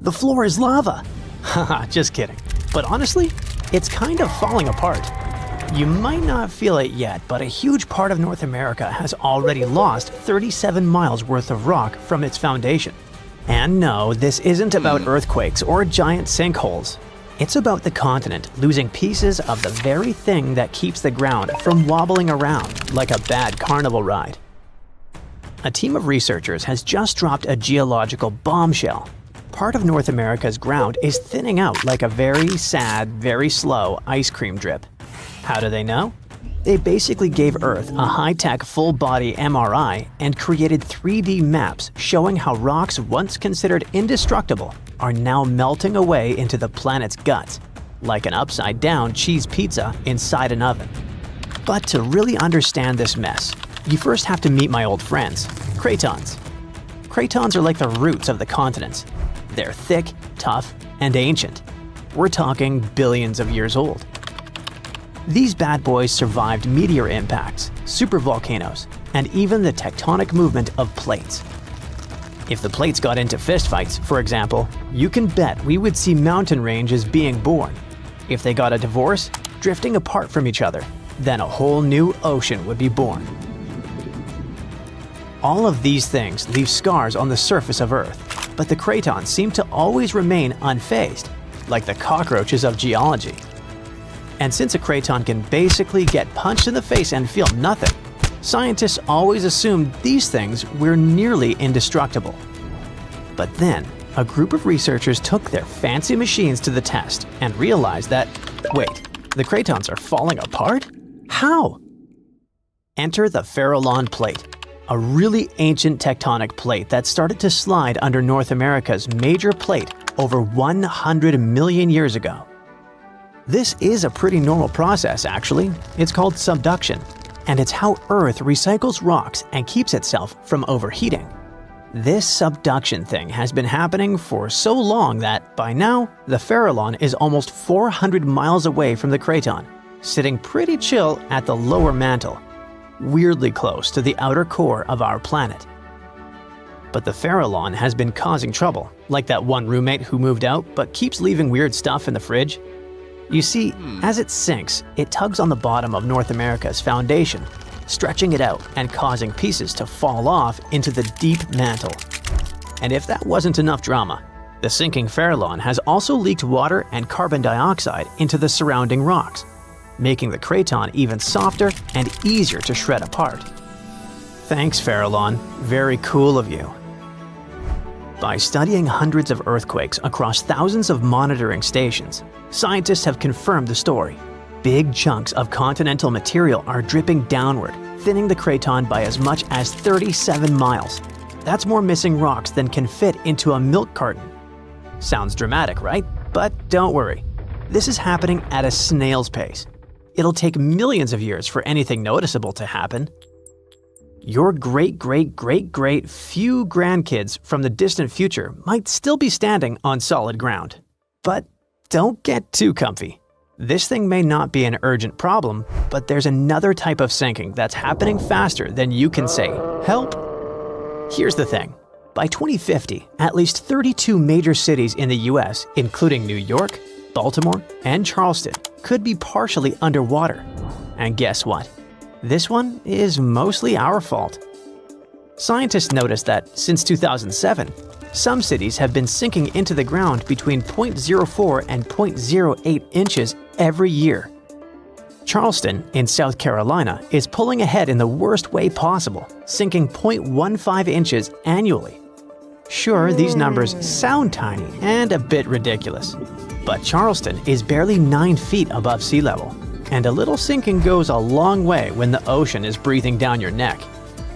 The floor is lava! Haha, just kidding. But honestly, it's kind of falling apart. You might not feel it yet, but a huge part of North America has already lost 37 miles worth of rock from its foundation. And no, this isn't about earthquakes or giant sinkholes. It's about the continent losing pieces of the very thing that keeps the ground from wobbling around like a bad carnival ride. A team of researchers has just dropped a geological bombshell. Part of North America's ground is thinning out like a very sad, very slow ice cream drip. How do they know? They basically gave Earth a high-tech full-body MRI and created 3D maps showing how rocks once considered indestructible are now melting away into the planet's guts, like an upside-down cheese pizza inside an oven. But to really understand this mess, you first have to meet my old friends, Cratons. Cratons are like the roots of the continents. They're thick, tough, and ancient. We're talking billions of years old. These bad boys survived meteor impacts, supervolcanoes, and even the tectonic movement of plates. If the plates got into fistfights, for example, you can bet we would see mountain ranges being born. If they got a divorce, drifting apart from each other, then a whole new ocean would be born. All of these things leave scars on the surface of Earth, but the Cratons seem to always remain unfazed, like the cockroaches of geology. And since a Craton can basically get punched in the face and feel nothing, scientists always assumed these things were nearly indestructible. But then, a group of researchers took their fancy machines to the test and realized that, wait, the Cratons are falling apart? How? Enter the Farallon Plate, a really ancient tectonic plate that started to slide under North America's major plate over 100 million years ago. This is a pretty normal process, actually. It's called subduction, and it's how Earth recycles rocks and keeps itself from overheating. This subduction thing has been happening for so long that, by now, the Farallon is almost 400 miles away from the Craton, sitting pretty chill at the lower mantle, weirdly close to the outer core of our planet. But the Farallon has been causing trouble, like that one roommate who moved out but keeps leaving weird stuff in the fridge. You see, as it sinks, it tugs on the bottom of North America's foundation, stretching it out and causing pieces to fall off into the deep mantle. And if that wasn't enough drama, the sinking Farallon has also leaked water and carbon dioxide into the surrounding rocks, making the Craton even softer and easier to shred apart. Thanks, Farallon. Very cool of you. By studying hundreds of earthquakes across thousands of monitoring stations, scientists have confirmed the story. Big chunks of continental material are dripping downward, thinning the Craton by as much as 37 miles. That's more missing rocks than can fit into a milk carton. Sounds dramatic, right? But don't worry. This is happening at a snail's pace. It'll take millions of years for anything noticeable to happen. Your great-great-great-great few grandkids from the distant future might still be standing on solid ground. But don't get too comfy. This thing may not be an urgent problem, but there's another type of sinking that's happening faster than you can say, "Help!" Here's the thing. By 2050, at least 32 major cities in the US, including New York, Baltimore, and Charleston, could be partially underwater. And guess what? This one is mostly our fault. Scientists noticed that since 2007, some cities have been sinking into the ground between 0.04 and 0.08 inches every year. Charleston, in South Carolina, is pulling ahead in the worst way possible, sinking 0.15 inches annually. Sure, these numbers sound tiny and a bit ridiculous, but Charleston is barely 9 feet above sea level. And a little sinking goes a long way when the ocean is breathing down your neck.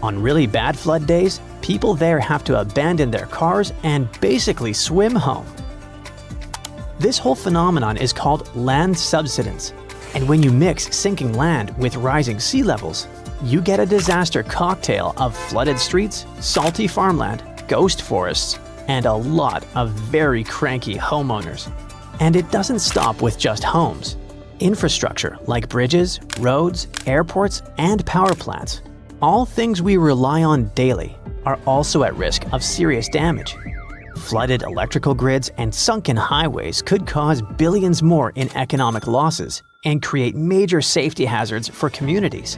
On really bad flood days, people there have to abandon their cars and basically swim home. This whole phenomenon is called land subsidence. And when you mix sinking land with rising sea levels, you get a disaster cocktail of flooded streets, salty farmland, ghost forests, and a lot of very cranky homeowners. And it doesn't stop with just homes. Infrastructure like bridges, roads, airports, and power plants, all things we rely on daily, are also at risk of serious damage. Flooded electrical grids and sunken highways could cause billions more in economic losses and create major safety hazards for communities.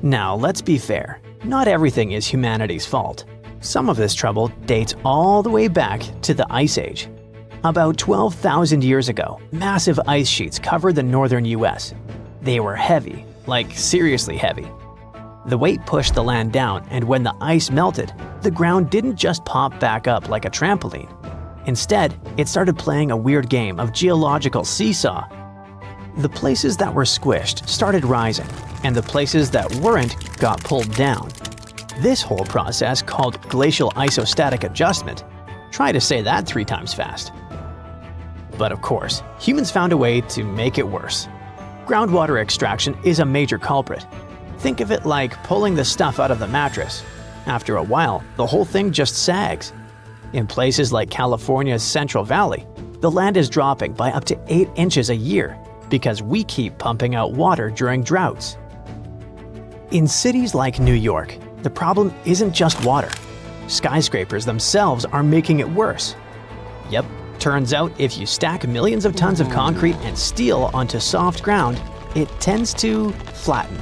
Now, let's be fair. Not everything is humanity's fault. Some of this trouble dates all the way back to the Ice Age. About 12,000 years ago, massive ice sheets covered the northern US. They were heavy, like seriously heavy. The weight pushed the land down, and when the ice melted, the ground didn't just pop back up like a trampoline. Instead, it started playing a weird game of geological seesaw. The places that were squished started rising, and the places that weren't got pulled down. This whole process, called glacial isostatic adjustment, try to say that 3 times fast. But of course, humans found a way to make it worse. Groundwater extraction is a major culprit. Think of it like pulling the stuff out of the mattress. After a while, the whole thing just sags. In places like California's Central Valley, the land is dropping by up to 8 inches a year because we keep pumping out water during droughts. In cities like New York, the problem isn't just water. Skyscrapers themselves are making it worse. Yep, turns out if you stack millions of tons of concrete and steel onto soft ground, it tends to flatten.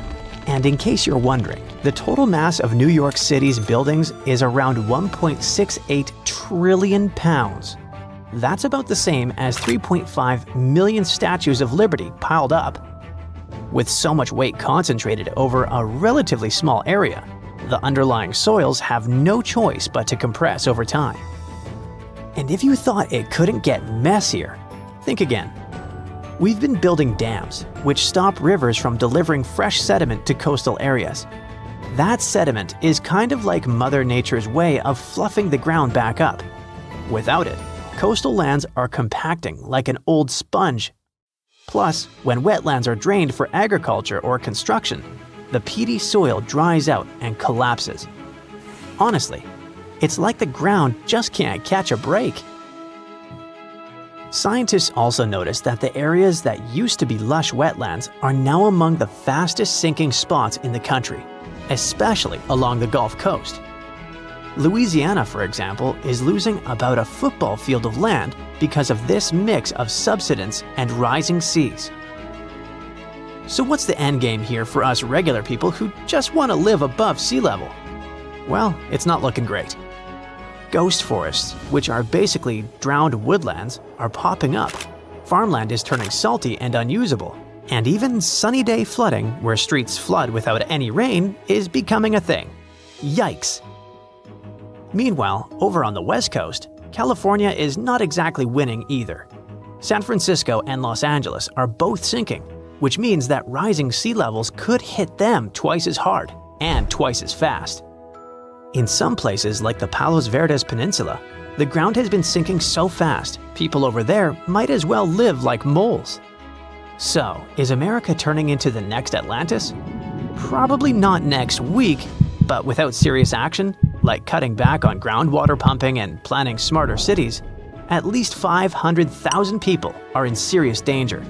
And in case you're wondering, the total mass of New York City's buildings is around 1.68 trillion pounds. That's about the same as 3.5 million statues of liberty piled up. With so much weight concentrated over a relatively small area, the underlying soils have no choice but to compress over time. And if you thought it couldn't get messier, think again. We've been building dams, which stop rivers from delivering fresh sediment to coastal areas. That sediment is kind of like Mother Nature's way of fluffing the ground back up. Without it, coastal lands are compacting like an old sponge. Plus, when wetlands are drained for agriculture or construction, the peaty soil dries out and collapses. Honestly, it's like the ground just can't catch a break. Scientists also noticed that the areas that used to be lush wetlands are now among the fastest sinking spots in the country, especially along the Gulf Coast. Louisiana, for example, is losing about a football field of land because of this mix of subsidence and rising seas. So what's the endgame here for us regular people who just want to live above sea level? Well, it's not looking great. Ghost forests, which are basically drowned woodlands, are popping up. Farmland is turning salty and unusable. And even sunny day flooding, where streets flood without any rain, is becoming a thing. Yikes! Meanwhile, over on the West Coast, California is not exactly winning either. San Francisco and Los Angeles are both sinking, which means that rising sea levels could hit them twice as hard and twice as fast. In some places like the Palos Verdes Peninsula, the ground has been sinking so fast, people over there might as well live like moles. So, is America turning into the next Atlantis? Probably not next week, but without serious action, like cutting back on groundwater pumping and planning smarter cities, at least 500,000 people are in serious danger.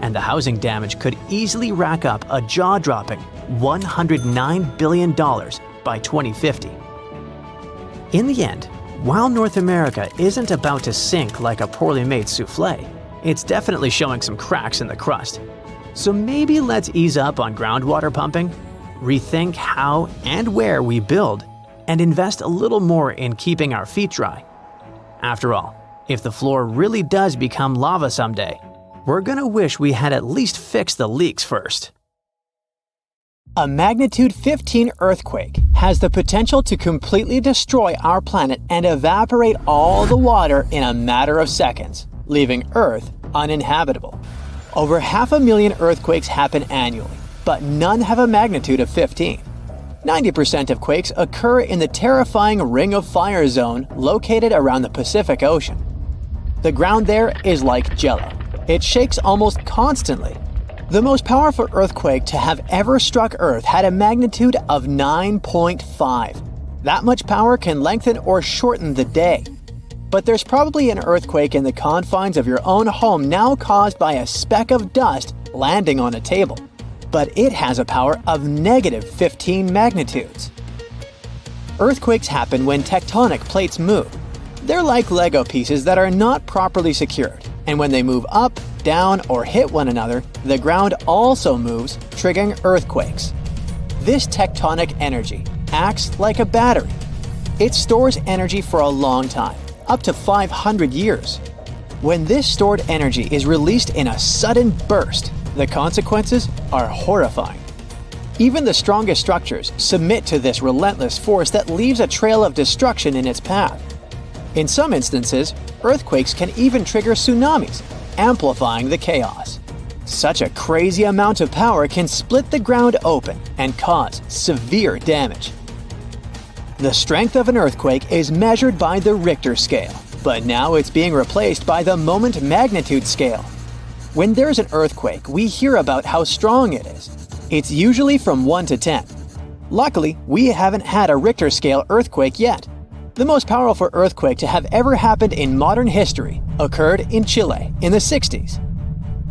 And the housing damage could easily rack up a jaw-dropping $109 billion by 2050. In the end, while North America isn't about to sink like a poorly made souffle, it's definitely showing some cracks in the crust. So maybe let's ease up on groundwater pumping, rethink how and where we build, and invest a little more in keeping our feet dry. After all, if the floor really does become lava someday, we're gonna wish we had at least fixed the leaks first. A magnitude 15 earthquake has the potential to completely destroy our planet and evaporate all the water in a matter of seconds, leaving Earth uninhabitable. Over 500,000 earthquakes happen annually, but none have a magnitude of 15. 90% of quakes occur in the terrifying Ring of Fire zone located around the Pacific Ocean. The ground there is like jello. It shakes almost constantly. The most powerful earthquake to have ever struck Earth had a magnitude of 9.5. That much power can lengthen or shorten the day. But there's probably an earthquake in the confines of your own home now caused by a speck of dust landing on a table. But it has a power of -15 magnitudes. Earthquakes happen when tectonic plates move, They're like Lego pieces that are not properly secured, and when they move up, down, or hit one another, the ground also moves, triggering earthquakes. This tectonic energy acts like a battery. It stores energy for a long time, up to 500 years. When this stored energy is released in a sudden burst, the consequences are horrifying. Even the strongest structures submit to this relentless force that leaves a trail of destruction in its path. In some instances, earthquakes can even trigger tsunamis, amplifying the chaos. Such a crazy amount of power can split the ground open and cause severe damage. The strength of an earthquake is measured by the Richter scale, but now it's being replaced by the moment magnitude scale. When there's an earthquake, we hear about how strong it is. It's usually from 1 to 10. Luckily, we haven't had a Richter scale earthquake yet. The most powerful earthquake to have ever happened in modern history occurred in Chile in the 60s.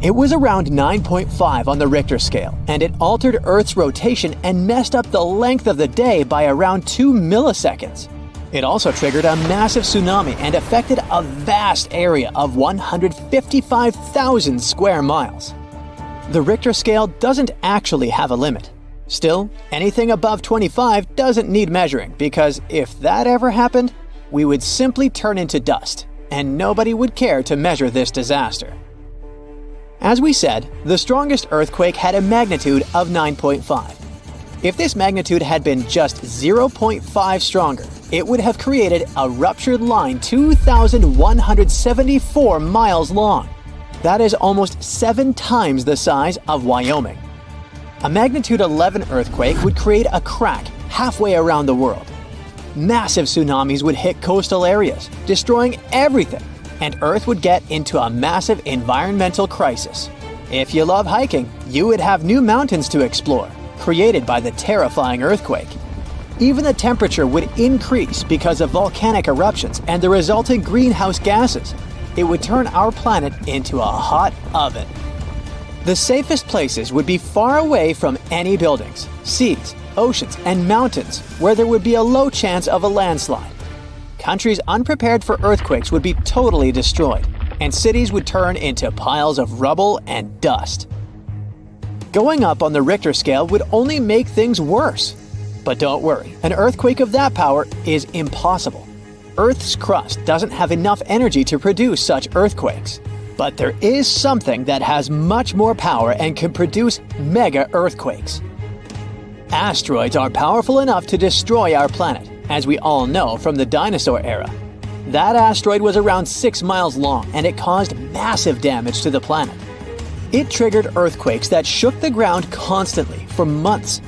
It was around 9.5 on the Richter scale, and it altered Earth's rotation and messed up the length of the day by around 2 milliseconds. It also triggered a massive tsunami and affected a vast area of 155,000 square miles. The Richter scale doesn't actually have a limit. Still, anything above 25 doesn't need measuring, because if that ever happened, we would simply turn into dust, and nobody would care to measure this disaster. As we said, the strongest earthquake had a magnitude of 9.5. If this magnitude had been just 0.5 stronger, it would have created a ruptured line 2,174 miles long. That is almost 7 times the size of Wyoming. A magnitude 11 earthquake would create a crack halfway around the world. Massive tsunamis would hit coastal areas, destroying everything, and Earth would get into a massive environmental crisis. If you love hiking, you would have new mountains to explore, created by the terrifying earthquake. Even the temperature would increase because of volcanic eruptions and the resulting greenhouse gases. It would turn our planet into a hot oven. The safest places would be far away from any buildings, seas, oceans, and mountains where there would be a low chance of a landslide. Countries unprepared for earthquakes would be totally destroyed, and cities would turn into piles of rubble and dust. Going up on the Richter scale would only make things worse. But don't worry, an earthquake of that power is impossible. Earth's crust doesn't have enough energy to produce such earthquakes. But there is something that has much more power and can produce mega earthquakes. Asteroids are powerful enough to destroy our planet, as we all know from the dinosaur era. That asteroid was around 6 miles long, and it caused massive damage to the planet. It triggered earthquakes that shook the ground constantly for months.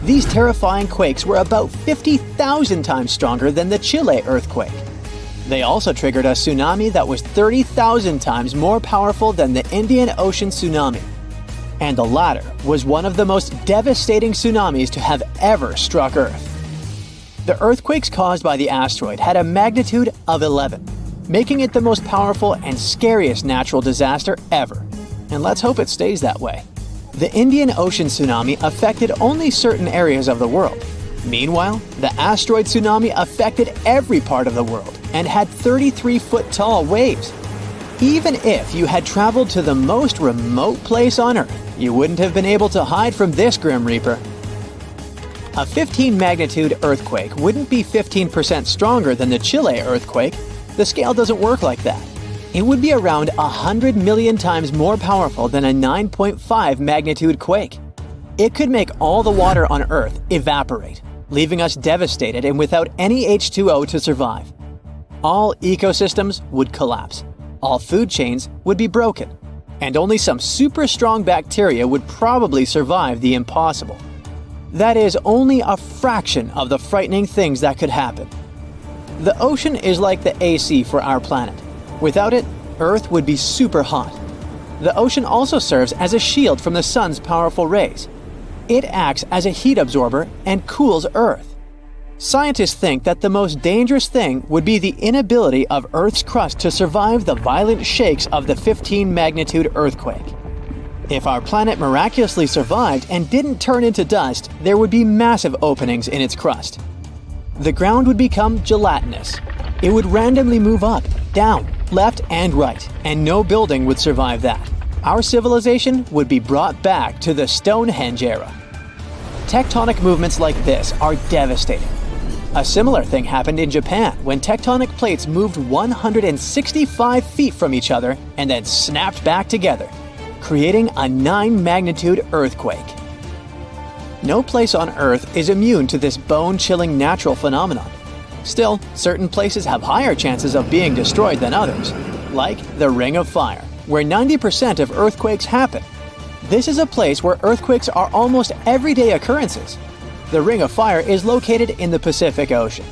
These terrifying quakes were about 50,000 times stronger than the Chile earthquake. They also triggered a tsunami that was 30,000 times more powerful than the Indian Ocean tsunami. And the latter was one of the most devastating tsunamis to have ever struck Earth. The earthquakes caused by the asteroid had a magnitude of 11, making it the most powerful and scariest natural disaster ever. And let's hope it stays that way. The Indian Ocean tsunami affected only certain areas of the world. Meanwhile, the asteroid tsunami affected every part of the world and had 33-foot-tall waves. Even if you had traveled to the most remote place on Earth, you wouldn't have been able to hide from this Grim Reaper. A 15-magnitude earthquake wouldn't be 15% stronger than the Chile earthquake. The scale doesn't work like that. It would be around 100 million times more powerful than a 9.5 magnitude quake. It could make all the water on Earth evaporate, leaving us devastated and without any H2O to survive. All ecosystems would collapse, all food chains would be broken, and only some super strong bacteria would probably survive the impossible. That is only a fraction of the frightening things that could happen. The ocean is like the AC for our planet. Without it, Earth would be super hot. The ocean also serves as a shield from the sun's powerful rays. It acts as a heat absorber and cools Earth. Scientists think that the most dangerous thing would be the inability of Earth's crust to survive the violent shakes of the 15-magnitude earthquake. If our planet miraculously survived and didn't turn into dust, there would be massive openings in its crust. The ground would become gelatinous. It would randomly move up, down, left, and right, and no building would survive that. Our civilization would be brought back to the Stonehenge era. Tectonic movements like this are devastating. A similar thing happened in Japan when tectonic plates moved 165 feet from each other and then snapped back together, creating a 9-magnitude earthquake. No place on Earth is immune to this bone-chilling natural phenomenon. Still, certain places have higher chances of being destroyed than others, like the Ring of Fire, where 90% of earthquakes happen. This is a place where earthquakes are almost everyday occurrences. The Ring of Fire is located in the Pacific Ocean.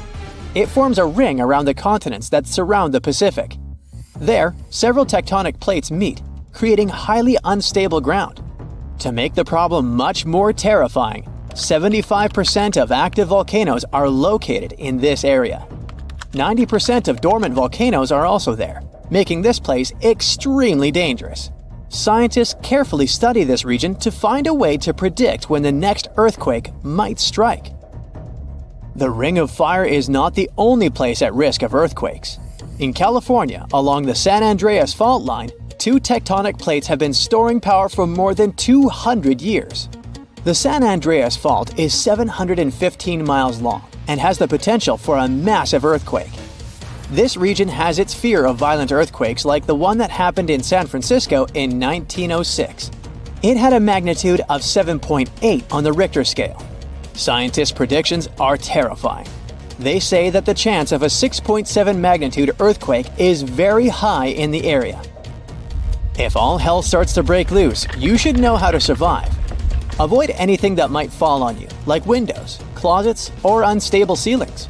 It forms a ring around the continents that surround the Pacific. There, several tectonic plates meet, creating highly unstable ground. To make the problem much more terrifying, 75% of active volcanoes are located in this area. 90% of dormant volcanoes are also there, making this place extremely dangerous. Scientists carefully study this region to find a way to predict when the next earthquake might strike. The Ring of Fire is not the only place at risk of earthquakes. In California, along the San Andreas fault line, 2 tectonic plates have been storing power for more than 200 years. The San Andreas Fault is 715 miles long and has the potential for a massive earthquake. This region has its fear of violent earthquakes like the one that happened in San Francisco in 1906. It had a magnitude of 7.8 on the Richter scale. Scientists' predictions are terrifying. They say that the chance of a 6.7 magnitude earthquake is very high in the area. If all hell starts to break loose, you should know how to survive. Avoid anything that might fall on you, like windows, closets, or unstable ceilings.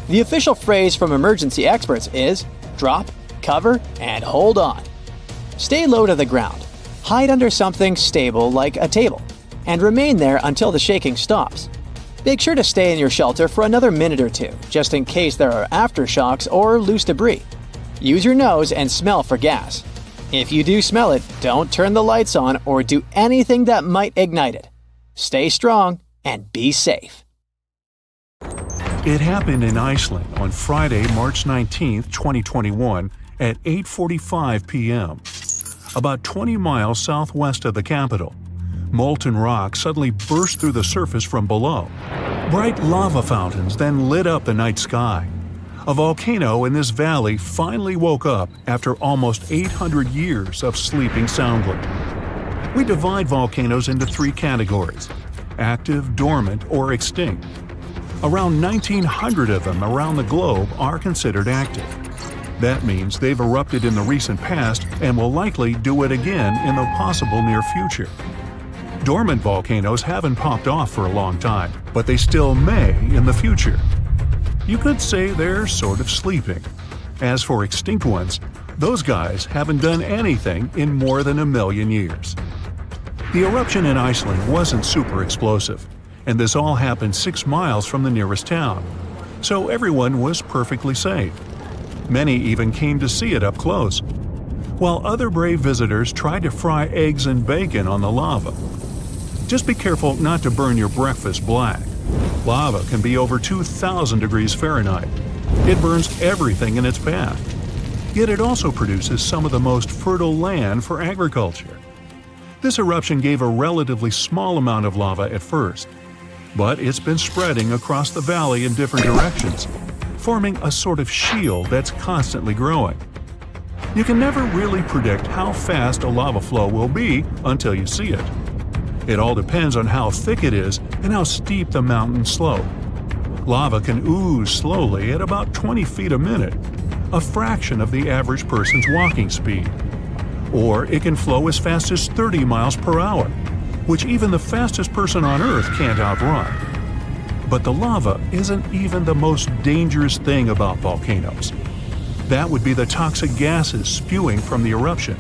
The official phrase from emergency experts is drop, cover, and hold on. Stay low to the ground. Hide under something stable like a table, and remain there until the shaking stops. Make sure to stay in your shelter for another minute or two, just in case there are aftershocks or loose debris. Use your nose and smell for gas. If you do smell it, don't turn the lights on or do anything that might ignite it. Stay strong and be safe. It happened in Iceland on Friday, March 19, 2021 at 8:45 p.m. About 20 miles southwest of the capital. Molten rock suddenly burst through the surface from below. Bright lava fountains then lit up the night sky. A volcano in this valley finally woke up after almost 800 years of sleeping soundly. We divide volcanoes into 3 categories: active, dormant, or extinct. Around 1,900 of them around the globe are considered active. That means they've erupted in the recent past and will likely do it again in the possible near future. Dormant volcanoes haven't popped off for a long time, but they still may in the future. You could say they're sort of sleeping. As for extinct ones, those guys haven't done anything in more than 1 million years. The eruption in Iceland wasn't super explosive, and this all happened 6 miles from the nearest town, so everyone was perfectly safe. Many even came to see it up close, while other brave visitors tried to fry eggs and bacon on the lava. Just be careful not to burn your breakfast black. Lava can be over 2,000 degrees Fahrenheit. It burns everything in its path. Yet it also produces some of the most fertile land for agriculture. This eruption gave a relatively small amount of lava at first, but it's been spreading across the valley in different directions, forming a sort of shield that's constantly growing. You can never really predict how fast a lava flow will be until you see it. It all depends on how thick it is and how steep the mountain slope. Lava can ooze slowly at about 20 feet a minute, a fraction of the average person's walking speed. Or it can flow as fast as 30 miles per hour, which even the fastest person on Earth can't outrun. But the lava isn't even the most dangerous thing about volcanoes. That would be the toxic gases spewing from the eruption.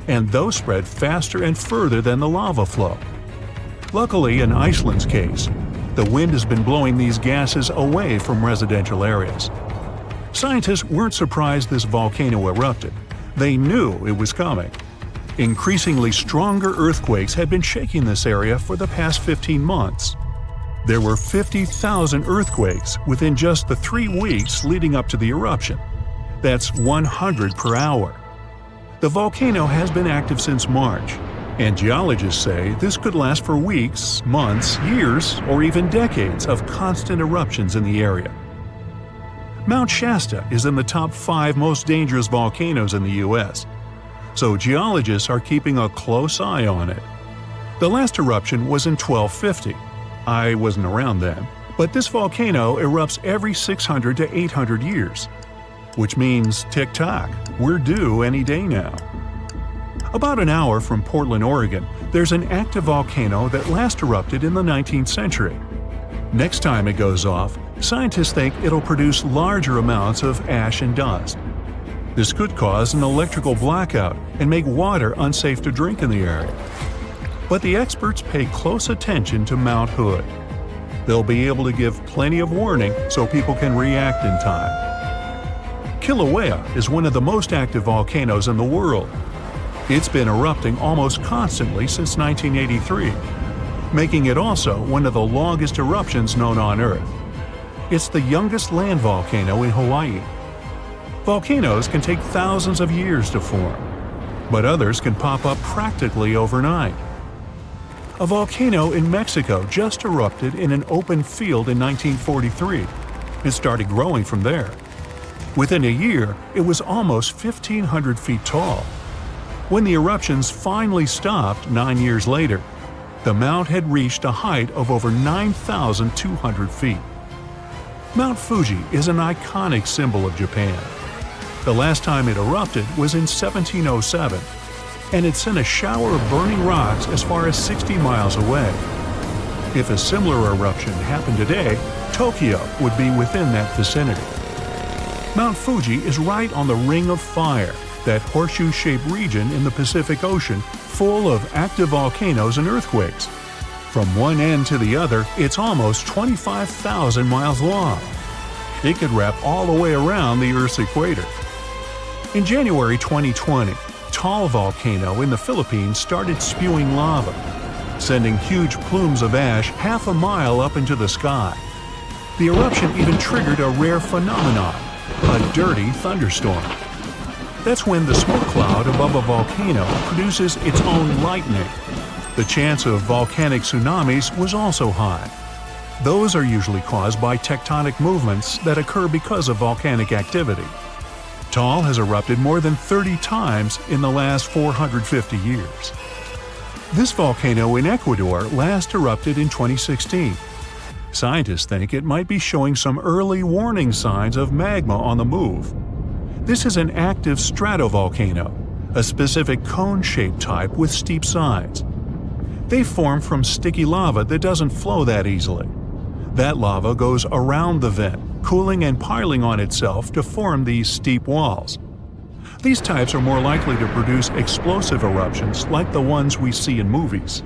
And those spread faster and further than the lava flow. Luckily, in Iceland's case, the wind has been blowing these gases away from residential areas. Scientists weren't surprised this volcano erupted. They knew it was coming. Increasingly stronger earthquakes had been shaking this area for the past 15 months. There were 50,000 earthquakes within just the 3 weeks leading up to the eruption. That's 100 per hour. The volcano has been active since March, and geologists say this could last for weeks, months, years, or even decades of constant eruptions in the area. Mount Shasta is in the top 5 most dangerous volcanoes in the U.S., so geologists are keeping a close eye on it. The last eruption was in 1250. I wasn't around then, but this volcano erupts every 600 to 800 years. Which means tick-tock, we're due any day now. About an hour from Portland, Oregon, there's an active volcano that last erupted in the 19th century. Next time it goes off, scientists think it'll produce larger amounts of ash and dust. This could cause an electrical blackout and make water unsafe to drink in the area. But the experts pay close attention to Mount Hood. They'll be able to give plenty of warning so people can react in time. Kilauea is one of the most active volcanoes in the world. It's been erupting almost constantly since 1983, making it also one of the longest eruptions known on Earth. It's the youngest land volcano in Hawaii. Volcanoes can take thousands of years to form, but others can pop up practically overnight. A volcano in Mexico just erupted in an open field in 1943 and started growing from there. Within a year, it was almost 1,500 feet tall. When the eruptions finally stopped 9 years later, the mount had reached a height of over 9,200 feet. Mount Fuji is an iconic symbol of Japan. The last time it erupted was in 1707, and it sent a shower of burning rocks as far as 60 miles away. If a similar eruption happened today, Tokyo would be within that vicinity. Mount Fuji is right on the Ring of Fire, that horseshoe-shaped region in the Pacific Ocean full of active volcanoes and earthquakes. From one end to the other, it's almost 25,000 miles long. It could wrap all the way around the Earth's equator. In January 2020, Taal volcano in the Philippines started spewing lava, sending huge plumes of ash half a mile up into the sky. The eruption even triggered a rare phenomenon, a dirty thunderstorm. That's when the smoke cloud above a volcano produces its own lightning. The chance of volcanic tsunamis was also high. Those are usually caused by tectonic movements that occur because of volcanic activity. Taal has erupted more than 30 times in the last 450 years. This volcano in Ecuador last erupted in 2016. Scientists think it might be showing some early warning signs of magma on the move. This is an active stratovolcano, a specific cone-shaped type with steep sides. They form from sticky lava that doesn't flow that easily. That lava goes around the vent, cooling and piling on itself to form these steep walls. These types are more likely to produce explosive eruptions like the ones we see in movies.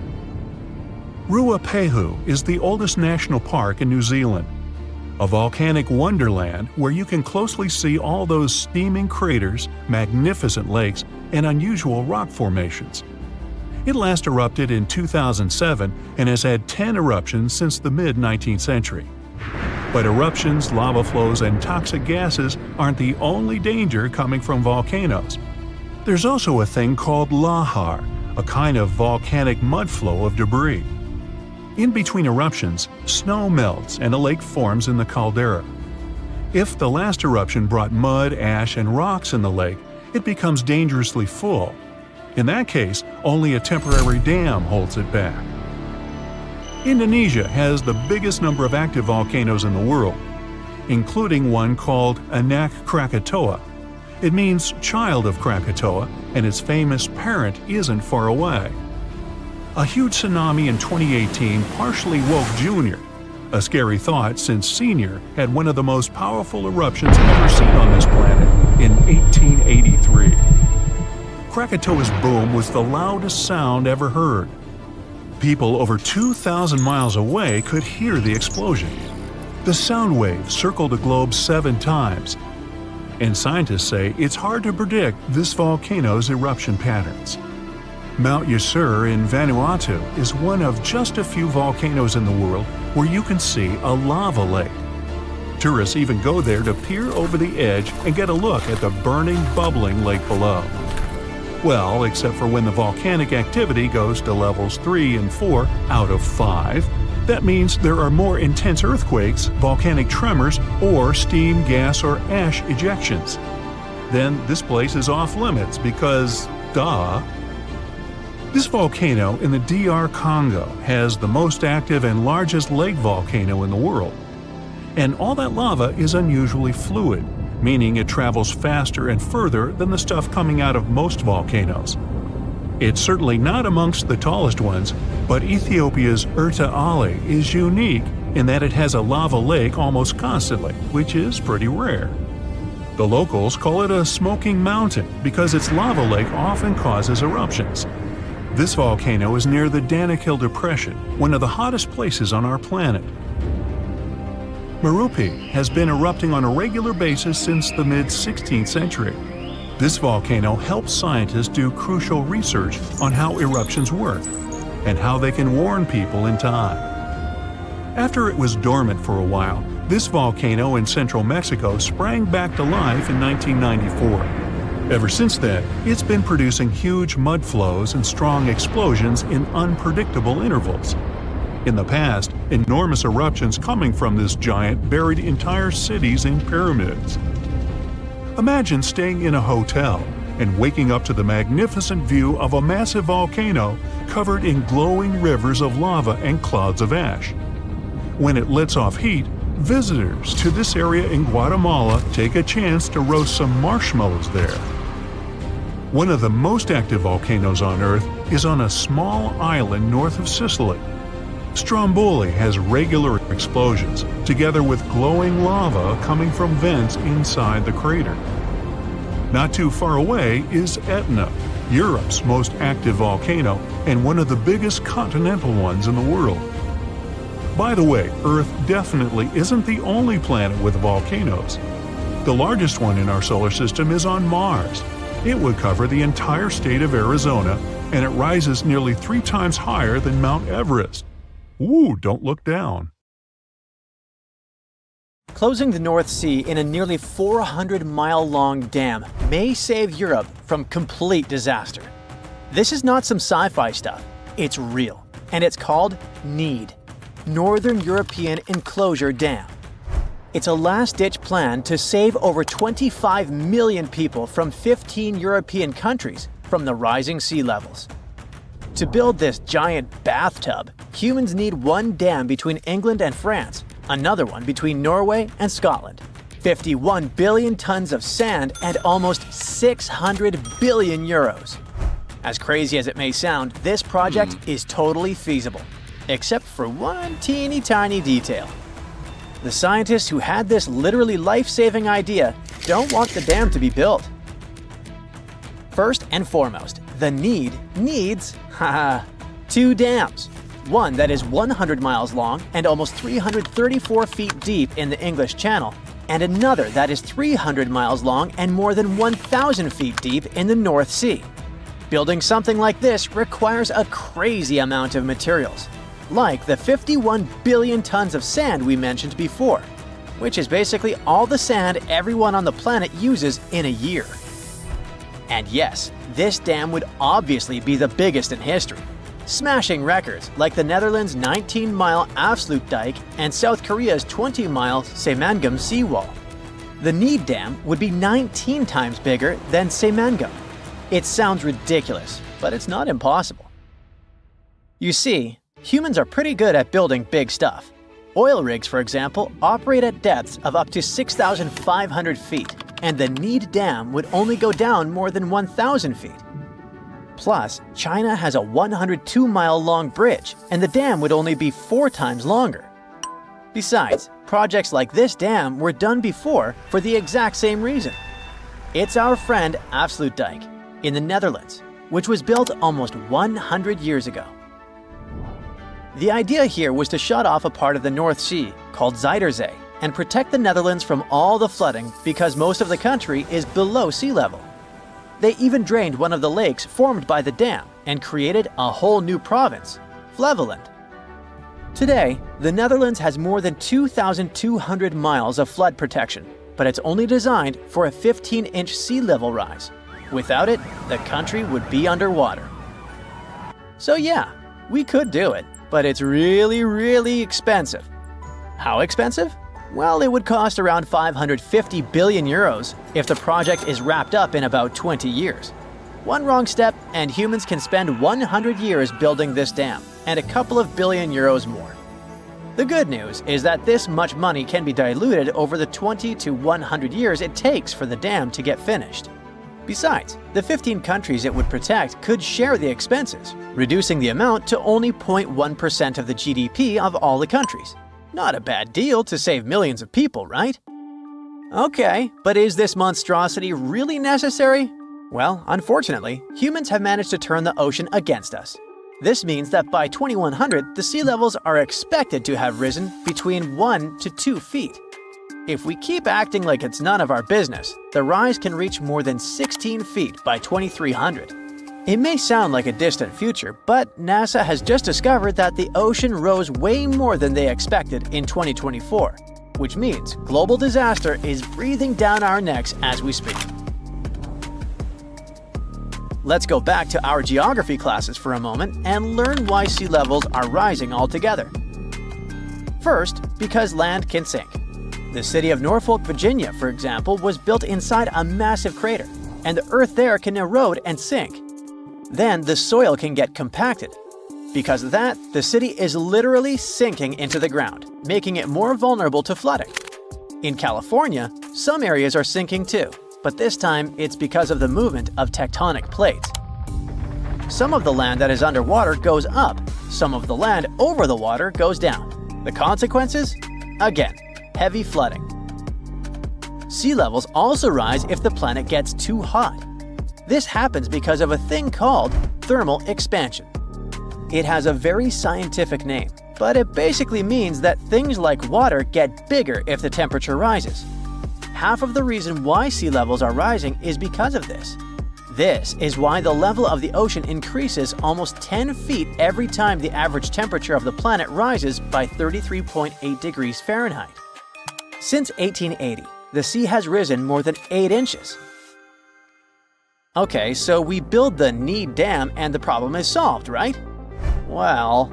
Ruapehu is the oldest national park in New Zealand, a volcanic wonderland where you can closely see all those steaming craters, magnificent lakes, and unusual rock formations. It last erupted in 2007 and has had 10 eruptions since the mid-19th century. But eruptions, lava flows, and toxic gases aren't the only danger coming from volcanoes. There's also a thing called lahar, a kind of volcanic mud flow of debris. In between eruptions, snow melts and a lake forms in the caldera. If the last eruption brought mud, ash, and rocks in the lake, it becomes dangerously full. In that case, only a temporary dam holds it back. Indonesia has the biggest number of active volcanoes in the world, including one called Anak Krakatoa. It means child of Krakatoa, and its famous parent isn't far away. A huge tsunami in 2018 partially woke Junior, a scary thought since Senior had one of the most powerful eruptions ever seen on this planet in 1883. Krakatoa's boom was the loudest sound ever heard. People over 2,000 miles away could hear the explosion. The sound wave circled the globe 7 times, and scientists say it's hard to predict this volcano's eruption patterns. Mount Yasur in Vanuatu is one of just a few volcanoes in the world where you can see a lava lake. Tourists even go there to peer over the edge and get a look at the burning, bubbling lake below. Well, except for when the volcanic activity goes to levels 3 and 4 out of 5. That means there are more intense earthquakes, volcanic tremors, or steam, gas, or ash ejections. Then this place is off limits because, duh. This volcano in the DR Congo has the most active and largest lake volcano in the world. And all that lava is unusually fluid, meaning it travels faster and further than the stuff coming out of most volcanoes. It's certainly not amongst the tallest ones, but Ethiopia's ERUPT Ali is unique in that it has a lava lake almost constantly, which is pretty rare. The locals call it a smoking mountain because its lava lake often causes eruptions. This volcano is near the Danakil Depression, one of the hottest places on our planet. ERUPT has been erupting on a regular basis since the mid-16th century. This volcano helps scientists do crucial research on how eruptions work and how they can warn people in time. After it was dormant for a while, this volcano in central Mexico sprang back to life in 1994. Ever since then, it's been producing huge mud flows and strong explosions in unpredictable intervals. In the past, enormous eruptions coming from this giant buried entire cities in pyramids. Imagine staying in a hotel and waking up to the magnificent view of a massive volcano covered in glowing rivers of lava and clouds of ash. When it lets off heat, visitors to this area in Guatemala take a chance to roast some marshmallows there. One of the most active volcanoes on Earth is on a small island north of Sicily. Stromboli has regular explosions, together with glowing lava coming from vents inside the crater. Not too far away is Etna, Europe's most active volcano and one of the biggest continental ones in the world. By the way, Earth definitely isn't the only planet with volcanoes. The largest one in our solar system is on Mars. It would cover the entire state of Arizona, and it rises nearly 3 times higher than Mount Everest. Ooh, don't look down. Closing the North Sea in a nearly 400-mile-long dam may save Europe from complete disaster. This is not some sci-fi stuff. It's real. And it's called NEED, Northern European Enclosure Dam. It's a last-ditch plan to save over 25 million people from 15 European countries from the rising sea levels. To build this giant bathtub, humans need one dam between England and France, another one between Norway and Scotland, 51 billion tons of sand, and almost 600 billion euros. As crazy as it may sound, this project is totally feasible, except for one teeny tiny detail. The scientists who had this literally life-saving idea don't want the dam to be built. First and foremost, the NEED needs, 2 dams. One that is 100 miles long and almost 334 feet deep in the English Channel, and another that is 300 miles long and more than 1,000 feet deep in the North Sea. Building something like this requires a crazy amount of materials, like the 51 billion tons of sand we mentioned before, which is basically all the sand everyone on the planet uses in a year. And yes, this dam would obviously be the biggest in history, smashing records like the Netherlands' 19-mile Afsluitdijk and South Korea's 20-mile Semangam seawall. The NEED Dam would be 19 times bigger than Semangam. It sounds ridiculous, but it's not impossible. You see, humans are pretty good at building big stuff. Oil rigs, for example, operate at depths of up to 6,500 feet, and the NEED Dam would only go down more than 1,000 feet. Plus, China has a 102-mile-long bridge, and the dam would only be 4 times longer. Besides, projects like this dam were done before for the exact same reason. It's our friend Afsluitdijk in the Netherlands, which was built almost 100 years ago. The idea here was to shut off a part of the North Sea called Zuiderzee and protect the Netherlands from all the flooding because most of the country is below sea level. They even drained one of the lakes formed by the dam and created a whole new province, Flevoland. Today, the Netherlands has more than 2,200 miles of flood protection, but it's only designed for a 15-inch sea level rise. Without it, the country would be underwater. So yeah, we could do it, but it's really, really expensive. How expensive? Well, it would cost around 550 billion euros if the project is wrapped up in about 20 years. One wrong step and humans can spend 100 years building this dam and a couple of billion euros more. The good news is that this much money can be diluted over the 20 to 100 years it takes for the dam to get finished. Besides, the 15 countries it would protect could share the expenses, reducing the amount to only 0.1% of the GDP of all the countries. Not a bad deal to save millions of people, right? Okay, but is this monstrosity really necessary? Well, unfortunately, humans have managed to turn the ocean against us. This means that by 2100, the sea levels are expected to have risen between 1 to 2 feet. If we keep acting like it's none of our business, the rise can reach more than 16 feet by 2300. It may sound like a distant future, but NASA has just discovered that the ocean rose way more than they expected in 2024, which means global disaster is breathing down our necks as we speak. Let's go back to our geography classes for a moment and learn why sea levels are rising altogether. First, because land can sink. The city of Norfolk, Virginia, for example, was built inside a massive crater, and the earth there can erode and sink. Then the soil can get compacted. Because of that, the city is literally sinking into the ground, making it more vulnerable to flooding. In California, some areas are sinking too, but this time it's because of the movement of tectonic plates. Some of the land that is underwater goes up, some of the land over the water goes down. The consequences? Again, heavy flooding. Sea levels also rise if the planet gets too hot. This happens because of a thing called thermal expansion. It has a very scientific name, but it basically means that things like water get bigger if the temperature rises. Half of the reason why sea levels are rising is because of this. This is why the level of the ocean increases almost 10 feet every time the average temperature of the planet rises by 33.8 degrees Fahrenheit. Since 1880, the sea has risen more than 8 inches. Okay, so we build the Need Dam and the problem is solved, right? Well,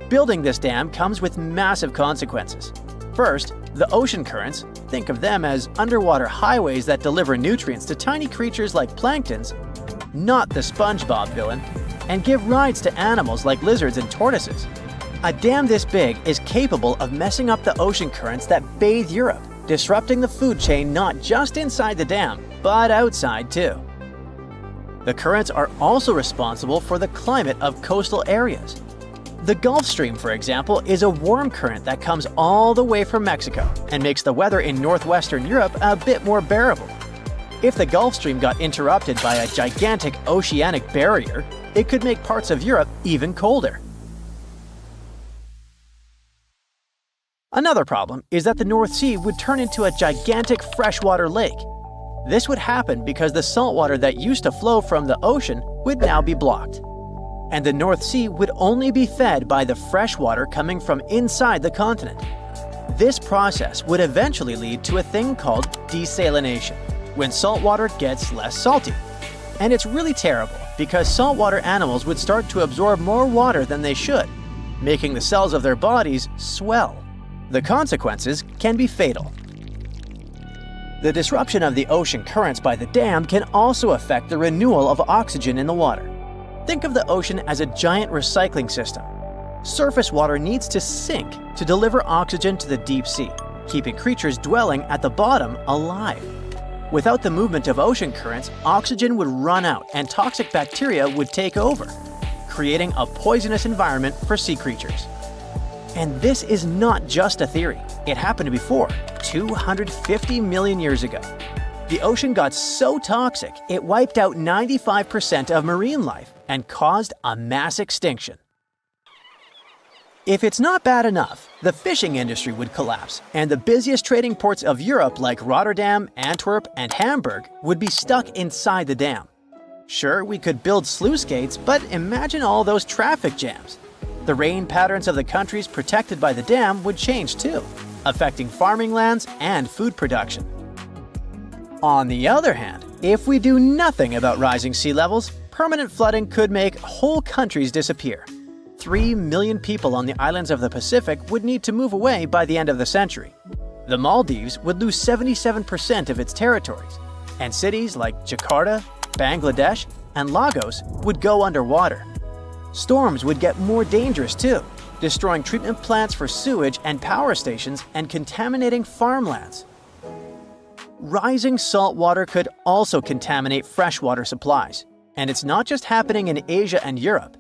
building this dam comes with massive consequences. First, the ocean currents, think of them as underwater highways that deliver nutrients to tiny creatures like planktons, not the SpongeBob villain, and give rides to animals like lizards and tortoises. A dam this big is capable of messing up the ocean currents that bathe Europe, disrupting the food chain not just inside the dam, but outside too. The currents are also responsible for the climate of coastal areas. The Gulf Stream, for example, is a warm current that comes all the way from Mexico and makes the weather in northwestern Europe a bit more bearable. If the Gulf Stream got interrupted by a gigantic oceanic barrier, it could make parts of Europe even colder. Another problem is that the North Sea would turn into a gigantic freshwater lake. This would happen because the salt water that used to flow from the ocean would now be blocked. And the North Sea would only be fed by the fresh water coming from inside the continent. This process would eventually lead to a thing called desalination, when salt water gets less salty. And it's really terrible because saltwater animals would start to absorb more water than they should, making the cells of their bodies swell. The consequences can be fatal. The disruption of the ocean currents by the dam can also affect the renewal of oxygen in the water. Think of the ocean as a giant recycling system. Surface water needs to sink to deliver oxygen to the deep sea, keeping creatures dwelling at the bottom alive. Without the movement of ocean currents, oxygen would run out and toxic bacteria would take over, creating a poisonous environment for sea creatures. And this is not just a theory. It happened before, 250 million years ago. The ocean got so toxic, it wiped out 95% of marine life and caused a mass extinction. If it's not bad enough, the fishing industry would collapse, and the busiest trading ports of Europe like Rotterdam, Antwerp, and Hamburg would be stuck inside the dam, Sure, we could build sluice gates, but imagine all those traffic jams. The rain patterns of the countries protected by the dam would change too, affecting farming lands and food production. On the other hand, if we do nothing about rising sea levels, permanent flooding could make whole countries disappear. 3 million people on the islands of the Pacific would need to move away by the end of the century. The Maldives would lose 77% of its territories, and cities like Jakarta, Bangladesh, and Lagos would go underwater. Storms would get more dangerous too, destroying treatment plants for sewage and power stations and contaminating farmlands. Rising salt water could also contaminate freshwater supplies, and it's not just happening in Asia and Europe.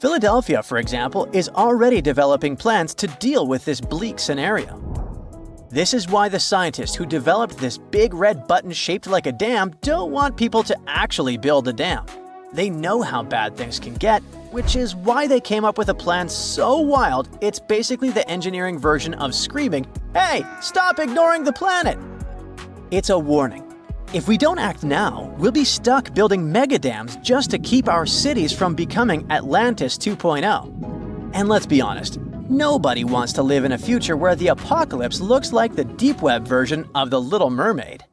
Philadelphia, for example, is already developing plans to deal with this bleak scenario. This is why the scientists who developed this big red button shaped like a dam don't want people to actually build a dam. They know how bad things can get, which is why they came up with a plan so wild it's basically the engineering version of screaming, "Hey, stop ignoring the planet!" It's a warning. If we don't act now, we'll be stuck building megadams just to keep our cities from becoming Atlantis 2.0. And let's be honest, nobody wants to live in a future where the apocalypse looks like the deep web version of The Little Mermaid.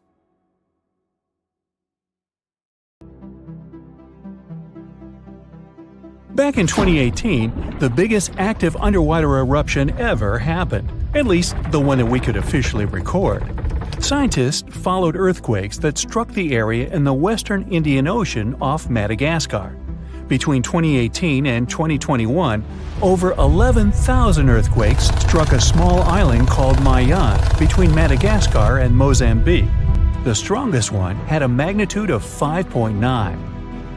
Back in 2018, the biggest active underwater eruption ever happened, at least the one that we could officially record. Scientists followed earthquakes that struck the area in the western Indian Ocean off Madagascar. Between 2018 and 2021, over 11,000 earthquakes struck a small island called Mayan between Madagascar and Mozambique. The strongest one had a magnitude of 5.9.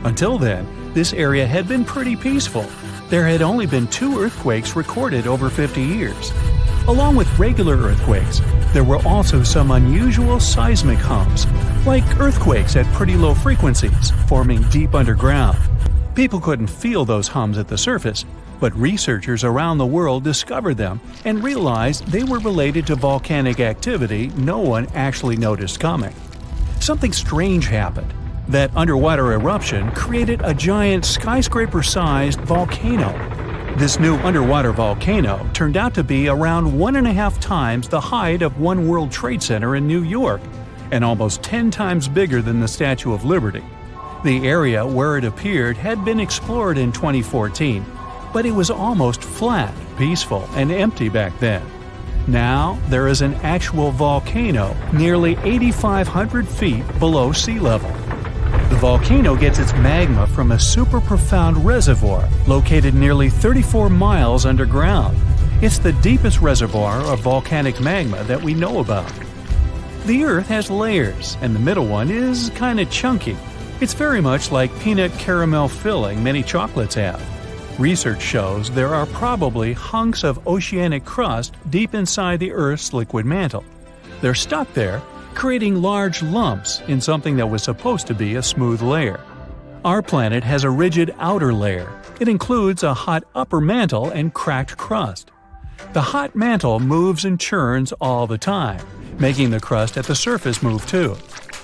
Until then, this area had been pretty peaceful. There had only been 2 earthquakes recorded over 50 years. Along with regular earthquakes, there were also some unusual seismic hums, like earthquakes at pretty low frequencies, forming deep underground. People couldn't feel those hums at the surface, but researchers around the world discovered them and realized they were related to volcanic activity no one actually noticed coming. Something strange happened. That underwater eruption created a giant skyscraper-sized volcano. This new underwater volcano turned out to be around 1.5 times the height of One World Trade Center in New York, and almost 10 times bigger than the Statue of Liberty. The area where it appeared had been explored in 2014, but it was almost flat, peaceful, and empty back then. Now, there is an actual volcano nearly 8,500 feet below sea level. The volcano gets its magma from a super profound reservoir located nearly 34 miles underground. It's the deepest reservoir of volcanic magma that we know about. The Earth has layers, and the middle one is kinda chunky. It's very much like peanut caramel filling many chocolates have. Research shows there are probably hunks of oceanic crust deep inside the Earth's liquid mantle. They're stuck there, creating large lumps in something that was supposed to be a smooth layer. Our planet has a rigid outer layer. It includes a hot upper mantle and cracked crust. The hot mantle moves and churns all the time, making the crust at the surface move too.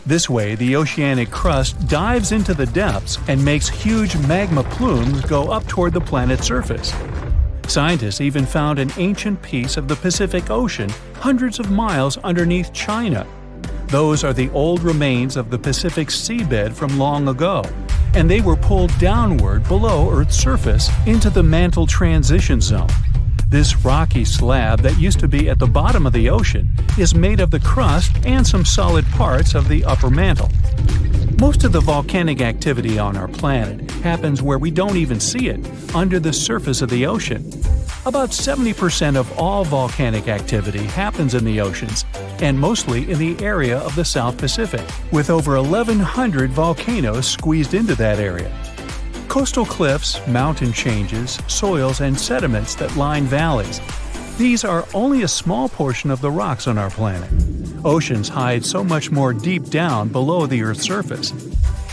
This way, the oceanic crust dives into the depths and makes huge magma plumes go up toward the planet's surface. Scientists even found an ancient piece of the Pacific Ocean hundreds of miles underneath China. Those are the old remains of the Pacific seabed from long ago, and they were pulled downward below Earth's surface into the mantle transition zone. This rocky slab that used to be at the bottom of the ocean is made of the crust and some solid parts of the upper mantle. Most of the volcanic activity on our planet happens where we don't even see it, under the surface of the ocean. About 70% of all volcanic activity happens in the oceans, and mostly in the area of the South Pacific, with over 1,100 volcanoes squeezed into that area. Coastal cliffs, mountain changes, soils, and sediments that line valleys. These are only a small portion of the rocks on our planet. Oceans hide so much more deep down below the Earth's surface.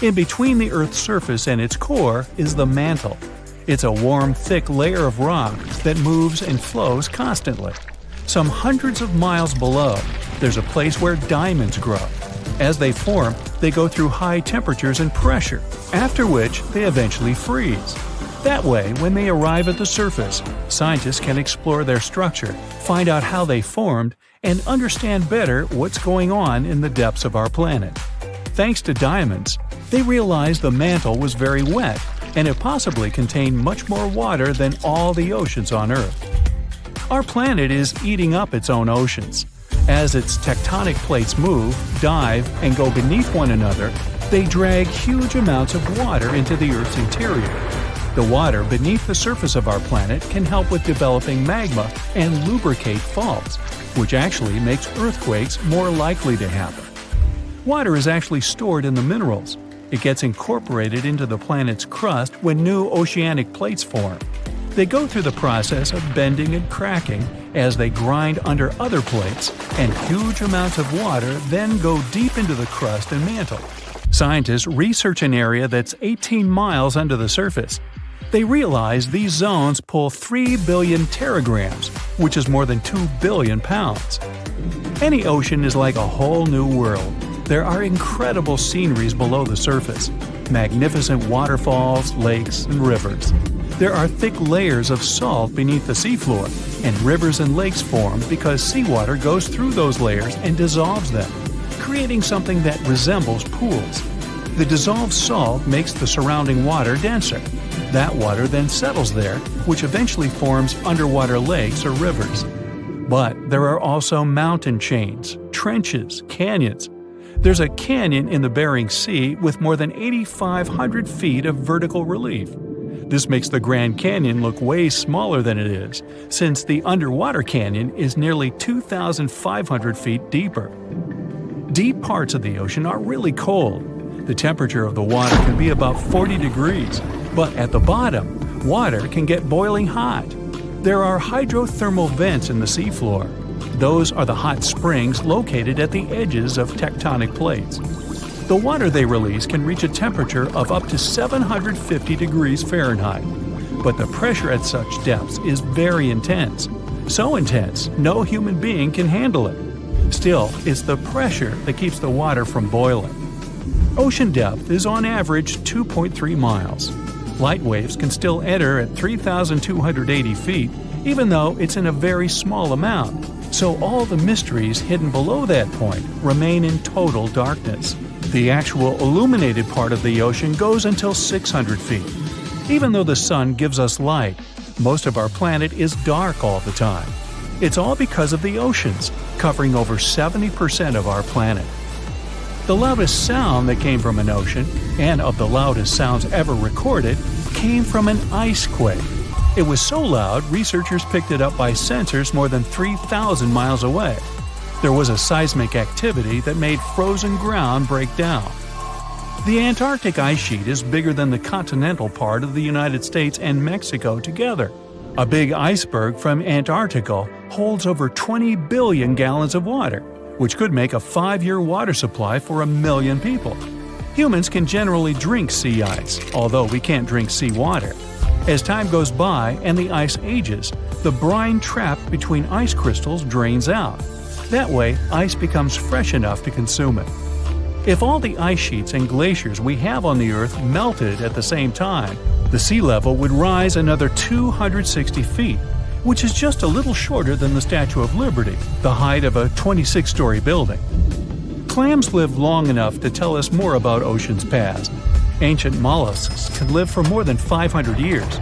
In between the Earth's surface and its core is the mantle. It's a warm, thick layer of rock that moves and flows constantly. Some hundreds of miles below, there's a place where diamonds grow. As they form, they go through high temperatures and pressure, after which they eventually freeze. That way, when they arrive at the surface, scientists can explore their structure, find out how they formed, and understand better what's going on in the depths of our planet. Thanks to diamonds, they realized the mantle was very wet and it possibly contained much more water than all the oceans on Earth. Our planet is eating up its own oceans. As its tectonic plates move, dive, and go beneath one another, they drag huge amounts of water into the Earth's interior. The water beneath the surface of our planet can help with developing magma and lubricate faults, which actually makes earthquakes more likely to happen. Water is actually stored in the minerals. It gets incorporated into the planet's crust when new oceanic plates form. They go through the process of bending and cracking as they grind under other plates, and huge amounts of water then go deep into the crust and mantle. Scientists research an area that's 18 miles under the surface. They realize these zones pull 3 billion teragrams, which is more than 2 billion pounds. Any ocean is like a whole new world. There are incredible sceneries below the surface, magnificent waterfalls, lakes, and rivers. There are thick layers of salt beneath the seafloor, and rivers and lakes form because seawater goes through those layers and dissolves them, creating something that resembles pools. The dissolved salt makes the surrounding water denser. That water then settles there, which eventually forms underwater lakes or rivers. But there are also mountain chains, trenches, canyons. There's a canyon in the Bering Sea with more than 8,500 feet of vertical relief. This makes the Grand Canyon look way smaller than it is, since the underwater canyon is nearly 2,500 feet deeper. Deep parts of the ocean are really cold. The temperature of the water can be about 40 degrees, but at the bottom, water can get boiling hot. There are hydrothermal vents in the seafloor. Those are the hot springs located at the edges of tectonic plates. The water they release can reach a temperature of up to 750 degrees Fahrenheit, but the pressure at such depths is very intense. So intense, no human being can handle it. Still, it's the pressure that keeps the water from boiling. Ocean depth is on average 2.3 miles. Light waves can still enter at 3,280 feet, even though it's in a very small amount. So all the mysteries hidden below that point remain in total darkness. The actual illuminated part of the ocean goes until 600 feet. Even though the sun gives us light, most of our planet is dark all the time. It's all because of the oceans, covering over 70% of our planet. The loudest sound that came from an ocean, and of the loudest sounds ever recorded, came from an ice quake. It was so loud, researchers picked it up by sensors more than 3,000 miles away. There was a seismic activity that made frozen ground break down. The Antarctic ice sheet is bigger than the continental part of the United States and Mexico together. A big iceberg from Antarctica holds over 20 billion gallons of water, which could make a 5-year water supply for 1 million people. Humans can generally drink sea ice, although we can't drink seawater. As time goes by and the ice ages, the brine trapped between ice crystals drains out. That way, ice becomes fresh enough to consume it. If all the ice sheets and glaciers we have on the Earth melted at the same time, the sea level would rise another 260 feet, which is just a little shorter than the Statue of Liberty, the height of a 26-story building. Clams live long enough to tell us more about oceans past. Ancient mollusks can live for more than 500 years.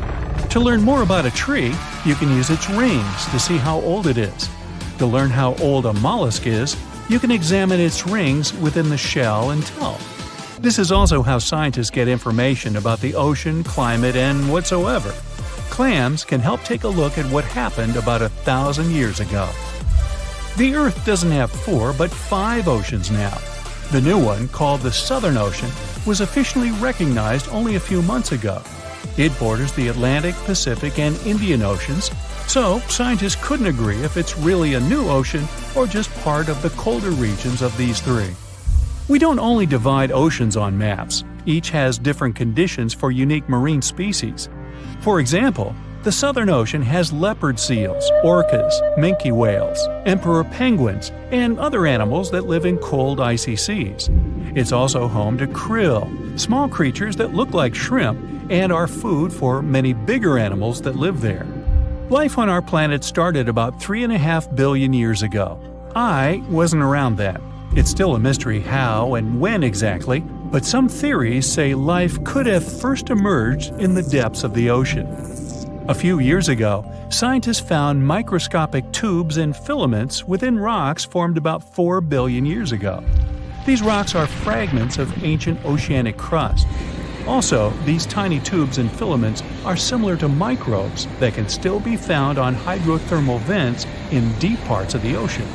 To learn more about a tree, you can use its rings to see how old it is. To learn how old a mollusk is, you can examine its rings within the shell and tell. This is also how scientists get information about the ocean, climate, and whatsoever. Clams can help take a look at what happened about 1,000 years ago. The Earth doesn't have 4 but 5 oceans now. The new one, called the Southern Ocean, was officially recognized only a few months ago. It borders the Atlantic, Pacific, and Indian Oceans, so scientists couldn't agree if it's really a new ocean or just part of the colder regions of these 3. We don't only divide oceans on maps. Each has different conditions for unique marine species. For example, The Southern Ocean has leopard seals, orcas, minke whales, emperor penguins, and other animals that live in cold icy seas. It's also home to krill, small creatures that look like shrimp and are food for many bigger animals that live there. Life on our planet started about 3.5 billion years ago. I wasn't around then. It's still a mystery how and when exactly, but some theories say life could have first emerged in the depths of the ocean. A few years ago, scientists found microscopic tubes and filaments within rocks formed about 4 billion years ago. These rocks are fragments of ancient oceanic crust. Also, these tiny tubes and filaments are similar to microbes that can still be found on hydrothermal vents in deep parts of the ocean.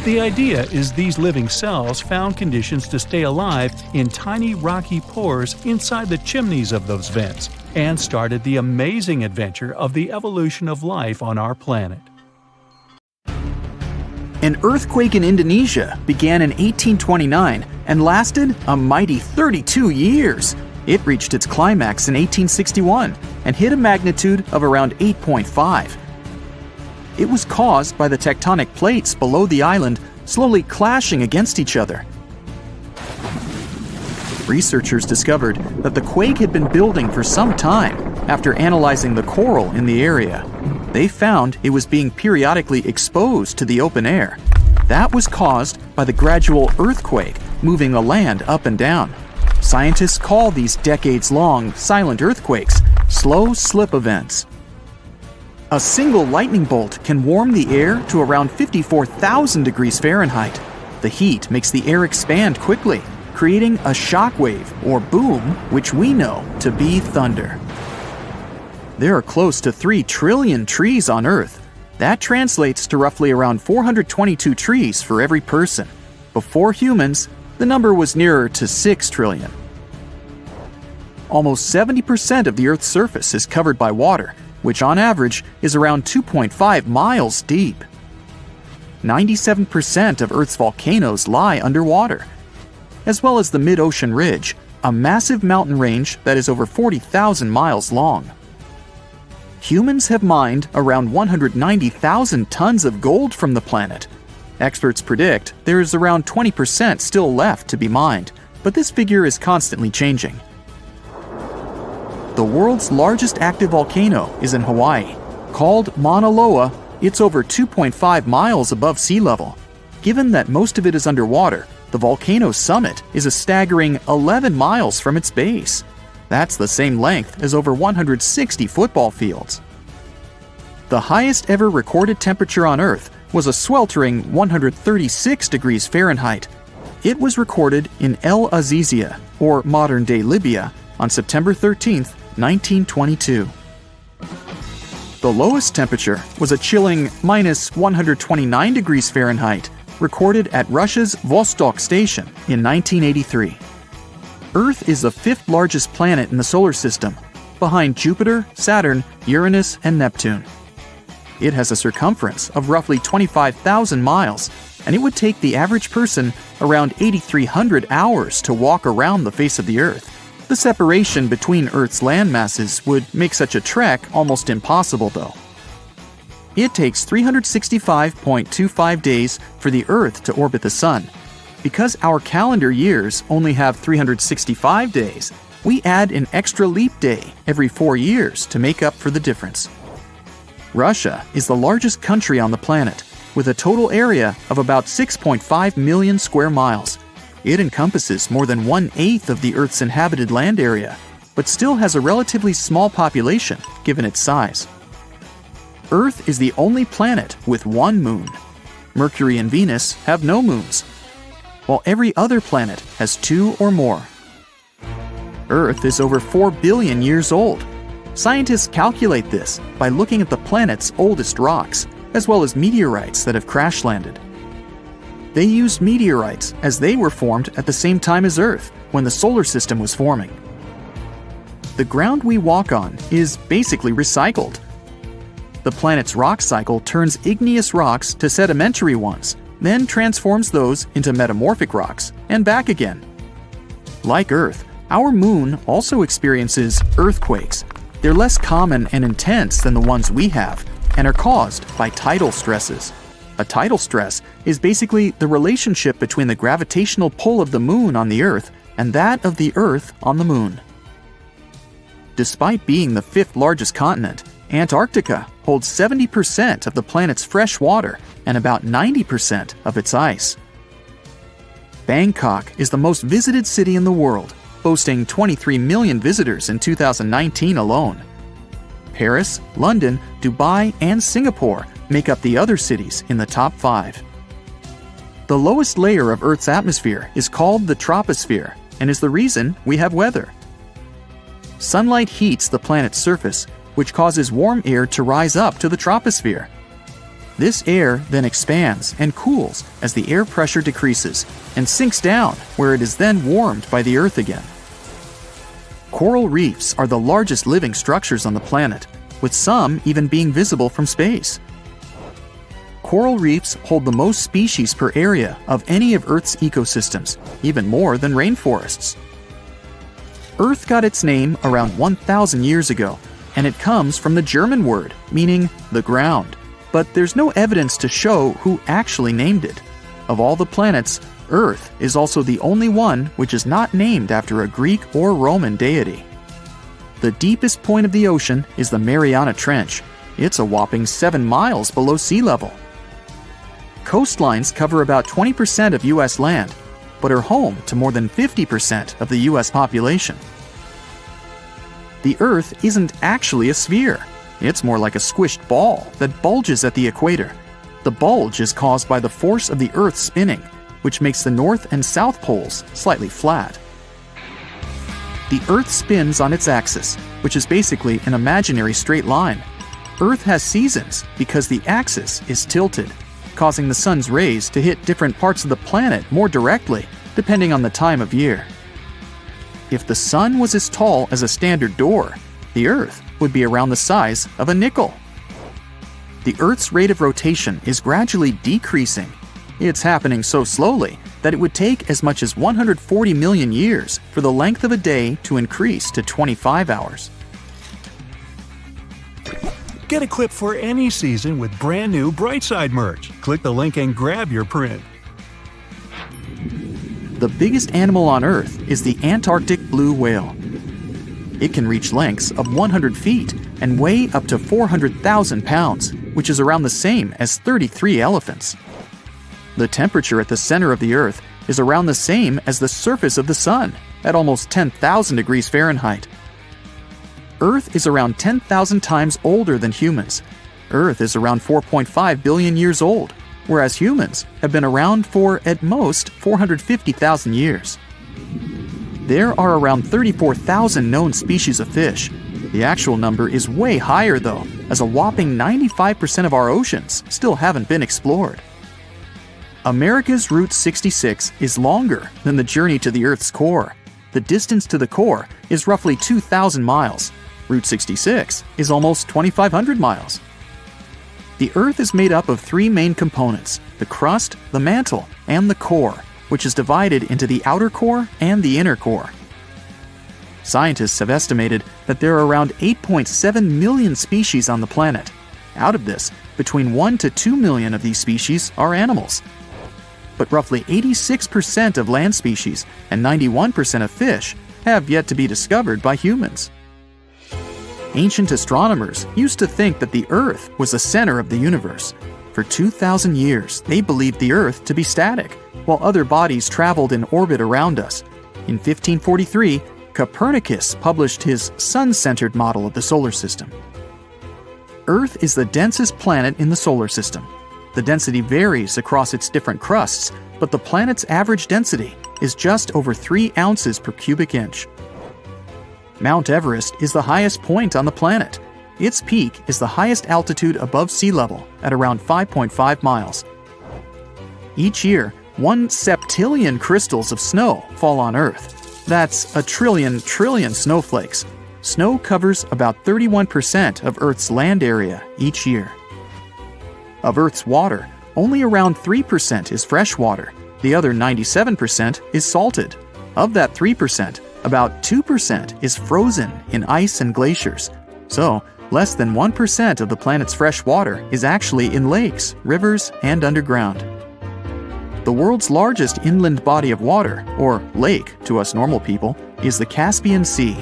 The idea is these living cells found conditions to stay alive in tiny rocky pores inside the chimneys of those vents, and started the amazing adventure of the evolution of life on our planet. An earthquake in Indonesia began in 1829 and lasted a mighty 32 years. It reached its climax in 1861 and hit a magnitude of around 8.5. It was caused by the tectonic plates below the island slowly clashing against each other. Researchers discovered that the quake had been building for some time after analyzing the coral in the area. They found it was being periodically exposed to the open air. That was caused by the gradual earthquake moving the land up and down. Scientists call these decades-long silent earthquakes slow slip events. A single lightning bolt can warm the air to around 54,000 degrees Fahrenheit. The heat makes the air expand quickly, creating a shock wave or boom, which we know to be thunder. There are close to 3 trillion trees on Earth. That translates to roughly around 422 trees for every person. Before humans, the number was nearer to 6 trillion. Almost 70% of the Earth's surface is covered by water, which on average is around 2.5 miles deep. 97% of Earth's volcanoes lie underwater, as well as the mid-ocean ridge, a massive mountain range that is over 40,000 miles long. Humans have mined around 190,000 tons of gold from the planet. Experts predict there is around 20% still left to be mined, but this figure is constantly changing. The world's largest active volcano is in Hawaii. Called Mauna Loa, it's over 2.5 miles above sea level. Given that most of it is underwater, the volcano's summit is a staggering 11 miles from its base. That's the same length as over 160 football fields. The highest ever recorded temperature on Earth was a sweltering 136 degrees Fahrenheit. It was recorded in El Azizia, or modern-day Libya, on September 13, 1922. The lowest temperature was a chilling minus 129 degrees Fahrenheit, recorded at Russia's Vostok station in 1983. Earth is the 5th largest planet in the solar system, behind Jupiter, Saturn, Uranus, and Neptune. It has a circumference of roughly 25,000 miles, and it would take the average person around 8,300 hours to walk around the face of the Earth. The separation between Earth's land masses would make such a trek almost impossible, though. It takes 365.25 days for the Earth to orbit the Sun. Because our calendar years only have 365 days, we add an extra leap day every 4 years to make up for the difference. Russia is the largest country on the planet, with a total area of about 6.5 million square miles. It encompasses more than 1/8 of the Earth's inhabited land area, but still has a relatively small population given its size. Earth is the only planet with one moon. Mercury and Venus have no moons, while every other planet has 2 or more. Earth is over 4 billion years old. Scientists calculate this by looking at the planet's oldest rocks, as well as meteorites that have crash-landed. They used meteorites as they were formed at the same time as Earth, when the solar system was forming. The ground we walk on is basically recycled. The planet's rock cycle turns igneous rocks to sedimentary ones, then transforms those into metamorphic rocks, and back again. Like Earth, our moon also experiences earthquakes. They're less common and intense than the ones we have and are caused by tidal stresses. A tidal stress is basically the relationship between the gravitational pull of the moon on the Earth and that of the Earth on the moon. Despite being the 5th largest continent, Antarctica holds 70% of the planet's fresh water and about 90% of its ice. Bangkok is the most visited city in the world, boasting 23 million visitors in 2019 alone. Paris, London, Dubai, and Singapore make up the other cities in the top 5. The lowest layer of Earth's atmosphere is called the troposphere and is the reason we have weather. Sunlight heats the planet's surface, which causes warm air to rise up to the troposphere. This air then expands and cools as the air pressure decreases and sinks down, where it is then warmed by the Earth again. Coral reefs are the largest living structures on the planet, with some even being visible from space. Coral reefs hold the most species per area of any of Earth's ecosystems, even more than rainforests. Earth got its name around 1,000 years ago, and it comes from the German word meaning the ground, but there's no evidence to show who actually named it. Of all the planets, Earth is also the only one which is not named after a Greek or Roman deity. The deepest point of the ocean is the Mariana Trench. It's a whopping 7 miles below sea level. Coastlines cover about 20% of U.S. land, but are home to more than 50% of the U.S. population. The Earth isn't actually a sphere. It's more like a squished ball that bulges at the equator. The bulge is caused by the force of the Earth spinning, which makes the north and south poles slightly flat. The Earth spins on its axis, which is basically an imaginary straight line. Earth has seasons because the axis is tilted, causing the sun's rays to hit different parts of the planet more directly, depending on the time of year. If the sun was as tall as a standard door, the Earth would be around the size of a nickel. The Earth's rate of rotation is gradually decreasing. It's happening so slowly that it would take as much as 140 million years for the length of a day to increase to 25 hours. Get equipped for any season with brand new Brightside merch. Click the link and grab your print. The biggest animal on Earth is the Antarctic blue whale. It can reach lengths of 100 feet and weigh up to 400,000 pounds, which is around the same as 33 elephants. The temperature at the center of the Earth is around the same as the surface of the Sun, at almost 10,000 degrees Fahrenheit. Earth is around 10,000 times older than humans. Earth is around 4.5 billion years old, whereas humans have been around for, at most, 450,000 years. There are around 34,000 known species of fish. The actual number is way higher though, as a whopping 95% of our oceans still haven't been explored. America's Route 66 is longer than the journey to the Earth's core. The distance to the core is roughly 2,000 miles. Route 66 is almost 2,500 miles. The Earth is made up of 3 main components: the crust, the mantle, and the core, which is divided into the outer core and the inner core. Scientists have estimated that there are around 8.7 million species on the planet. Out of this, between 1 to 2 million of these species are animals. But roughly 86% of land species and 91% of fish have yet to be discovered by humans. Ancient astronomers used to think that the Earth was the center of the universe. For 2,000 years, they believed the Earth to be static, while other bodies traveled in orbit around us. In 1543, Copernicus published his sun-centered model of the solar system. Earth is the densest planet in the solar system. The density varies across its different crusts, but the planet's average density is just over 3 ounces per cubic inch. Mount Everest is the highest point on the planet. Its peak is the highest altitude above sea level at around 5.5 miles. Each year, 1 septillion crystals of snow fall on Earth. That's a trillion snowflakes. Snow covers about 31% of Earth's land area each year. Of Earth's water, only around 3% is fresh water. The other 97% is salted. Of that 3%, about 2% is frozen in ice and glaciers. So, less than 1% of the planet's fresh water is actually in lakes, rivers, and underground. The world's largest inland body of water, or lake to us normal people, is the Caspian Sea.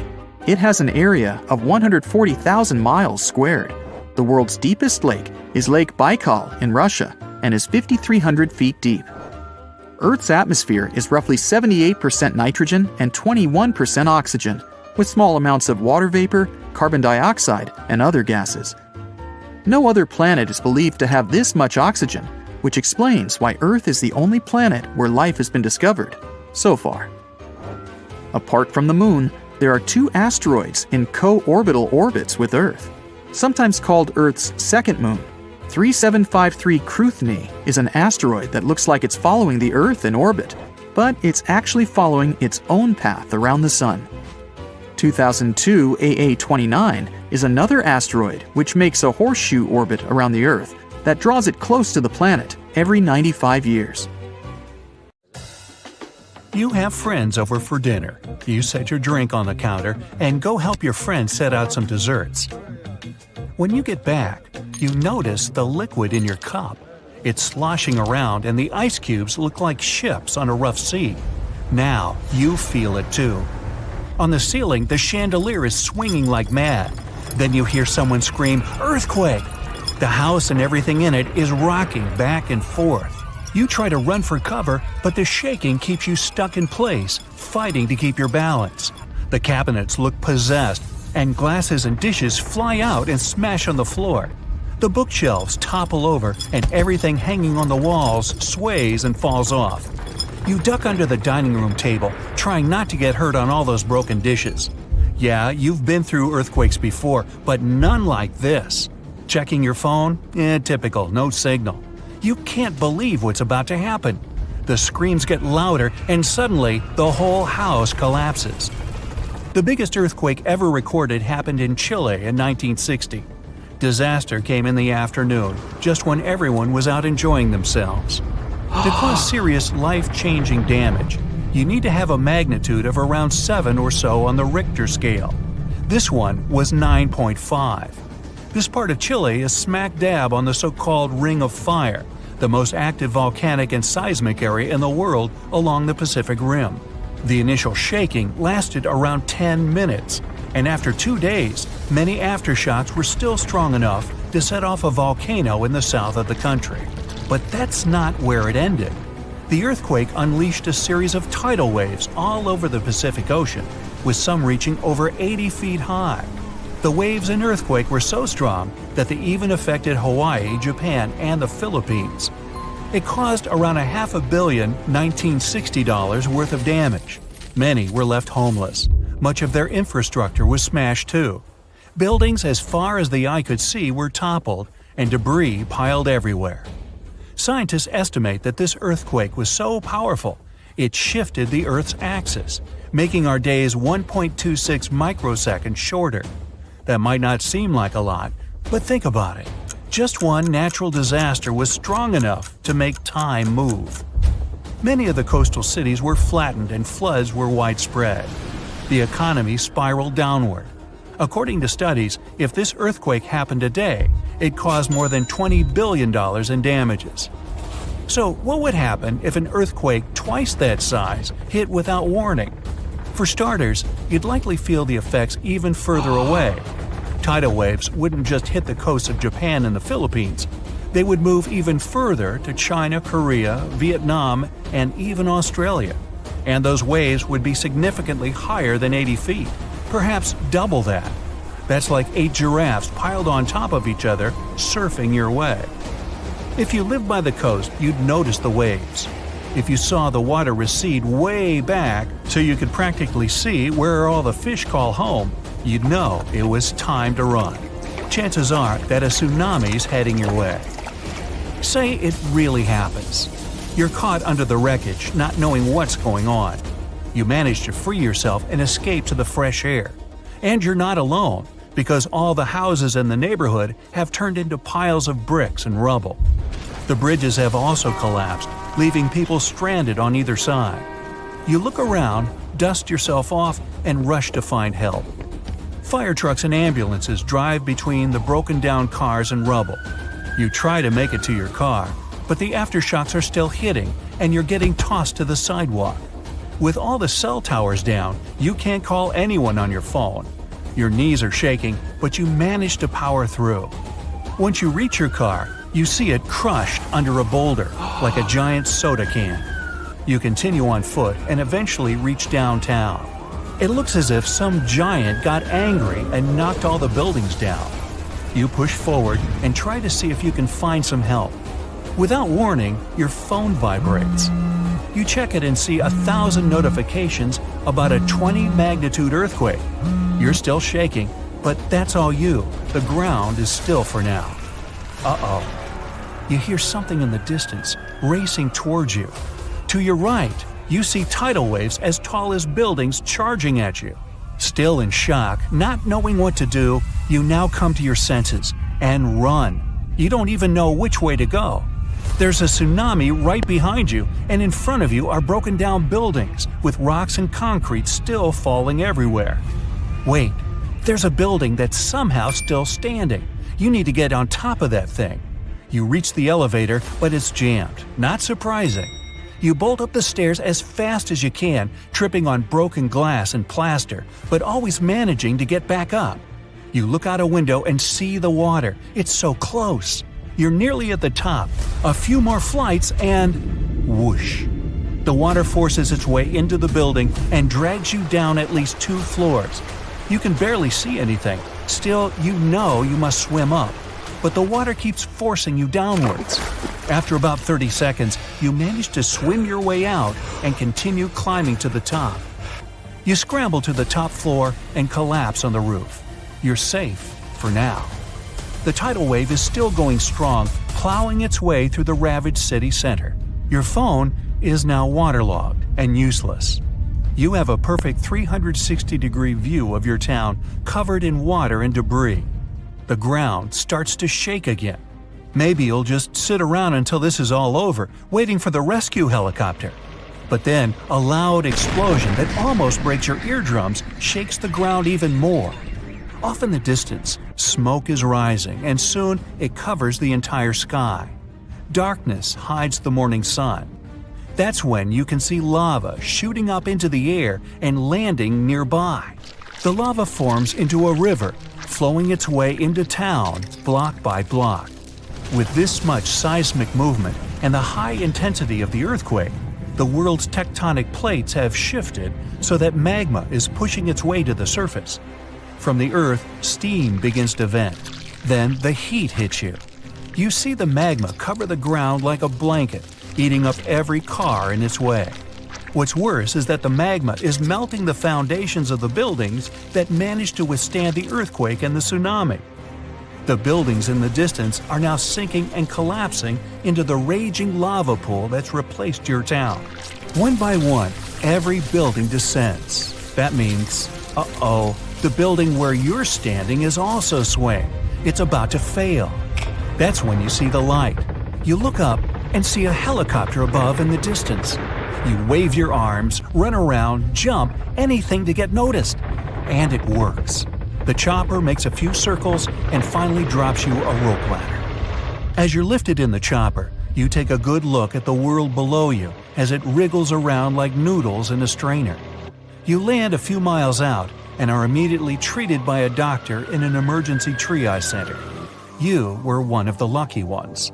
It has an area of 140,000 miles squared. The world's deepest lake is Lake Baikal in Russia and is 5,300 feet deep. Earth's atmosphere is roughly 78% nitrogen and 21% oxygen, with small amounts of water vapor, carbon dioxide, and other gases. No other planet is believed to have this much oxygen, which explains why Earth is the only planet where life has been discovered, so far. Apart from the Moon, there are 2 asteroids in co-orbital orbits with Earth, sometimes called Earth's second moon. 3753 Craton is an asteroid that looks like it's following the Earth in orbit, but it's actually following its own path around the Sun. 2002 AA29 is another asteroid which makes a horseshoe orbit around the Earth that draws it close to the planet every 95 years. You have friends over for dinner. You set your drink on the counter and go help your friend set out some desserts. When you get back, you notice the liquid in your cup. It's sloshing around and the ice cubes look like ships on a rough sea. Now you feel it too. On the ceiling, the chandelier is swinging like mad. Then you hear someone scream, "Earthquake!" The house and everything in it is rocking back and forth. You try to run for cover, but the shaking keeps you stuck in place, fighting to keep your balance. The cabinets look possessed, and glasses and dishes fly out and smash on the floor. The bookshelves topple over, and everything hanging on the walls sways and falls off. You duck under the dining room table, trying not to get hurt on all those broken dishes. Yeah, you've been through earthquakes before, but none like this. Checking your phone? Typical, no signal. You can't believe what's about to happen. The screams get louder, and suddenly the whole house collapses. The biggest earthquake ever recorded happened in Chile in 1960. Disaster came in the afternoon, just when everyone was out enjoying themselves. To cause serious, life-changing damage, you need to have a magnitude of around 7 or so on the Richter scale. This one was 9.5. This part of Chile is smack dab on the so-called Ring of Fire, the most active volcanic and seismic area in the world along the Pacific Rim. The initial shaking lasted around 10 minutes, and after 2 days, many aftershocks were still strong enough to set off a volcano in the south of the country. But that's not where it ended. The earthquake unleashed a series of tidal waves all over the Pacific Ocean, with some reaching over 80 feet high. The waves in earthquake were so strong that they even affected Hawaii, Japan, and the Philippines. It caused around $500 million $1960 worth of damage. Many were left homeless. Much of their infrastructure was smashed too. Buildings as far as the eye could see were toppled, and debris piled everywhere. Scientists estimate that this earthquake was so powerful, it shifted the Earth's axis, making our days 1.26 microseconds shorter. That might not seem like a lot, but think about it. Just one natural disaster was strong enough to make time move. Many of the coastal cities were flattened and floods were widespread. The economy spiraled downward. According to studies, if this earthquake happened today, it caused more than $20 billion in damages. So what would happen if an earthquake twice that size hit without warning? For starters, you'd likely feel the effects even further away. Tidal waves wouldn't just hit the coasts of Japan and the Philippines. They would move even further to China, Korea, Vietnam, and even Australia. And those waves would be significantly higher than 80 feet, perhaps double that. That's like 8 giraffes piled on top of each other, surfing your way. If you lived by the coast, you'd notice the waves. If you saw the water recede way back so you could practically see where all the fish call home, you'd know it was time to run. Chances are that a tsunami's heading your way. Say it really happens. You're caught under the wreckage, not knowing what's going on. You manage to free yourself and escape to the fresh air. And you're not alone, because all the houses in the neighborhood have turned into piles of bricks and rubble. The bridges have also collapsed, leaving people stranded on either side. You look around, dust yourself off, and rush to find help. Fire trucks and ambulances drive between the broken-down cars and rubble. You try to make it to your car, but the aftershocks are still hitting and you're getting tossed to the sidewalk. With all the cell towers down, you can't call anyone on your phone. Your knees are shaking, but you manage to power through. Once you reach your car, you see it crushed under a boulder, like a giant soda can. You continue on foot and eventually reach downtown. It looks as if some giant got angry and knocked all the buildings down. You push forward and try to see if you can find some help. Without warning, your phone vibrates. You check it and see 1,000 notifications about a 20-magnitude earthquake. You're still shaking, but that's all you. The ground is still for now. Uh-oh. You hear something in the distance, racing towards you. To your right, you see tidal waves as tall as buildings charging at you. Still in shock, not knowing what to do, you now come to your senses and run. You don't even know which way to go. There's a tsunami right behind you, and in front of you are broken down buildings with rocks and concrete still falling everywhere. Wait, there's a building that's somehow still standing. You need to get on top of that thing. You reach the elevator, but it's jammed. Not surprising. You bolt up the stairs as fast as you can, tripping on broken glass and plaster, but always managing to get back up. You look out a window and see the water. It's so close. You're nearly at the top. A few more flights and whoosh. The water forces its way into the building and drags you down at least 2 floors. You can barely see anything. Still, you know you must swim up. But the water keeps forcing you downwards. After about 30 seconds, you manage to swim your way out and continue climbing to the top. You scramble to the top floor and collapse on the roof. You're safe for now. The tidal wave is still going strong, plowing its way through the ravaged city center. Your phone is now waterlogged and useless. You have a perfect 360-degree view of your town covered in water and debris. The ground starts to shake again. Maybe you'll just sit around until this is all over, waiting for the rescue helicopter. But then, a loud explosion that almost breaks your eardrums shakes the ground even more. Off in the distance, smoke is rising, and soon it covers the entire sky. Darkness hides the morning sun. That's when you can see lava shooting up into the air and landing nearby. The lava forms into a river, flowing its way into town block by block. With this much seismic movement and the high intensity of the earthquake, the world's tectonic plates have shifted so that magma is pushing its way to the surface. From the earth, steam begins to vent. Then the heat hits you. You see the magma cover the ground like a blanket, eating up every car in its way. What's worse is that the magma is melting the foundations of the buildings that managed to withstand the earthquake and the tsunami. The buildings in the distance are now sinking and collapsing into the raging lava pool that's replaced your town. One by one, every building descends. That means, uh-oh, the building where you're standing is also swaying. It's about to fail. That's when you see the light. You look up and see a helicopter above in the distance. You wave your arms, run around, jump, anything to get noticed. And it works. The chopper makes a few circles and finally drops you a rope ladder. As you're lifted in the chopper, you take a good look at the world below you as it wriggles around like noodles in a strainer. You land a few miles out and are immediately treated by a doctor in an emergency triage center. You were one of the lucky ones.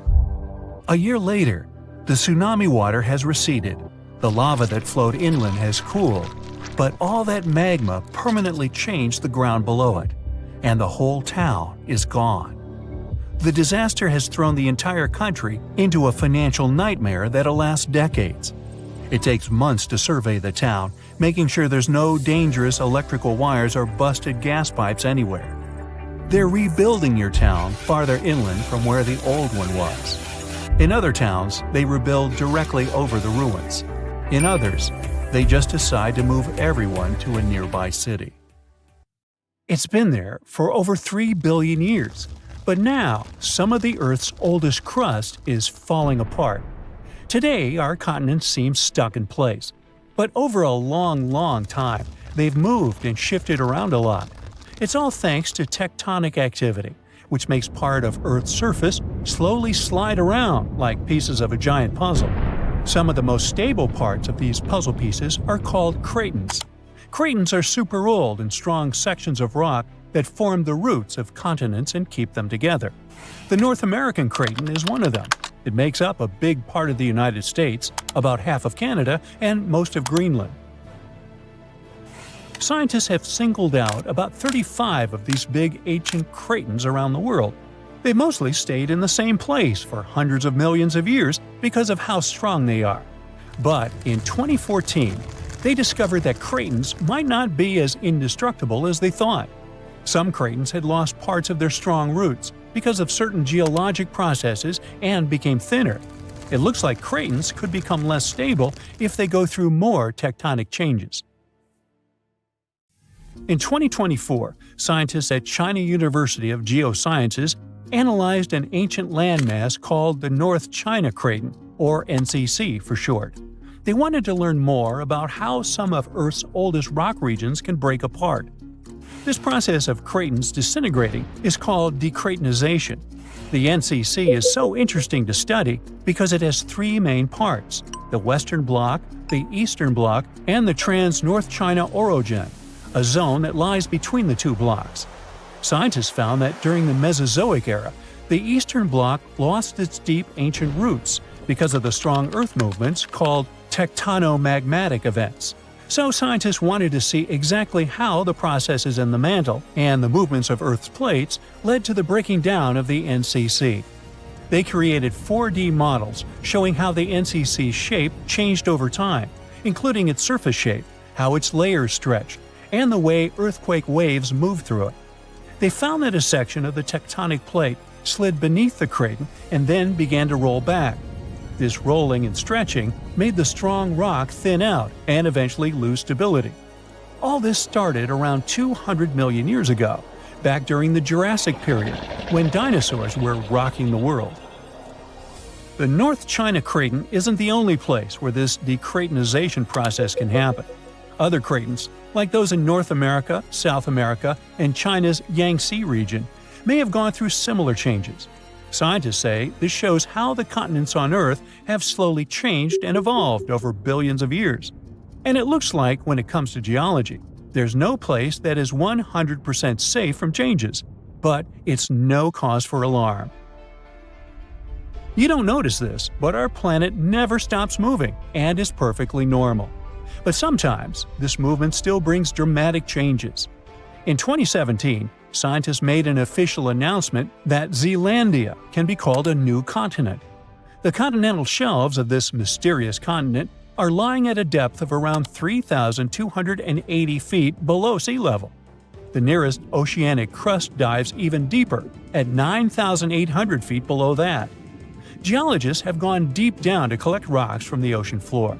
A year later, the tsunami water has receded. The lava that flowed inland has cooled, but all that magma permanently changed the ground below it, and the whole town is gone. The disaster has thrown the entire country into a financial nightmare that'll last decades. It takes months to survey the town, making sure there's no dangerous electrical wires or busted gas pipes anywhere. They're rebuilding your town farther inland from where the old one was. In other towns, they rebuild directly over the ruins. In others, they just decide to move everyone to a nearby city. It's been there for over 3 billion years, but now some of the Earth's oldest crust is falling apart. Today, our continents seem stuck in place, but over a long time, they've moved and shifted around a lot. It's all thanks to tectonic activity, which makes part of Earth's surface slowly slide around like pieces of a giant puzzle. Some of the most stable parts of these puzzle pieces are called Cratons. Cratons are super old and strong sections of rock that form the roots of continents and keep them together. The North American Craton is one of them. It makes up a big part of the United States, about half of Canada, and most of Greenland. Scientists have singled out about 35 of these big ancient Cratons around the world. They mostly stayed in the same place for hundreds of millions of years because of how strong they are. But in 2014, they discovered that Cratons might not be as indestructible as they thought. Some Cratons had lost parts of their strong roots because of certain geologic processes and became thinner. It looks like Cratons could become less stable if they go through more tectonic changes. In 2024, scientists at China University of Geosciences analyzed an ancient landmass called the North China Craton, or NCC for short. They wanted to learn more about how some of Earth's oldest rock regions can break apart. This process of cratons disintegrating is called decratonization. The NCC is so interesting to study because it has three main parts: the Western Bloc, the Eastern Bloc, and the Trans-North China Orogen, a zone that lies between the two blocks. Scientists found that during the Mesozoic era, the Eastern Bloc lost its deep ancient roots because of the strong Earth movements called tectonomagmatic events. So scientists wanted to see exactly how the processes in the mantle and the movements of Earth's plates led to the breaking down of the NCC. They created 4D models showing how the NCC's shape changed over time, including its surface shape, how its layers stretched, and the way earthquake waves moved through it. They found that a section of the tectonic plate slid beneath the craton and then began to roll back. This rolling and stretching made the strong rock thin out and eventually lose stability. All this started around 200 million years ago, back during the Jurassic period, when dinosaurs were rocking the world. The North China Craton isn't the only place where this decratonization process can happen. Other cratons, like those in North America, South America, and China's Yangtze region, may have gone through similar changes. Scientists say this shows how the continents on Earth have slowly changed and evolved over billions of years. And it looks like, when it comes to geology, there's no place that is 100% safe from changes, but it's no cause for alarm. You don't notice this, but our planet never stops moving and is perfectly normal. But sometimes, this movement still brings dramatic changes. In 2017, scientists made an official announcement that Zealandia can be called a new continent. The continental shelves of this mysterious continent are lying at a depth of around 3,280 feet below sea level. The nearest oceanic crust dives even deeper, at 9,800 feet below that. Geologists have gone deep down to collect rocks from the ocean floor.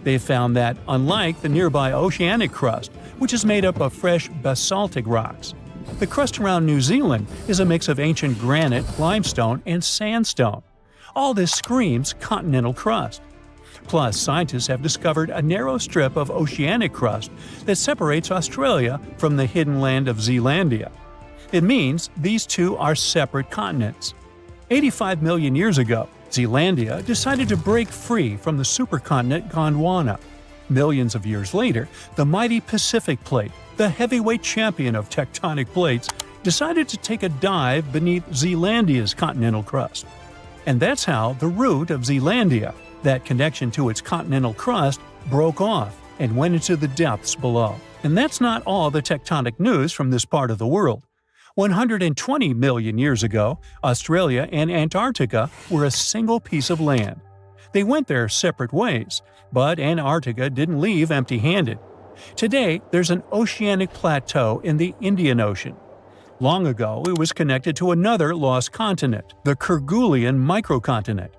They've found that, unlike the nearby oceanic crust, which is made up of fresh basaltic rocks, the crust around New Zealand is a mix of ancient granite, limestone, and sandstone. All this screams continental crust. Plus, scientists have discovered a narrow strip of oceanic crust that separates Australia from the hidden land of Zealandia. It means these two are separate continents. 85 million years ago, Zealandia decided to break free from the supercontinent Gondwana. Millions of years later, the mighty Pacific Plate, the heavyweight champion of tectonic plates, decided to take a dive beneath Zealandia's continental crust. And that's how the root of Zealandia, that connection to its continental crust, broke off and went into the depths below. And that's not all the tectonic news from this part of the world. 120 million years ago, Australia and Antarctica were a single piece of land. They went their separate ways, but Antarctica didn't leave empty-handed. Today, there's an oceanic plateau in the Indian Ocean. Long ago, it was connected to another lost continent, the Kerguelen microcontinent.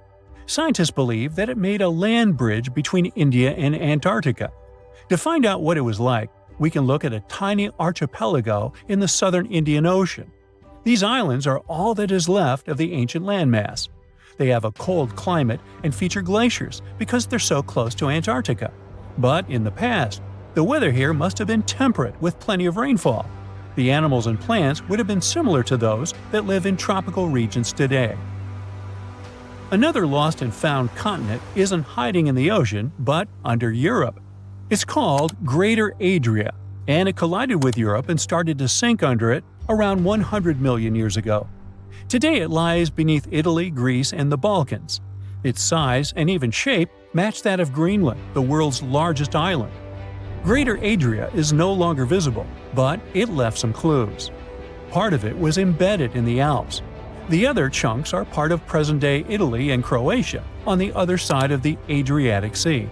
Scientists believe that it made a land bridge between India and Antarctica. To find out what it was like, we can look at a tiny archipelago in the southern Indian Ocean. These islands are all that is left of the ancient landmass. They have a cold climate and feature glaciers because they're so close to Antarctica. But in the past, the weather here must have been temperate with plenty of rainfall. The animals and plants would have been similar to those that live in tropical regions today. Another lost and found continent isn't hiding in the ocean, but under Europe. It's called Greater Adria, and it collided with Europe and started to sink under it around 100 million years ago. Today it lies beneath Italy, Greece, and the Balkans. Its size and even shape match that of Greenland, the world's largest island. Greater Adria is no longer visible, but it left some clues. Part of it was embedded in the Alps. The other chunks are part of present-day Italy and Croatia, on the other side of the Adriatic Sea.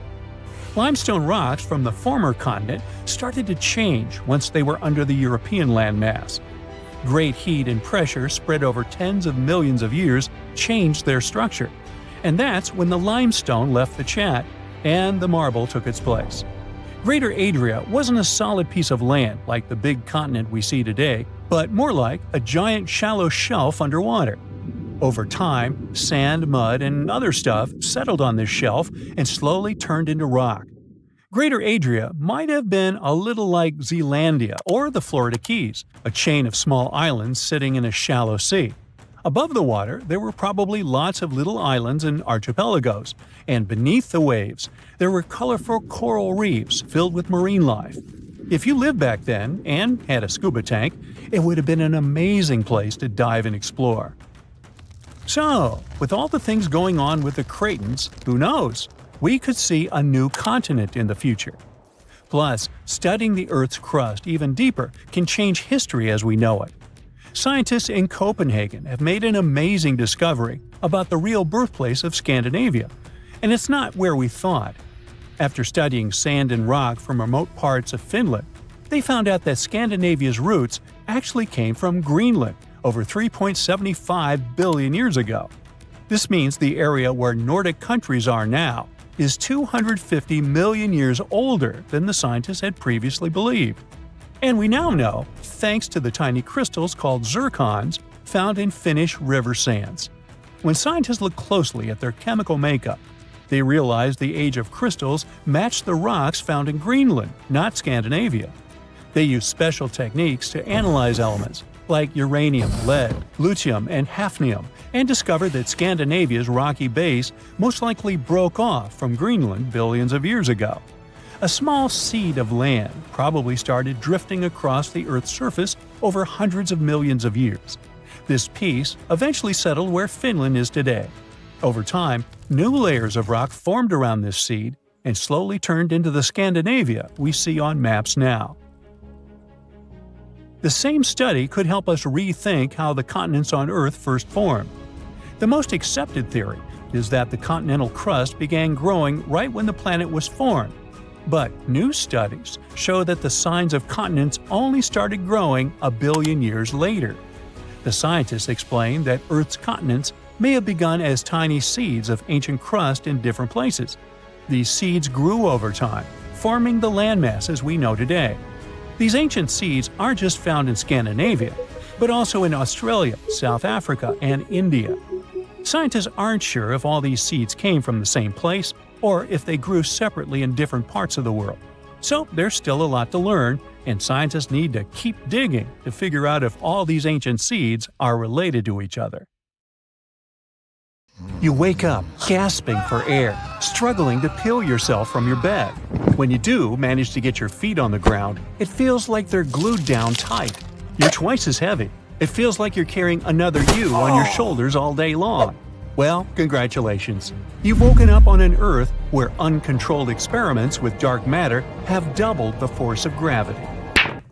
Limestone rocks from the former continent started to change once they were under the European landmass. Great heat and pressure spread over tens of millions of years changed their structure, and that's when the limestone left the chat and the marble took its place. Greater Adria wasn't a solid piece of land like the big continent we see today, but more like a giant shallow shelf underwater. Over time, sand, mud, and other stuff settled on this shelf and slowly turned into rock. Greater Adria might have been a little like Zealandia or the Florida Keys, a chain of small islands sitting in a shallow sea. Above the water, there were probably lots of little islands and archipelagos, and beneath the waves, there were colorful coral reefs filled with marine life. If you lived back then and had a scuba tank, it would have been an amazing place to dive and explore. So, with all the things going on with the Cratons, who knows? We could see a new continent in the future. Plus, studying the Earth's crust even deeper can change history as we know it. Scientists in Copenhagen have made an amazing discovery about the real birthplace of Scandinavia, and it's not where we thought. After studying sand and rock from remote parts of Finland, they found out that Scandinavia's roots actually came from Greenland over 3.75 billion years ago. This means the area where Nordic countries are now is 250 million years older than the scientists had previously believed. And we now know, thanks to the tiny crystals called zircons found in Finnish river sands. When scientists looked closely at their chemical makeup, they realized the age of crystals matched the rocks found in Greenland, not Scandinavia. They used special techniques to analyze elements like uranium, lead, lutetium, and hafnium, and discovered that Scandinavia's rocky base most likely broke off from Greenland billions of years ago. A small seed of land probably started drifting across the Earth's surface over hundreds of millions of years. This piece eventually settled where Finland is today. Over time, new layers of rock formed around this seed and slowly turned into the Scandinavia we see on maps now. The same study could help us rethink how the continents on Earth first formed. The most accepted theory is that the continental crust began growing right when the planet was formed. But new studies show that the signs of continents only started growing a billion years later. The scientists explain that Earth's continents may have begun as tiny seeds of ancient crust in different places. These seeds grew over time, forming the landmasses we know today. These ancient seeds aren't just found in Scandinavia, but also in Australia, South Africa, and India. Scientists aren't sure if all these seeds came from the same place or if they grew separately in different parts of the world. So there's still a lot to learn, and scientists need to keep digging to figure out if all these ancient seeds are related to each other. You wake up, gasping for air, struggling to peel yourself from your bed. When you do manage to get your feet on the ground, it feels like they're glued down tight. You're twice as heavy. It feels like you're carrying another you on your shoulders all day long. Well, congratulations. You've woken up on an Earth where uncontrolled experiments with dark matter have doubled the force of gravity.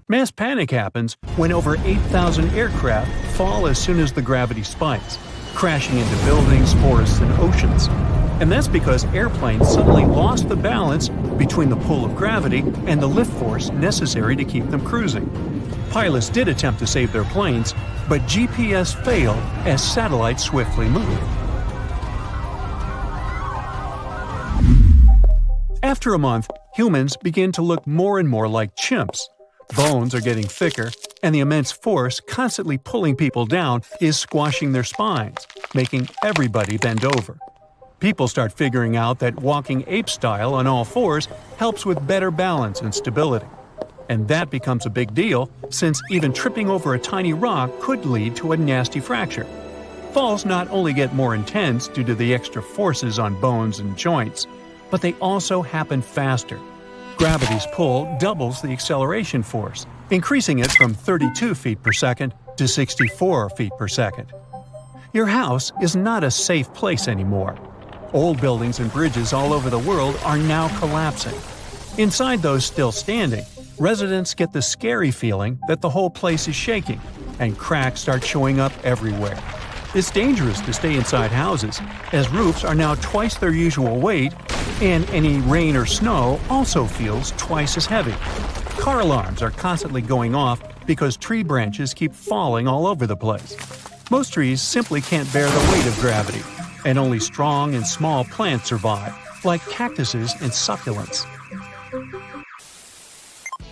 Mass panic happens when over 8,000 aircraft fall as soon as the gravity spikes, crashing into buildings, forests, and oceans. And that's because airplanes suddenly lost the balance between the pull of gravity and the lift force necessary to keep them cruising. Pilots did attempt to save their planes, but GPS failed as satellites swiftly moved. After a month, humans begin to look more and more like chimps. Bones are getting thicker, and the immense force constantly pulling people down is squashing their spines, making everybody bend over. People start figuring out that walking ape-style on all fours helps with better balance and stability. And that becomes a big deal, since even tripping over a tiny rock could lead to a nasty fracture. Falls not only get more intense due to the extra forces on bones and joints, but they also happen faster. Gravity's pull doubles the acceleration force, increasing it from 32 feet per second to 64 feet per second. Your house is not a safe place anymore. Old buildings and bridges all over the world are now collapsing. Inside those still standing, residents get the scary feeling that the whole place is shaking, and cracks start showing up everywhere. It's dangerous to stay inside houses, as roofs are now twice their usual weight, and any rain or snow also feels twice as heavy. Car alarms are constantly going off because tree branches keep falling all over the place. Most trees simply can't bear the weight of gravity, and only strong and small plants survive, like cactuses and succulents.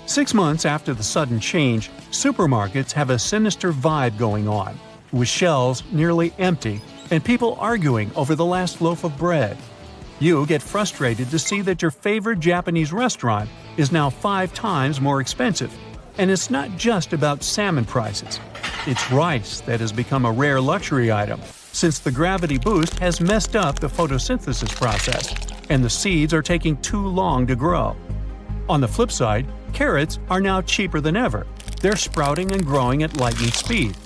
6 months after the sudden change, supermarkets have a sinister vibe going on, with shelves nearly empty and people arguing over the last loaf of bread. You get frustrated to see that your favorite Japanese restaurant is now 5 times more expensive. And it's not just about salmon prices. It's rice that has become a rare luxury item, since the gravity boost has messed up the photosynthesis process, and the seeds are taking too long to grow. On the flip side, carrots are now cheaper than ever. They're sprouting and growing at lightning speed.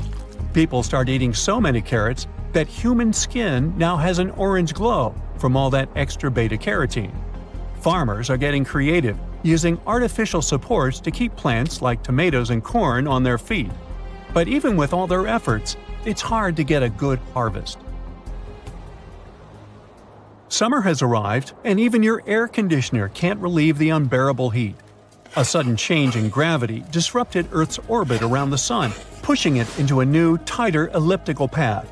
People start eating so many carrots that human skin now has an orange glow from all that extra beta-carotene. Farmers are getting creative, using artificial supports to keep plants like tomatoes and corn on their feet. But even with all their efforts, it's hard to get a good harvest. Summer has arrived, and even your air conditioner can't relieve the unbearable heat. A sudden change in gravity disrupted Earth's orbit around the Sun, pushing it into a new, tighter elliptical path.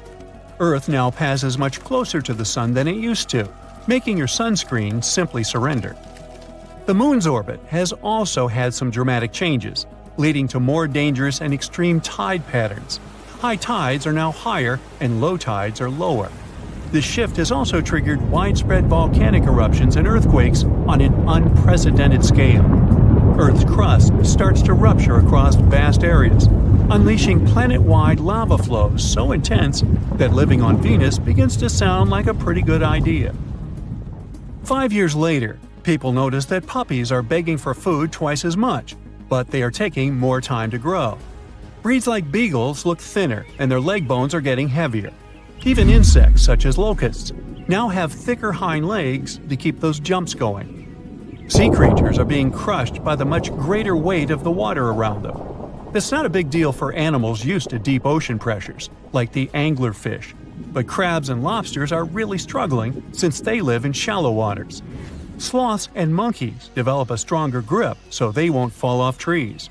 Earth now passes much closer to the Sun than it used to, making your sunscreen simply surrender. The Moon's orbit has also had some dramatic changes, leading to more dangerous and extreme tide patterns. High tides are now higher and low tides are lower. This shift has also triggered widespread volcanic eruptions and earthquakes on an unprecedented scale. Earth's crust starts to rupture across vast areas, unleashing planet-wide lava flows so intense that living on Venus begins to sound like a pretty good idea. 5 years later, people notice that puppies are begging for food twice as much, but they are taking more time to grow. Breeds like beagles look thinner and their leg bones are getting heavier. Even insects, such as locusts, now have thicker hind legs to keep those jumps going. Sea creatures are being crushed by the much greater weight of the water around them. That's not a big deal for animals used to deep ocean pressures, like the anglerfish, but crabs and lobsters are really struggling since they live in shallow waters. Sloths and monkeys develop a stronger grip so they won't fall off trees.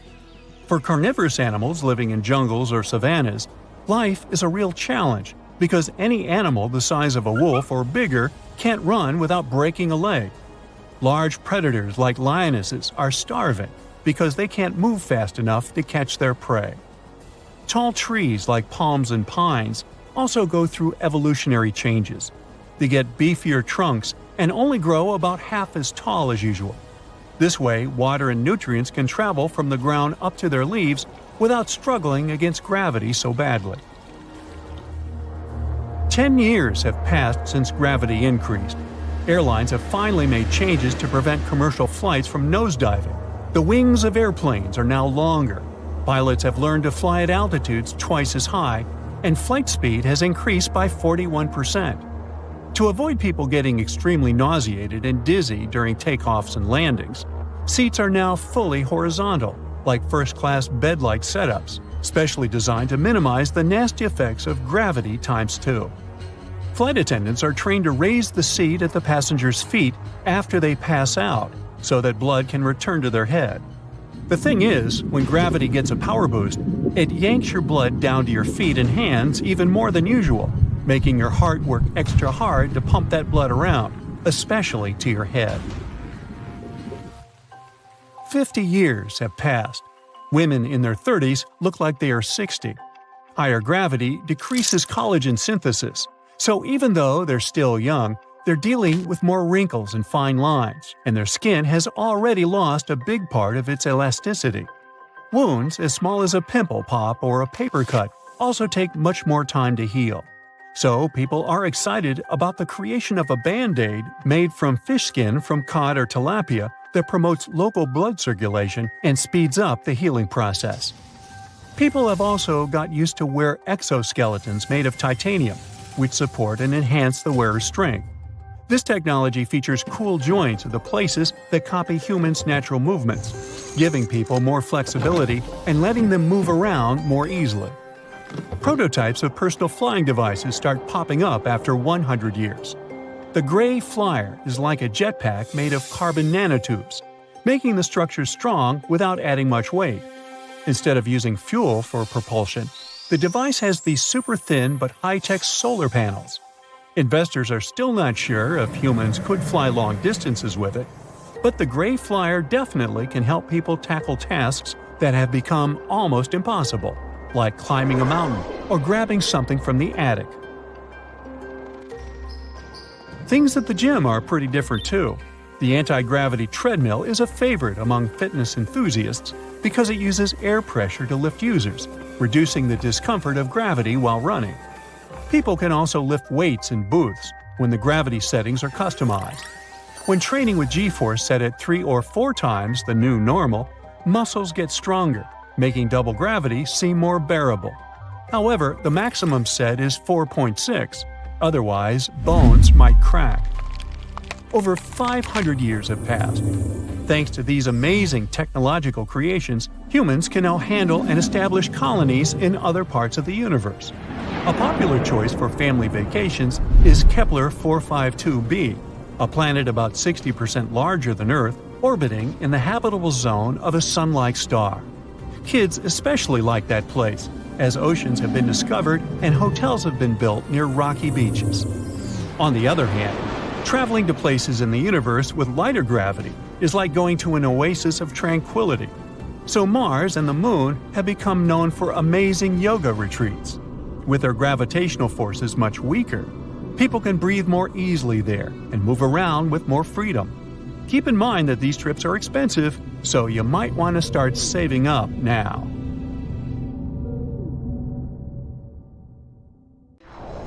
For carnivorous animals living in jungles or savannas, life is a real challenge because any animal the size of a wolf or bigger can't run without breaking a leg. Large predators like lionesses are starving because they can't move fast enough to catch their prey. Tall trees like palms and pines also go through evolutionary changes. They get beefier trunks and only grow about half as tall as usual. This way, water and nutrients can travel from the ground up to their leaves without struggling against gravity so badly. 10 years have passed since gravity increased. Airlines have finally made changes to prevent commercial flights from nosediving. The wings of airplanes are now longer. Pilots have learned to fly at altitudes twice as high, and flight speed has increased by 41%. To avoid people getting extremely nauseated and dizzy during takeoffs and landings, seats are now fully horizontal, like first-class bed-like setups, specially designed to minimize the nasty effects of gravity times 2. Flight attendants are trained to raise the seat at the passenger's feet after they pass out, so that blood can return to their head. The thing is, when gravity gets a power boost, it yanks your blood down to your feet and hands even more than usual, making your heart work extra hard to pump that blood around, especially to your head. 50 years have passed. Women in their 30s look like they are 60. Higher gravity decreases collagen synthesis, so even though they're still young, They're dealing with more wrinkles and fine lines, and their skin has already lost a big part of its elasticity. Wounds as small as a pimple pop or a paper cut also take much more time to heal. So people are excited about the creation of a Band-Aid made from fish skin from cod or tilapia that promotes local blood circulation and speeds up the healing process. People have also got used to wear exoskeletons made of titanium, which support and enhance the wearer's strength. This technology features cool joints at the places that copy humans' natural movements, giving people more flexibility and letting them move around more easily. Prototypes of personal flying devices start popping up after 100 years. The Gray Flyer is like a jetpack made of carbon nanotubes, making the structure strong without adding much weight. Instead of using fuel for propulsion, the device has these super thin but high-tech solar panels. Investors are still not sure if humans could fly long distances with it, but the Gray Flyer definitely can help people tackle tasks that have become almost impossible, like climbing a mountain or grabbing something from the attic. Things at the gym are pretty different too. The anti-gravity treadmill is a favorite among fitness enthusiasts because it uses air pressure to lift users, reducing the discomfort of gravity while running. People can also lift weights in booths when the gravity settings are customized. When training with G-force set at 3 or 4 times the new normal, muscles get stronger, making double gravity seem more bearable. However, the maximum set is 4.6, otherwise bones might crack. Over 500 years have passed. Thanks to these amazing technological creations, humans can now handle and establish colonies in other parts of the universe. A popular choice for family vacations is Kepler 452b, a planet about 60% larger than Earth, orbiting in the habitable zone of a sun-like star. Kids especially like that place, as oceans have been discovered and hotels have been built near rocky beaches. On the other hand, traveling to places in the universe with lighter gravity is like going to an oasis of tranquility. So Mars and the Moon have become known for amazing yoga retreats. With their gravitational forces much weaker, people can breathe more easily there and move around with more freedom. Keep in mind that these trips are expensive, so you might want to start saving up now.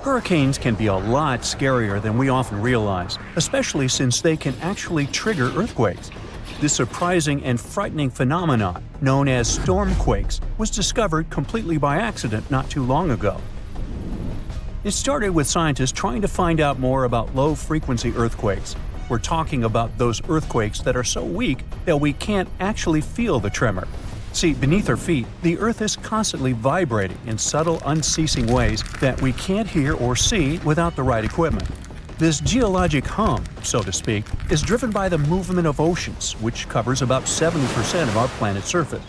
Hurricanes can be a lot scarier than we often realize, especially since they can actually trigger earthquakes. This surprising and frightening phenomenon, known as storm quakes, was discovered completely by accident not too long ago. It started with scientists trying to find out more about low-frequency earthquakes. We're talking about those earthquakes that are so weak that we can't actually feel the tremor. See, beneath our feet, the Earth is constantly vibrating in subtle, unceasing ways that we can't hear or see without the right equipment. This geologic hum, so to speak, is driven by the movement of oceans, which covers about 70% of our planet's surface.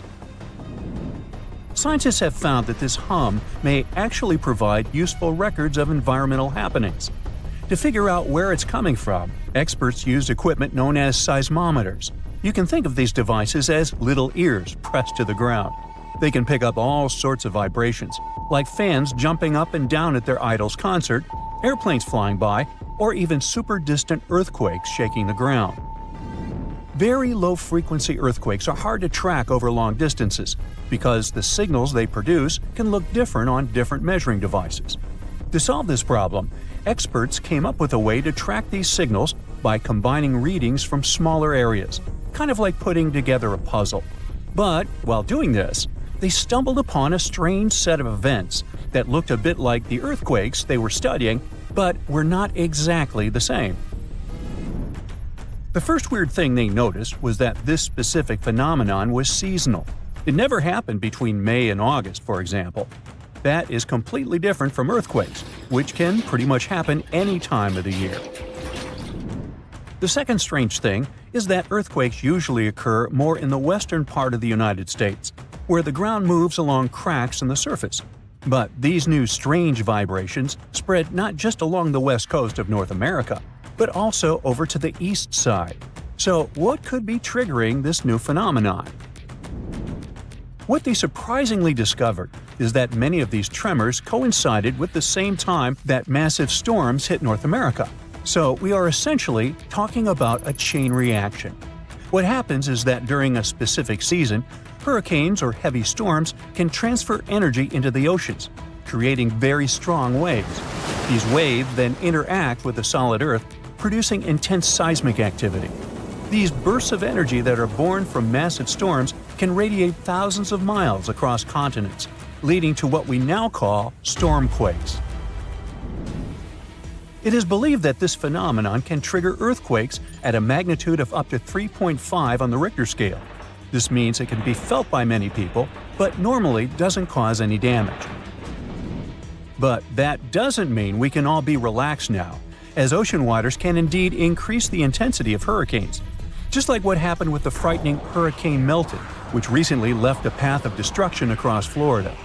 Scientists have found that this hum may actually provide useful records of environmental happenings. To figure out where it's coming from, experts used equipment known as seismometers. You can think of these devices as little ears pressed to the ground. They can pick up all sorts of vibrations, like fans jumping up and down at their idol's concert, airplanes flying by, or even super distant earthquakes shaking the ground. Very low-frequency earthquakes are hard to track over long distances because the signals they produce can look different on different measuring devices. To solve this problem, experts came up with a way to track these signals by combining readings from smaller areas, kind of like putting together a puzzle. But while doing this, they stumbled upon a strange set of events that looked a bit like the earthquakes they were studying, but were not exactly the same. The first weird thing they noticed was that this specific phenomenon was seasonal. It never happened between May and August, for example. That is completely different from earthquakes, which can pretty much happen any time of the year. The second strange thing is that earthquakes usually occur more in the western part of the United States, where the ground moves along cracks in the surface. But these new strange vibrations spread not just along the west coast of North America, but also over to the east side. So what could be triggering this new phenomenon? What they surprisingly discovered is that many of these tremors coincided with the same time that massive storms hit North America. So we are essentially talking about a chain reaction. What happens is that during a specific season, hurricanes or heavy storms can transfer energy into the oceans, creating very strong waves. These waves then interact with the solid Earth, producing intense seismic activity. These bursts of energy that are born from massive storms can radiate thousands of miles across continents, leading to what we now call storm quakes. It is believed that this phenomenon can trigger earthquakes at a magnitude of up to 3.5 on the Richter scale. This means it can be felt by many people, but normally doesn't cause any damage. But that doesn't mean we can all be relaxed now, as ocean waters can indeed increase the intensity of hurricanes. Just like what happened with the frightening Hurricane Milton, which recently left a path of destruction across Florida.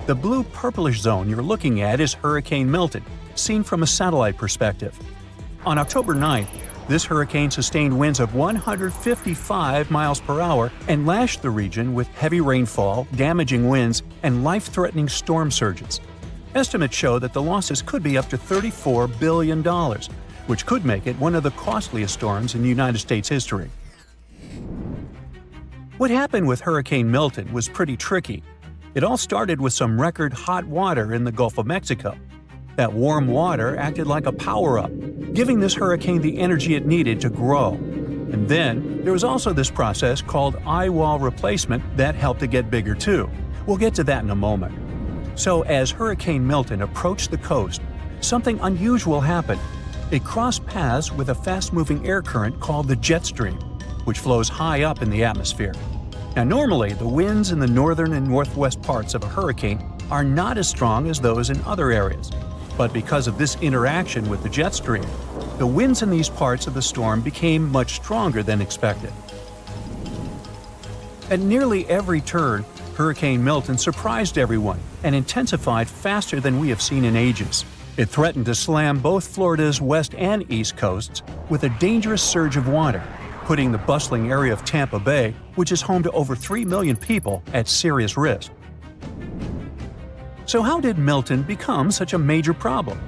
The blue-purplish zone you're looking at is Hurricane Milton, seen from a satellite perspective. On October 9th, this hurricane sustained winds of 155 miles per hour and lashed the region with heavy rainfall, damaging winds, and life-threatening storm surges. Estimates show that the losses could be up to $34 billion, which could make it one of the costliest storms in United States history. What happened with Hurricane Milton was pretty tricky. It all started with some record hot water in the Gulf of Mexico. That warm water acted like a power-up, giving this hurricane the energy it needed to grow. And then, there was also this process called eye wall replacement that helped it get bigger too. We'll get to that in a moment. So as Hurricane Milton approached the coast, something unusual happened. It crossed paths with a fast-moving air current called the jet stream, which flows high up in the atmosphere. Now normally, the winds in the northern and northwest parts of a hurricane are not as strong as those in other areas. But because of this interaction with the jet stream, the winds in these parts of the storm became much stronger than expected. At nearly every turn, Hurricane Milton surprised everyone and intensified faster than we have seen in ages. It threatened to slam both Florida's west and east coasts with a dangerous surge of water, putting the bustling area of Tampa Bay, which is home to over 3 million people, at serious risk. So how did Milton become such a major problem?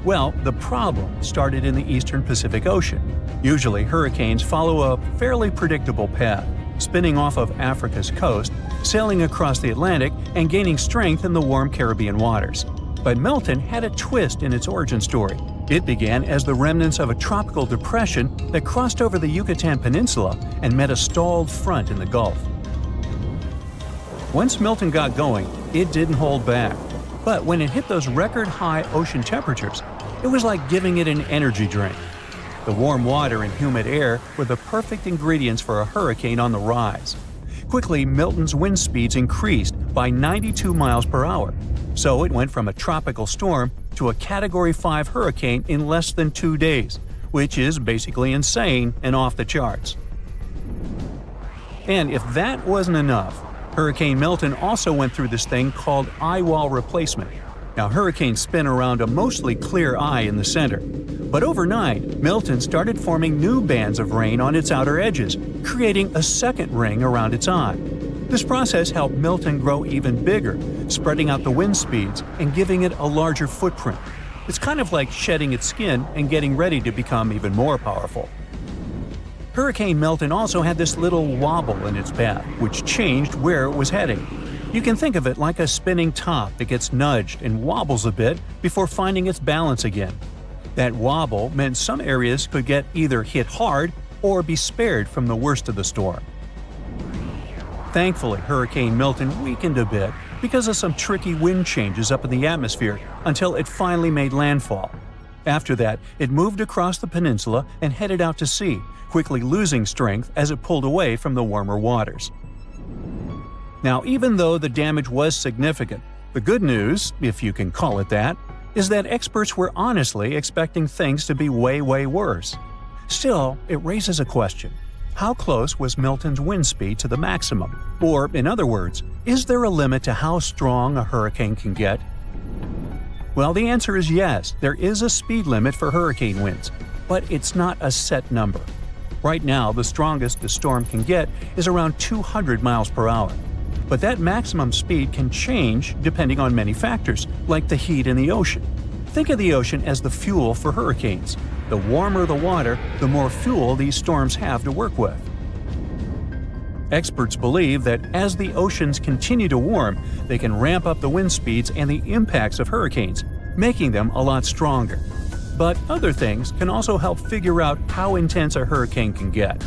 Well, the problem started in the eastern Pacific Ocean. Usually, hurricanes follow a fairly predictable path, spinning off of Africa's coast, sailing across the Atlantic, and gaining strength in the warm Caribbean waters. But Milton had a twist in its origin story. It began as the remnants of a tropical depression that crossed over the Yucatan Peninsula and met a stalled front in the Gulf. Once Milton got going, it didn't hold back. But when it hit those record-high ocean temperatures, it was like giving it an energy drink. The warm water and humid air were the perfect ingredients for a hurricane on the rise. Quickly, Milton's wind speeds increased by 92 miles per hour. So it went from a tropical storm to a Category 5 hurricane in less than 2 days, which is basically insane and off the charts. And if that wasn't enough, Hurricane Milton also went through this thing called eye wall replacement. Now, hurricanes spin around a mostly clear eye in the center. But overnight, Milton started forming new bands of rain on its outer edges, creating a second ring around its eye. This process helped Milton grow even bigger, spreading out the wind speeds and giving it a larger footprint. It's kind of like shedding its skin and getting ready to become even more powerful. Hurricane Milton also had this little wobble in its path, which changed where it was heading. You can think of it like a spinning top that gets nudged and wobbles a bit before finding its balance again. That wobble meant some areas could get either hit hard or be spared from the worst of the storm. Thankfully, Hurricane Milton weakened a bit because of some tricky wind changes up in the atmosphere until it finally made landfall. After that, it moved across the peninsula and headed out to sea, quickly losing strength as it pulled away from the warmer waters. Now, even though the damage was significant, the good news, if you can call it that, is that experts were honestly expecting things to be way worse. Still, it raises a question. How close was Milton's wind speed to the maximum? Or, in other words, is there a limit to how strong a hurricane can get? Well, the answer is yes, there is a speed limit for hurricane winds, but it's not a set number. Right now, the strongest a storm can get is around 200 miles per hour. But that maximum speed can change depending on many factors, like the heat in the ocean. Think of the ocean as the fuel for hurricanes. The warmer the water, the more fuel these storms have to work with. Experts believe that as the oceans continue to warm, they can ramp up the wind speeds and the impacts of hurricanes, making them a lot stronger. But other things can also help figure out how intense a hurricane can get.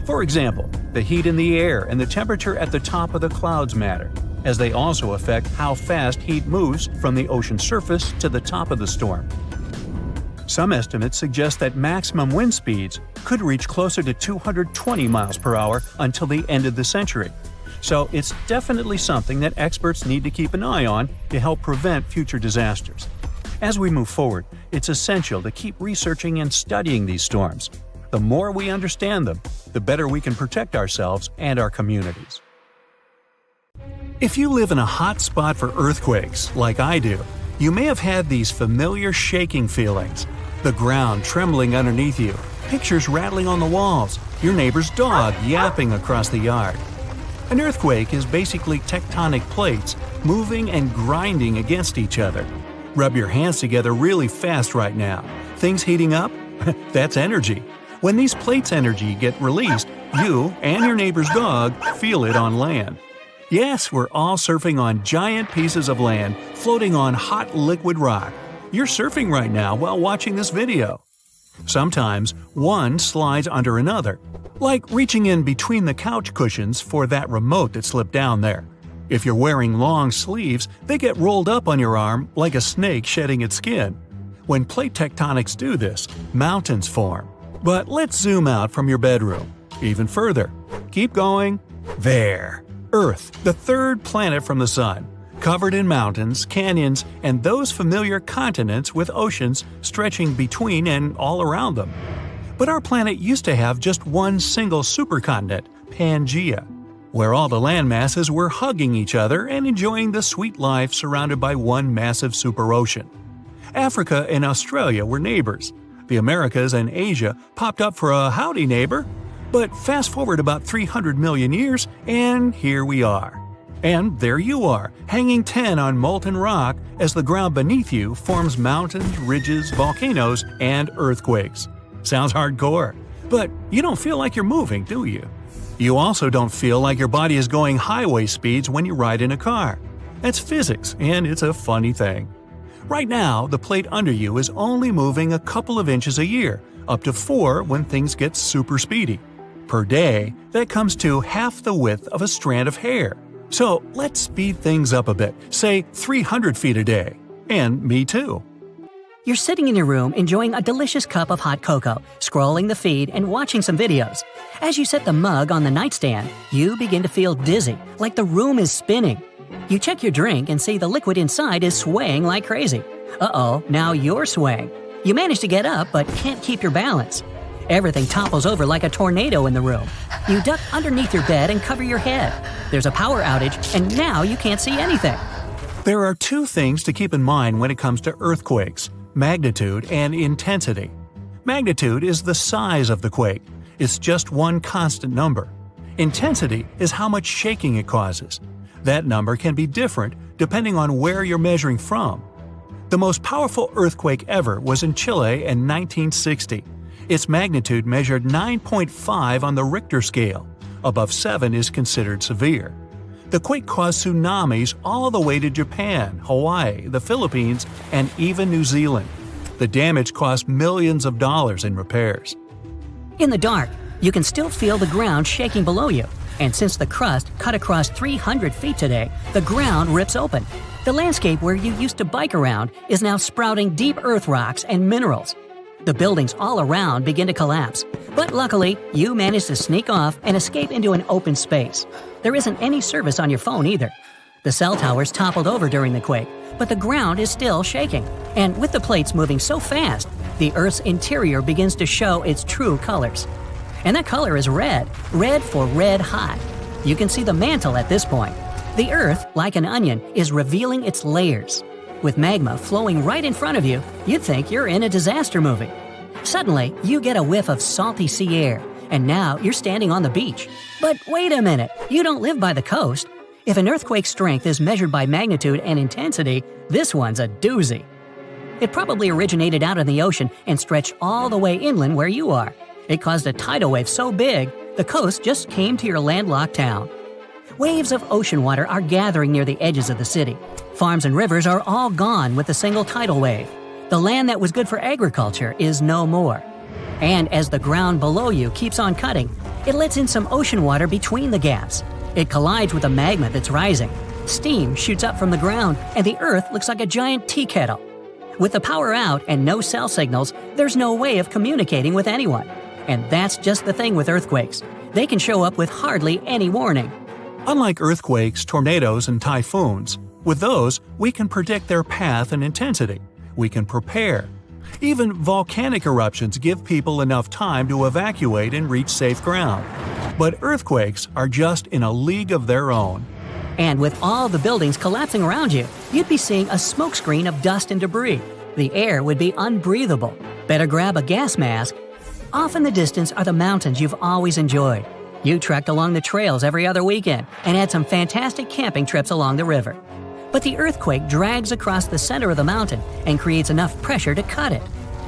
For example, the heat in the air and the temperature at the top of the clouds matter, as they also affect how fast heat moves from the ocean surface to the top of the storm. Some estimates suggest that maximum wind speeds could reach closer to 220 miles per hour until the end of the century. So it's definitely something that experts need to keep an eye on to help prevent future disasters. As we move forward, it's essential to keep researching and studying these storms. The more we understand them, the better we can protect ourselves and our communities. If you live in a hot spot for earthquakes, like I do, you may have had these familiar shaking feelings. The ground trembling underneath you, pictures rattling on the walls, your neighbor's dog yapping across the yard. An earthquake is basically tectonic plates moving and grinding against each other. Rub your hands together really fast right now. Things heating up? That's energy. When these plates' energy get released, you and your neighbor's dog feel it on land. Yes, we're all surfing on giant pieces of land floating on hot liquid rock. You're surfing right now while watching this video. Sometimes one slides under another, like reaching in between the couch cushions for that remote that slipped down there. If you're wearing long sleeves, they get rolled up on your arm like a snake shedding its skin. When plate tectonics do this, mountains form. But let's zoom out from your bedroom. Even further. Keep going. There. Earth, the third planet from the Sun, covered in mountains, canyons, and those familiar continents with oceans stretching between and all around them. But our planet used to have just one single supercontinent, Pangaea, where all the land masses were hugging each other and enjoying the sweet life surrounded by one massive superocean. Africa and Australia were neighbors. The Americas and Asia popped up for a howdy neighbor. But fast forward about 300 million years, and here we are. And there you are, hanging 10 on molten rock as the ground beneath you forms mountains, ridges, volcanoes, and earthquakes. Sounds hardcore, but you don't feel like you're moving, do you? You also don't feel like your body is going highway speeds when you ride in a car. That's physics, and it's a funny thing. Right now, the plate under you is only moving a couple of inches a year, up to 4 when things get super speedy. Per day, that comes to half the width of a strand of hair. So let's speed things up a bit, say 300 feet a day. And me too. You're sitting in your room enjoying a delicious cup of hot cocoa, scrolling the feed and watching some videos. As you set the mug on the nightstand, you begin to feel dizzy, like the room is spinning. You check your drink and see the liquid inside is swaying like crazy. Uh-oh, now you're swaying. You manage to get up but can't keep your balance. Everything topples over like a tornado in the room. You duck underneath your bed and cover your head. There's a power outage, and now you can't see anything. There are two things to keep in mind when it comes to earthquakes: magnitude and intensity. Magnitude is the size of the quake. It's just one constant number. Intensity is how much shaking it causes. That number can be different depending on where you're measuring from. The most powerful earthquake ever was in Chile in 1960. Its magnitude measured 9.5 on the Richter scale. Above 7 is considered severe. The quake caused tsunamis all the way to Japan, Hawaii, the Philippines, and even New Zealand. The damage cost millions of dollars in repairs. In the dark, you can still feel the ground shaking below you. And since the crust cut across 300 feet today, the ground rips open. The landscape where you used to bike around is now sprouting deep earth rocks and minerals. The buildings all around begin to collapse, but luckily, you manage to sneak off and escape into an open space. There isn't any service on your phone either. The cell towers toppled over during the quake, but the ground is still shaking. And with the plates moving so fast, the Earth's interior begins to show its true colors. And that color is red, red for red hot. You can see the mantle at this point. The Earth, like an onion, is revealing its layers. With magma flowing right in front of you, you'd think you're in a disaster movie. Suddenly, you get a whiff of salty sea air, and now you're standing on the beach. But wait a minute, you don't live by the coast. If an earthquake's strength is measured by magnitude and intensity, this one's a doozy. It probably originated out in the ocean and stretched all the way inland where you are. It caused a tidal wave so big, the coast just came to your landlocked town. Waves of ocean water are gathering near the edges of the city. Farms and rivers are all gone with a single tidal wave. The land that was good for agriculture is no more. And as the ground below you keeps on cutting, it lets in some ocean water between the gaps. It collides with the magma that's rising. Steam shoots up from the ground, and the Earth looks like a giant tea kettle. With the power out and no cell signals, there's no way of communicating with anyone. And that's just the thing with earthquakes. They can show up with hardly any warning. Unlike earthquakes, tornadoes, and typhoons, with those, we can predict their path and intensity. We can prepare. Even volcanic eruptions give people enough time to evacuate and reach safe ground. But earthquakes are just in a league of their own. And with all the buildings collapsing around you, you'd be seeing a smokescreen of dust and debris. The air would be unbreathable. Better grab a gas mask. Off in the distance are the mountains you've always enjoyed. You trekked along the trails every other weekend and had some fantastic camping trips along the river. But the earthquake drags across the center of the mountain and creates enough pressure to cut it.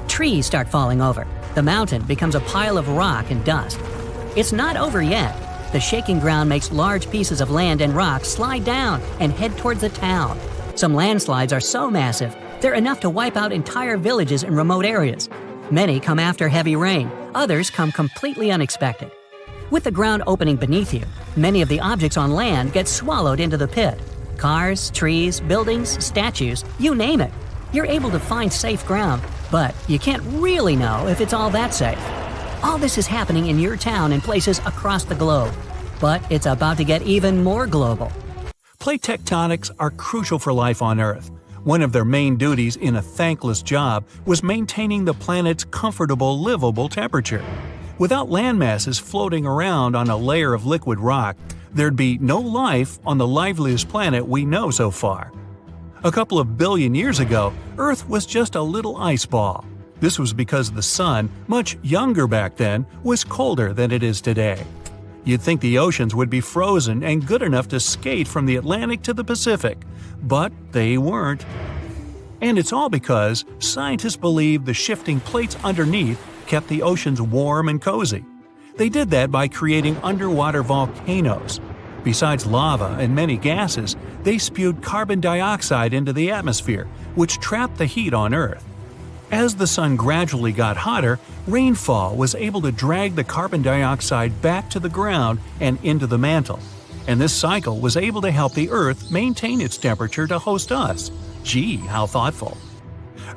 Trees start falling over. The mountain becomes a pile of rock and dust. It's not over yet. The shaking ground makes large pieces of land and rock slide down and head towards the town. Some landslides are so massive, they're enough to wipe out entire villages in remote areas. Many come after heavy rain, others come completely unexpected. With the ground opening beneath you, many of the objects on land get swallowed into the pit. Cars, trees, buildings, statues, you name it. You're able to find safe ground, but you can't really know if it's all that safe. All this is happening in your town and places across the globe. But it's about to get even more global. Plate tectonics are crucial for life on Earth. One of their main duties in a thankless job was maintaining the planet's comfortable, livable temperature. Without landmasses floating around on a layer of liquid rock, there'd be no life on the liveliest planet we know so far. A couple of billion years ago, Earth was just a little ice ball. This was because the sun, much younger back then, was colder than it is today. You'd think the oceans would be frozen and good enough to skate from the Atlantic to the Pacific, but they weren't. And it's all because scientists believe the shifting plates underneath kept the oceans warm and cozy. They did that by creating underwater volcanoes. Besides lava and many gases, they spewed carbon dioxide into the atmosphere, which trapped the heat on Earth. As the sun gradually got hotter, rainfall was able to drag the carbon dioxide back to the ground and into the mantle. And this cycle was able to help the Earth maintain its temperature to host us. Gee, how thoughtful.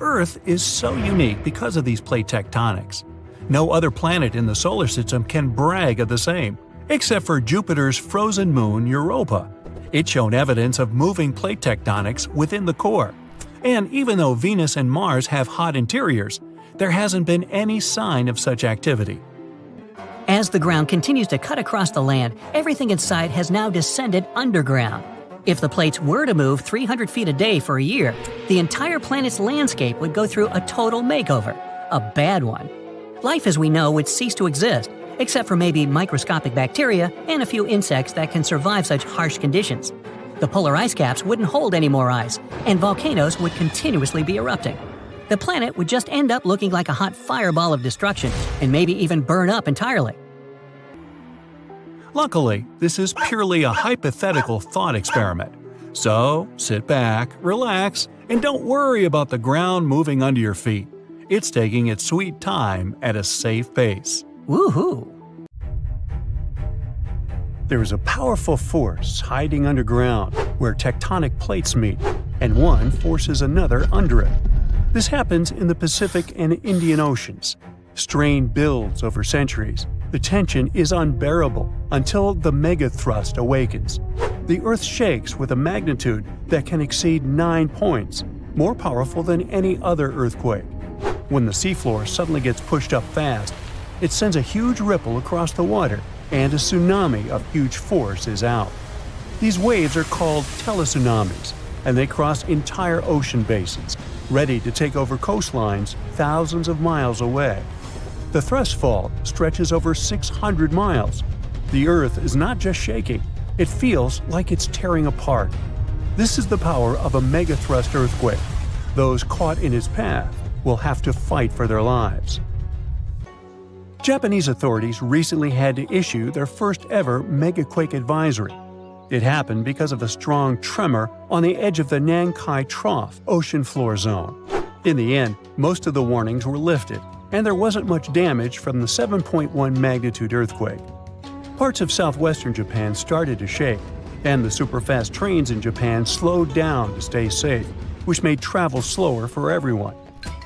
Earth is so unique because of these plate tectonics. No other planet in the solar system can brag of the same, except for Jupiter's frozen moon Europa. It's shown evidence of moving plate tectonics within the core. And even though Venus and Mars have hot interiors, there hasn't been any sign of such activity. As the ground continues to cut across the land, everything inside has now descended underground. If the plates were to move 300 feet a day for a year, the entire planet's landscape would go through a total makeover. A bad one. Life as we know would cease to exist, except for maybe microscopic bacteria and a few insects that can survive such harsh conditions. The polar ice caps wouldn't hold any more ice, and volcanoes would continuously be erupting. The planet would just end up looking like a hot fireball of destruction, and maybe even burn up entirely. Luckily, this is purely a hypothetical thought experiment. So, sit back, relax, and don't worry about the ground moving under your feet. It's taking its sweet time at a safe pace. Woohoo! There is a powerful force hiding underground where tectonic plates meet, and one forces another under it. This happens in the Pacific and Indian Oceans. Strain builds over centuries. The tension is unbearable until the megathrust awakens. The Earth shakes with a magnitude that can exceed 9 points, more powerful than any other earthquake. When the seafloor suddenly gets pushed up fast, it sends a huge ripple across the water, and a tsunami of huge force is out. These waves are called teletsunamis, and they cross entire ocean basins, ready to take over coastlines thousands of miles away. The thrust fault stretches over 600 miles. The Earth is not just shaking, it feels like it's tearing apart. This is the power of a megathrust earthquake. Those caught in its path will have to fight for their lives. Japanese authorities recently had to issue their first ever megaquake advisory. It happened because of a strong tremor on the edge of the Nankai Trough ocean floor zone. In the end, most of the warnings were lifted, and there wasn't much damage from the 7.1 magnitude earthquake. Parts of southwestern Japan started to shake, and the superfast trains in Japan slowed down to stay safe, which made travel slower for everyone.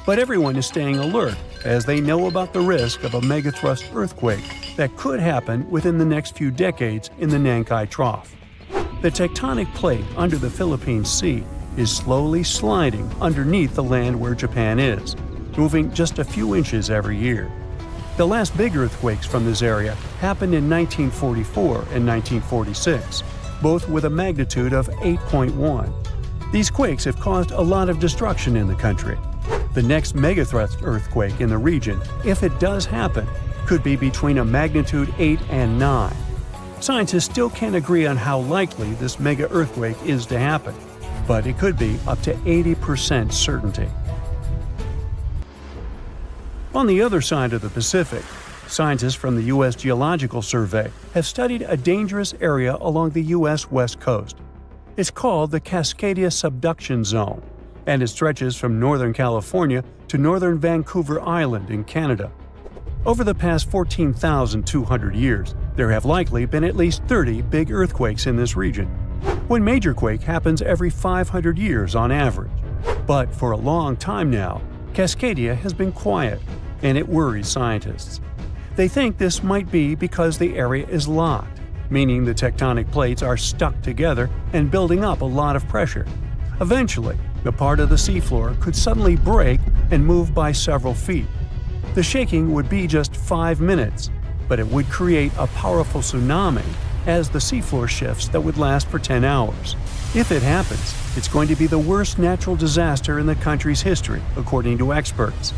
But everyone is staying alert as they know about the risk of a megathrust earthquake that could happen within the next few decades in the Nankai Trough. The tectonic plate under the Philippine Sea is slowly sliding underneath the land where Japan is, moving just a few inches every year. The last big earthquakes from this area happened in 1944 and 1946, both with a magnitude of 8.1. These quakes have caused a lot of destruction in the country. The next megathrust earthquake in the region, if it does happen, could be between a magnitude 8 and 9. Scientists still can't agree on how likely this mega earthquake is to happen, but it could be up to 80% certainty. On the other side of the Pacific, scientists from the U.S. Geological Survey have studied a dangerous area along the U.S. West Coast. It's called the Cascadia Subduction Zone, and it stretches from northern California to northern Vancouver Island in Canada. Over the past 14,200 years, there have likely been at least 30 big earthquakes in this region. One major quake happens every 500 years on average. But for a long time now, Cascadia has been quiet, and it worries scientists. They think this might be because the area is locked, meaning the tectonic plates are stuck together and building up a lot of pressure. Eventually, the part of the seafloor could suddenly break and move by several feet. The shaking would be just 5 minutes, but it would create a powerful tsunami as the seafloor shifts that would last for 10 hours. If it happens, it's going to be the worst natural disaster in the country's history, according to experts.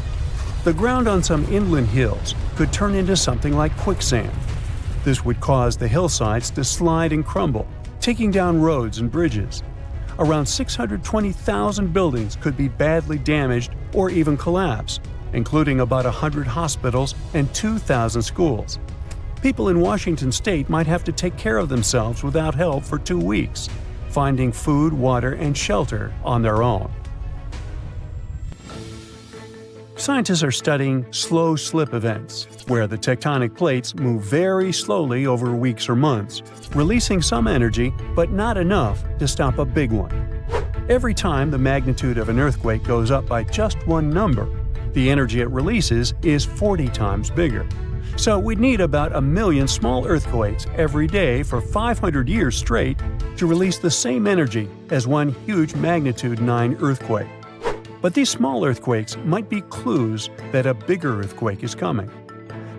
The ground on some inland hills could turn into something like quicksand. This would cause the hillsides to slide and crumble, taking down roads and bridges. Around 620,000 buildings could be badly damaged or even collapse, including about 100 hospitals and 2,000 schools. People in Washington state might have to take care of themselves without help for 2 weeks, finding food, water, and shelter on their own. Scientists are studying slow slip events, where the tectonic plates move very slowly over weeks or months, releasing some energy but not enough to stop a big one. Every time the magnitude of an earthquake goes up by just one number, the energy it releases is 40 times bigger. So we'd need about 1 million small earthquakes every day for 500 years straight to release the same energy as one huge magnitude 9 earthquake. But these small earthquakes might be clues that a bigger earthquake is coming.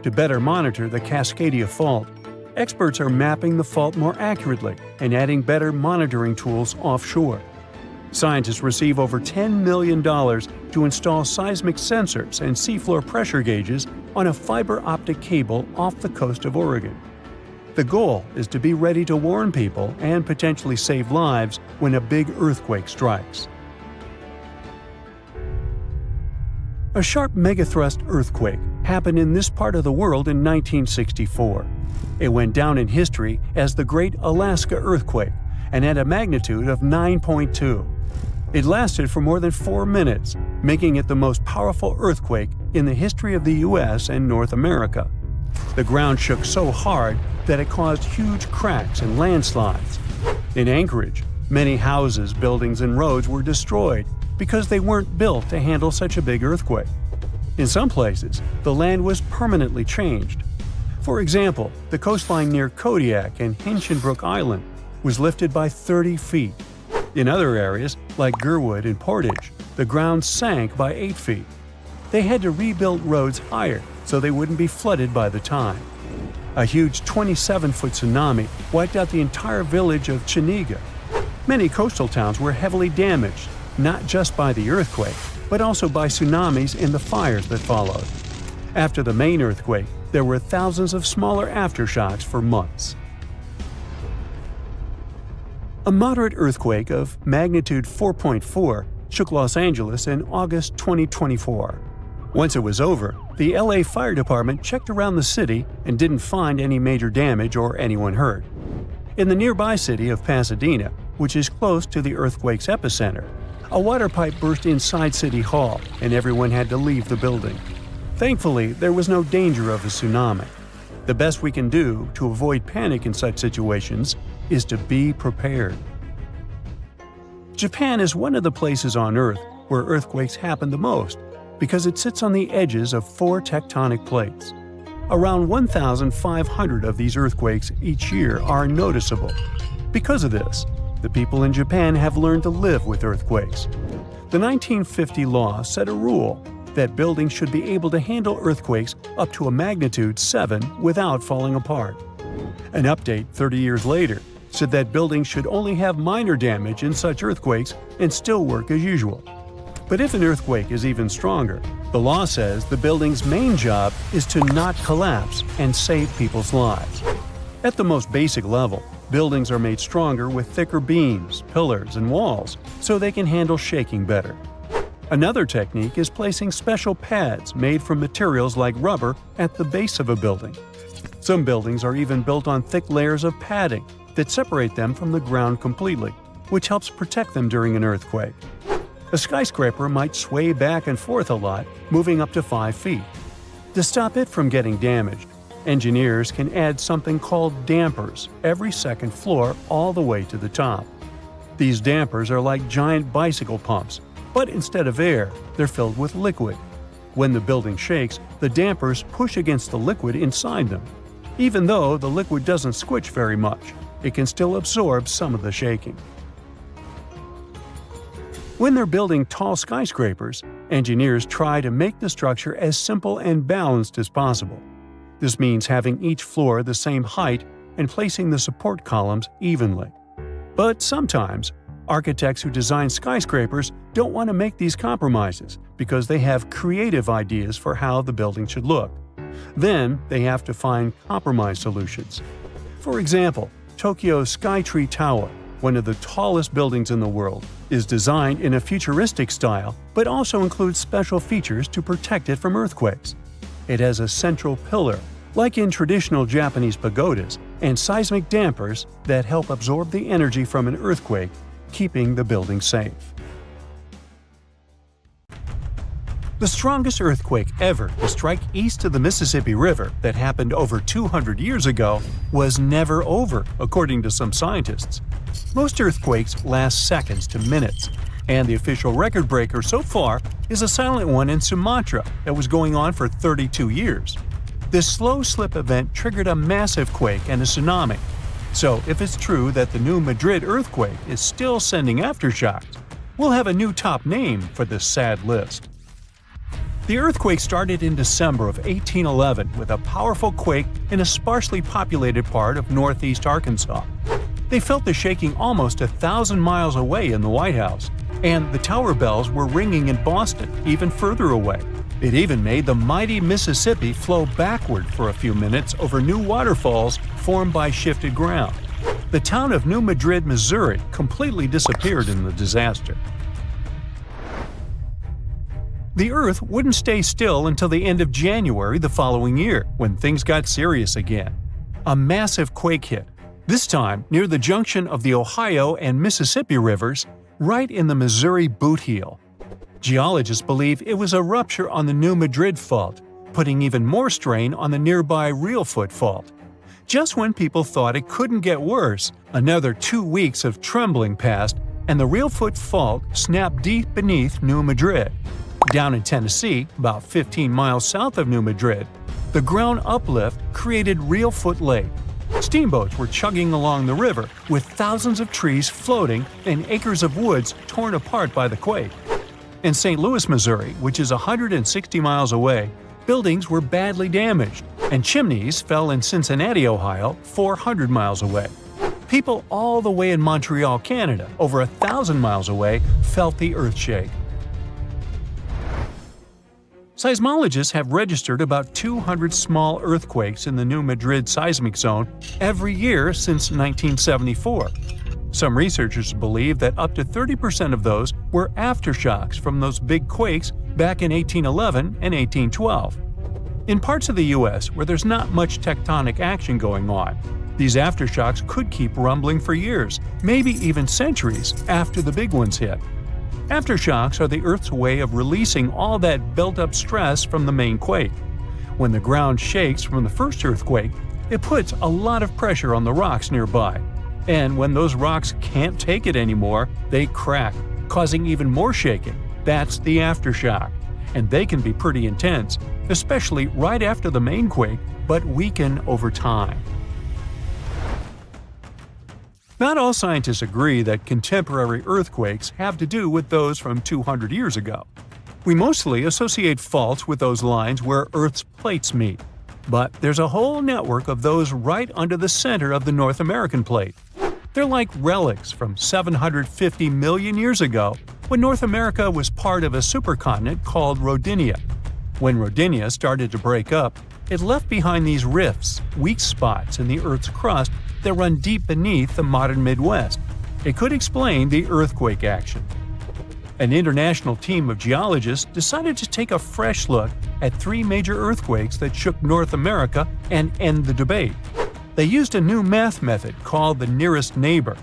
To better monitor the Cascadia Fault, experts are mapping the fault more accurately and adding better monitoring tools offshore. Scientists receive over $10 million to install seismic sensors and seafloor pressure gauges on a fiber optic cable off the coast of Oregon. The goal is to be ready to warn people and potentially save lives when a big earthquake strikes. A sharp megathrust earthquake happened in this part of the world in 1964. It went down in history as the Great Alaska Earthquake and had a magnitude of 9.2. It lasted for more than 4 minutes, making it the most powerful earthquake in the history of the U.S. and North America. The ground shook so hard that it caused huge cracks and landslides. In Anchorage, many houses, buildings, and roads were destroyed because they weren't built to handle such a big earthquake. In some places, the land was permanently changed. For example, the coastline near Kodiak and Hinchinbrook Island was lifted by 30 feet. In other areas, like Gerwood and Portage, the ground sank by 8 feet. They had to rebuild roads higher so they wouldn't be flooded by the time. A huge 27-foot tsunami wiped out the entire village of Chiniga. Many coastal towns were heavily damaged, not just by the earthquake, but also by tsunamis and the fires that followed. After the main earthquake, there were thousands of smaller aftershocks for months. A moderate earthquake of magnitude 4.4 shook Los Angeles in August 2024. Once it was over, the LA Fire Department checked around the city and didn't find any major damage or anyone hurt. In the nearby city of Pasadena, which is close to the earthquake's epicenter, a water pipe burst inside City Hall and everyone had to leave the building. Thankfully, there was no danger of a tsunami. The best we can do to avoid panic in such situations is to be prepared. Japan is one of the places on Earth where earthquakes happen the most because it sits on the edges of 4 tectonic plates. Around 1,500 of these earthquakes each year are noticeable. Because of this, the people in Japan have learned to live with earthquakes. The 1950 law set a rule that buildings should be able to handle earthquakes up to a magnitude 7 without falling apart. An update 30 years later said that buildings should only have minor damage in such earthquakes and still work as usual. But if an earthquake is even stronger, the law says the building's main job is to not collapse and save people's lives. At the most basic level, buildings are made stronger with thicker beams, pillars, and walls so they can handle shaking better. Another technique is placing special pads made from materials like rubber at the base of a building. Some buildings are even built on thick layers of padding that separate them from the ground completely, which helps protect them during an earthquake. A skyscraper might sway back and forth a lot, moving up to 5 feet. To stop it from getting damaged, engineers can add something called dampers every second floor all the way to the top. These dampers are like giant bicycle pumps, but instead of air, they're filled with liquid. When the building shakes, the dampers push against the liquid inside them. Even though the liquid doesn't squish very much, it can still absorb some of the shaking. When they're building tall skyscrapers, engineers try to make the structure as simple and balanced as possible. This means having each floor the same height and placing the support columns evenly. But sometimes, architects who design skyscrapers don't want to make these compromises because they have creative ideas for how the building should look. Then they have to find compromise solutions. For example, Tokyo's Skytree Tower, one of the tallest buildings in the world, is designed in a futuristic style but also includes special features to protect it from earthquakes. It has a central pillar, like in traditional Japanese pagodas, and seismic dampers that help absorb the energy from an earthquake, keeping the building safe. The strongest earthquake ever to strike east of the Mississippi River that happened over 200 years ago was never over, according to some scientists. Most earthquakes last seconds to minutes, and the official record breaker so far is a silent one in Sumatra that was going on for 32 years. This slow slip event triggered a massive quake and a tsunami. So if it's true that the new Madrid earthquake is still sending aftershocks, we'll have a new top name for this sad list. The earthquake started in December of 1811 with a powerful quake in a sparsely populated part of northeast Arkansas. They felt the shaking almost 1,000 miles away in the White House, and the tower bells were ringing in Boston, even further away. It even made the mighty Mississippi flow backward for a few minutes over new waterfalls formed by shifted ground. The town of New Madrid, Missouri, completely disappeared in the disaster. The Earth wouldn't stay still until the end of January the following year, when things got serious again. A massive quake hit, this time near the junction of the Ohio and Mississippi rivers, right in the Missouri boot heel. Geologists believe it was a rupture on the New Madrid Fault, putting even more strain on the nearby Reelfoot Fault. Just when people thought it couldn't get worse, another 2 weeks of trembling passed, and the Reelfoot Fault snapped deep beneath New Madrid. Down in Tennessee, about 15 miles south of New Madrid, the ground uplift created Reelfoot Lake. Steamboats were chugging along the river, with thousands of trees floating and acres of woods torn apart by the quake. In St. Louis, Missouri, which is 160 miles away, buildings were badly damaged, and chimneys fell in Cincinnati, Ohio, 400 miles away. People all the way in Montreal, Canada, over 1,000 miles away, felt the earth shake. Seismologists have registered about 200 small earthquakes in the New Madrid seismic zone every year since 1974. Some researchers believe that up to 30% of those were aftershocks from those big quakes back in 1811 and 1812. In parts of the US where there's not much tectonic action going on, these aftershocks could keep rumbling for years, maybe even centuries, after the big ones hit. Aftershocks are the Earth's way of releasing all that built-up stress from the main quake. When the ground shakes from the first earthquake, it puts a lot of pressure on the rocks nearby. And when those rocks can't take it anymore, they crack, causing even more shaking. That's the aftershock. And they can be pretty intense, especially right after the main quake, but weaken over time. Not all scientists agree that contemporary earthquakes have to do with those from 200 years ago. We mostly associate faults with those lines where Earth's plates meet. But there's a whole network of those right under the center of the North American plate. They're like relics from 750 million years ago, when North America was part of a supercontinent called Rodinia. When Rodinia started to break up, it left behind these rifts, weak spots in the Earth's crust that run deep beneath the modern Midwest. It could explain the earthquake action. An international team of geologists decided to take a fresh look at 3 major earthquakes that shook North America and end the debate. They used a new math method called the nearest neighbor.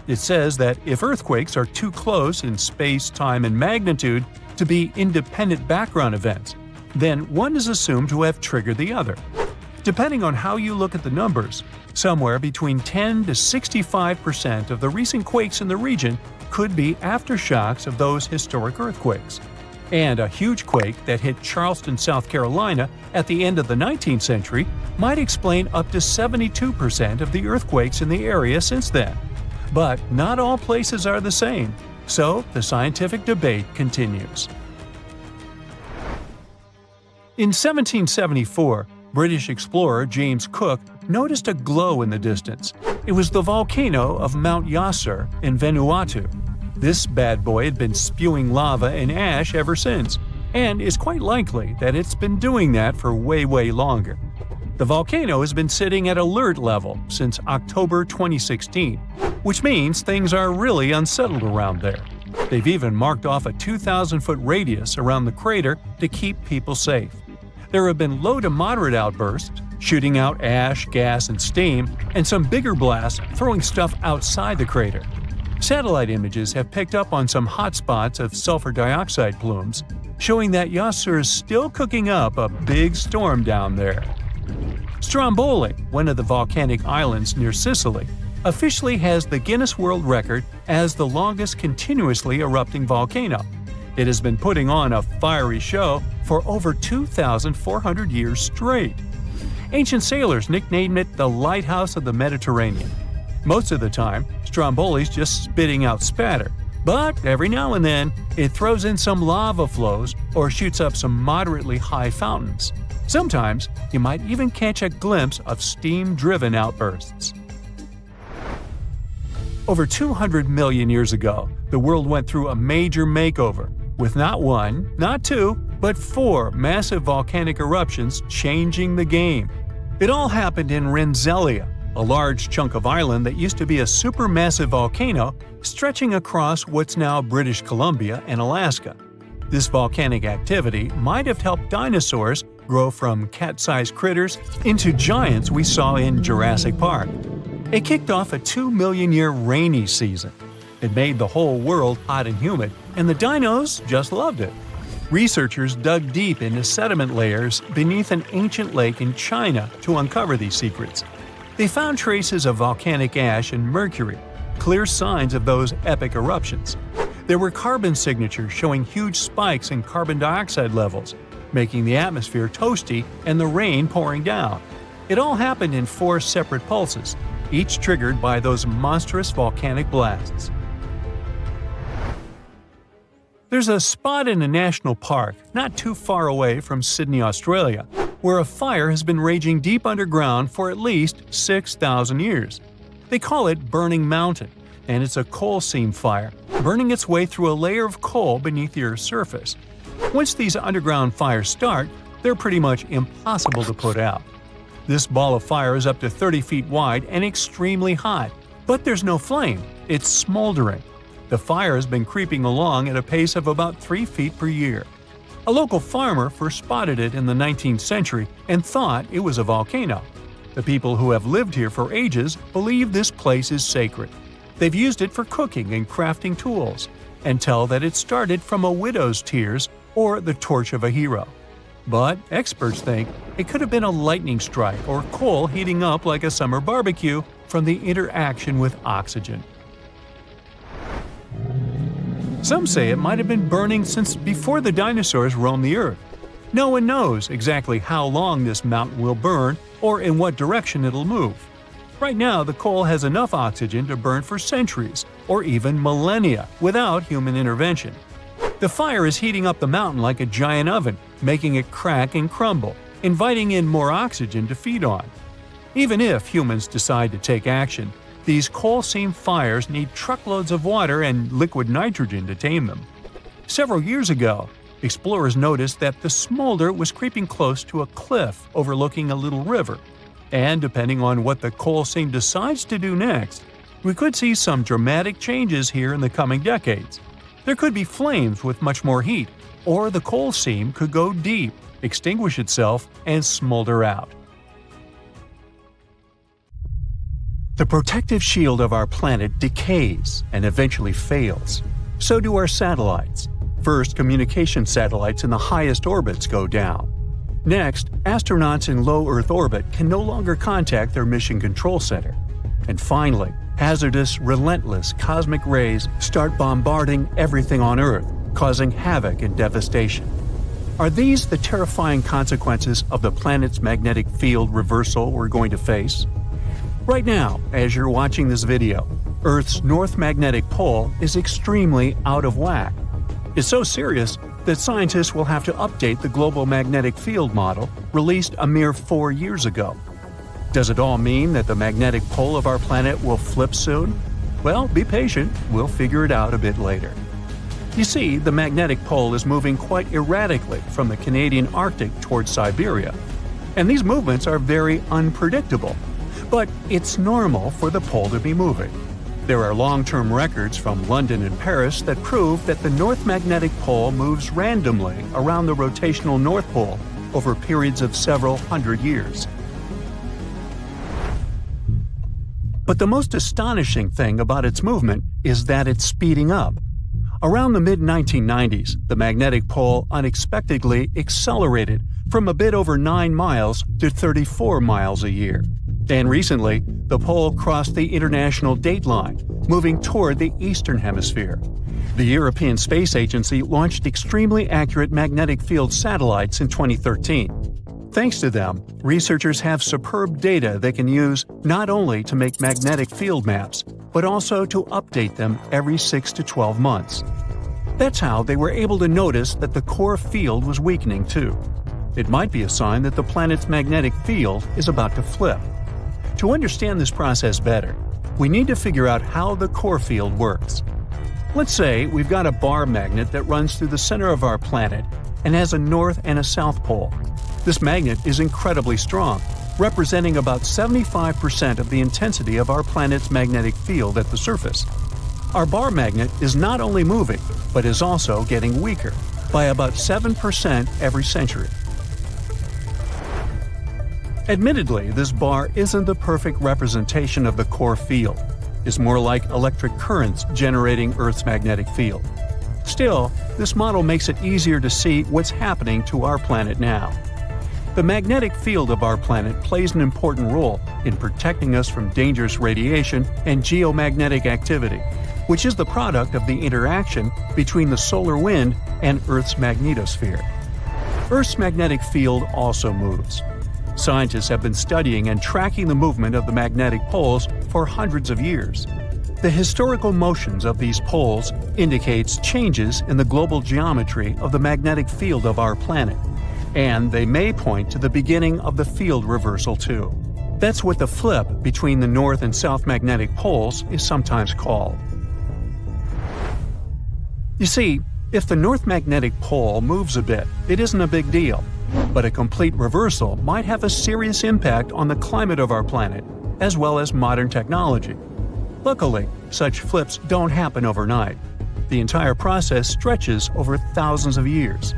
It says that if earthquakes are too close in space, time, and magnitude to be independent background events, then one is assumed to have triggered the other. Depending on how you look at the numbers, somewhere between 10 to 65% of the recent quakes in the region could be aftershocks of those historic earthquakes. And a huge quake that hit Charleston, South Carolina at the end of the 19th century might explain up to 72% of the earthquakes in the area since then. But not all places are the same, so the scientific debate continues. In 1774, British explorer James Cook noticed a glow in the distance. It was the volcano of Mount Yasur in Vanuatu. This bad boy had been spewing lava and ash ever since, and it's quite likely that it's been doing that for way longer. The volcano has been sitting at alert level since October 2016, which means things are really unsettled around there. They've even marked off a 2,000-foot radius around the crater to keep people safe. There have been low to moderate outbursts, shooting out ash, gas, and steam, and some bigger blasts throwing stuff outside the crater. Satellite images have picked up on some hotspots of sulfur dioxide plumes, showing that Yasur is still cooking up a big storm down there. Stromboli, one of the volcanic islands near Sicily, officially has the Guinness World Record as the longest continuously erupting volcano. It has been putting on a fiery show for over 2,400 years straight. Ancient sailors nicknamed it the Lighthouse of the Mediterranean. Most of the time, Stromboli's just spitting out spatter, but every now and then it throws in some lava flows or shoots up some moderately high fountains. Sometimes you might even catch a glimpse of steam-driven outbursts. Over 200 million years ago, the world went through a major makeover, with not one, not two, but 4 massive volcanic eruptions changing the game. It all happened in Rensselaer, a large chunk of island that used to be a supermassive volcano stretching across what's now British Columbia and Alaska. This volcanic activity might have helped dinosaurs grow from cat-sized critters into giants we saw in Jurassic Park. It kicked off a 2-million-year rainy season. It made the whole world hot and humid, and the dinos just loved it. Researchers dug deep into sediment layers beneath an ancient lake in China to uncover these secrets. They found traces of volcanic ash and mercury, clear signs of those epic eruptions. There were carbon signatures showing huge spikes in carbon dioxide levels, making the atmosphere toasty and the rain pouring down. It all happened in 4 separate pulses, each triggered by those monstrous volcanic blasts. There's a spot in a national park not too far away from Sydney, Australia, where a fire has been raging deep underground for at least 6,000 years. They call it Burning Mountain, and it's a coal seam fire, burning its way through a layer of coal beneath the Earth's surface. Once these underground fires start, they're pretty much impossible to put out. This ball of fire is up to 30 feet wide and extremely hot, but there's no flame, It's smoldering. The fire has been creeping along at a pace of about 3 feet per year. A local farmer first spotted it in the 19th century and thought it was a volcano. The people who have lived here for ages believe this place is sacred. They've used it for cooking and crafting tools, and tell that it started from a widow's tears or the torch of a hero. But experts think it could have been a lightning strike or coal heating up like a summer barbecue from the interaction with oxygen. Some say it might have been burning since before the dinosaurs roamed the Earth. No one knows exactly how long this mountain will burn or in what direction it'll move. Right now, the coal has enough oxygen to burn for centuries or even millennia without human intervention. The fire is heating up the mountain like a giant oven, making it crack and crumble, inviting in more oxygen to feed on. Even if humans decide to take action, these coal-seam fires need truckloads of water and liquid nitrogen to tame them. Several years ago, explorers noticed that the smolder was creeping close to a cliff overlooking a little river. And depending on what the coal seam decides to do next, we could see some dramatic changes here in the coming decades. There could be flames with much more heat, or the coal seam could go deep, extinguish itself, and smolder out. The protective shield of our planet decays and eventually fails. So do our satellites. First, communication satellites in the highest orbits go down. Next, astronauts in low Earth orbit can no longer contact their mission control center. And finally, hazardous, relentless cosmic rays start bombarding everything on Earth, causing havoc and devastation. Are these the terrifying consequences of the planet's magnetic field reversal we're going to face? Right now, as you're watching this video, Earth's north magnetic pole is extremely out of whack. It's so serious that scientists will have to update the global magnetic field model released a mere 4 years ago. Does it all mean that the magnetic pole of our planet will flip soon? Well, be patient, we'll figure it out a bit later. You see, the magnetic pole is moving quite erratically from the Canadian Arctic towards Siberia, and these movements are very unpredictable. But it's normal for the pole to be moving. There are long-term records from London and Paris that prove that the North Magnetic Pole moves randomly around the rotational North Pole over periods of several hundred years. But the most astonishing thing about its movement is that it's speeding up. Around the mid-1990s, the magnetic pole unexpectedly accelerated from a bit over 9 miles to 34 miles a year. And recently, the pole crossed the international date line, moving toward the eastern hemisphere. The European Space Agency launched extremely accurate magnetic field satellites in 2013. Thanks to them, researchers have superb data they can use not only to make magnetic field maps, but also to update them every 6 to 12 months. That's how they were able to notice that the core field was weakening too. It might be a sign that the planet's magnetic field is about to flip. To understand this process better, we need to figure out how the core field works. Let's say we've got a bar magnet that runs through the center of our planet and has a north and a south pole. This magnet is incredibly strong, representing about 75% of the intensity of our planet's magnetic field at the surface. Our bar magnet is not only moving, but is also getting weaker, by about 7% every century. Admittedly, this bar isn't the perfect representation of the core field. It's more like electric currents generating Earth's magnetic field. Still, this model makes it easier to see what's happening to our planet now. The magnetic field of our planet plays an important role in protecting us from dangerous radiation and geomagnetic activity, which is the product of the interaction between the solar wind and Earth's magnetosphere. Earth's magnetic field also moves. Scientists have been studying and tracking the movement of the magnetic poles for hundreds of years. The historical motions of these poles indicates changes in the global geometry of the magnetic field of our planet, and they may point to the beginning of the field reversal too. That's what the flip between the north and south magnetic poles is sometimes called. You see, if the north magnetic pole moves a bit, it isn't a big deal. But a complete reversal might have a serious impact on the climate of our planet, as well as modern technology. Luckily, such flips don't happen overnight. The entire process stretches over thousands of years.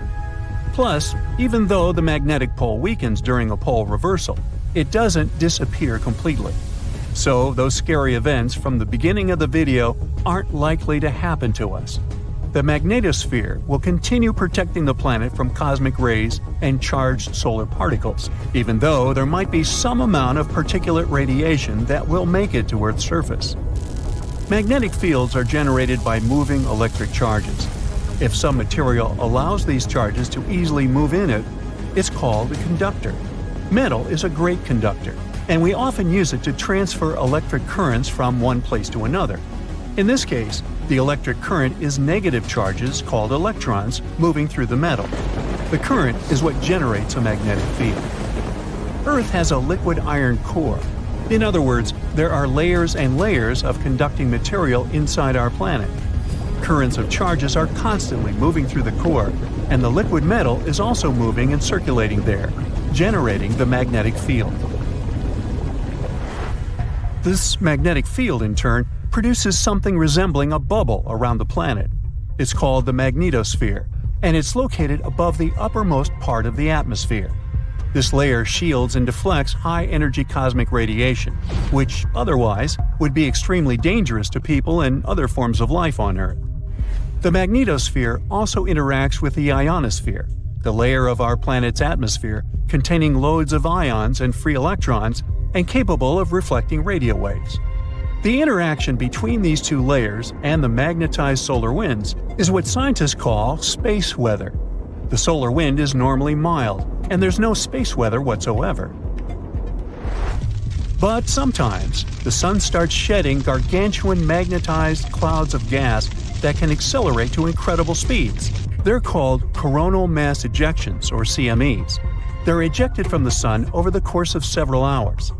Plus, even though the magnetic pole weakens during a pole reversal, it doesn't disappear completely. So those scary events from the beginning of the video aren't likely to happen to us. The magnetosphere will continue protecting the planet from cosmic rays and charged solar particles, even though there might be some amount of particulate radiation that will make it to Earth's surface. Magnetic fields are generated by moving electric charges. If some material allows these charges to easily move in it, it's called a conductor. Metal is a great conductor, and we often use it to transfer electric currents from one place to another. In this case, the electric current is negative charges called electrons moving through the metal. The current is what generates a magnetic field. Earth has a liquid iron core. In other words, there are layers and layers of conducting material inside our planet. Currents of charges are constantly moving through the core, and the liquid metal is also moving and circulating there, generating the magnetic field. This magnetic field, in turn, produces something resembling a bubble around the planet. It's called the magnetosphere, and it's located above the uppermost part of the atmosphere. This layer shields and deflects high-energy cosmic radiation, which otherwise would be extremely dangerous to people and other forms of life on Earth. The magnetosphere also interacts with the ionosphere, the layer of our planet's atmosphere containing loads of ions and free electrons and capable of reflecting radio waves. The interaction between these two layers and the magnetized solar winds is what scientists call space weather. The solar wind is normally mild, and there's no space weather whatsoever. But sometimes, the sun starts shedding gargantuan magnetized clouds of gas that can accelerate to incredible speeds. They're called coronal mass ejections, or CMEs. They're ejected from the sun over the course of several hours.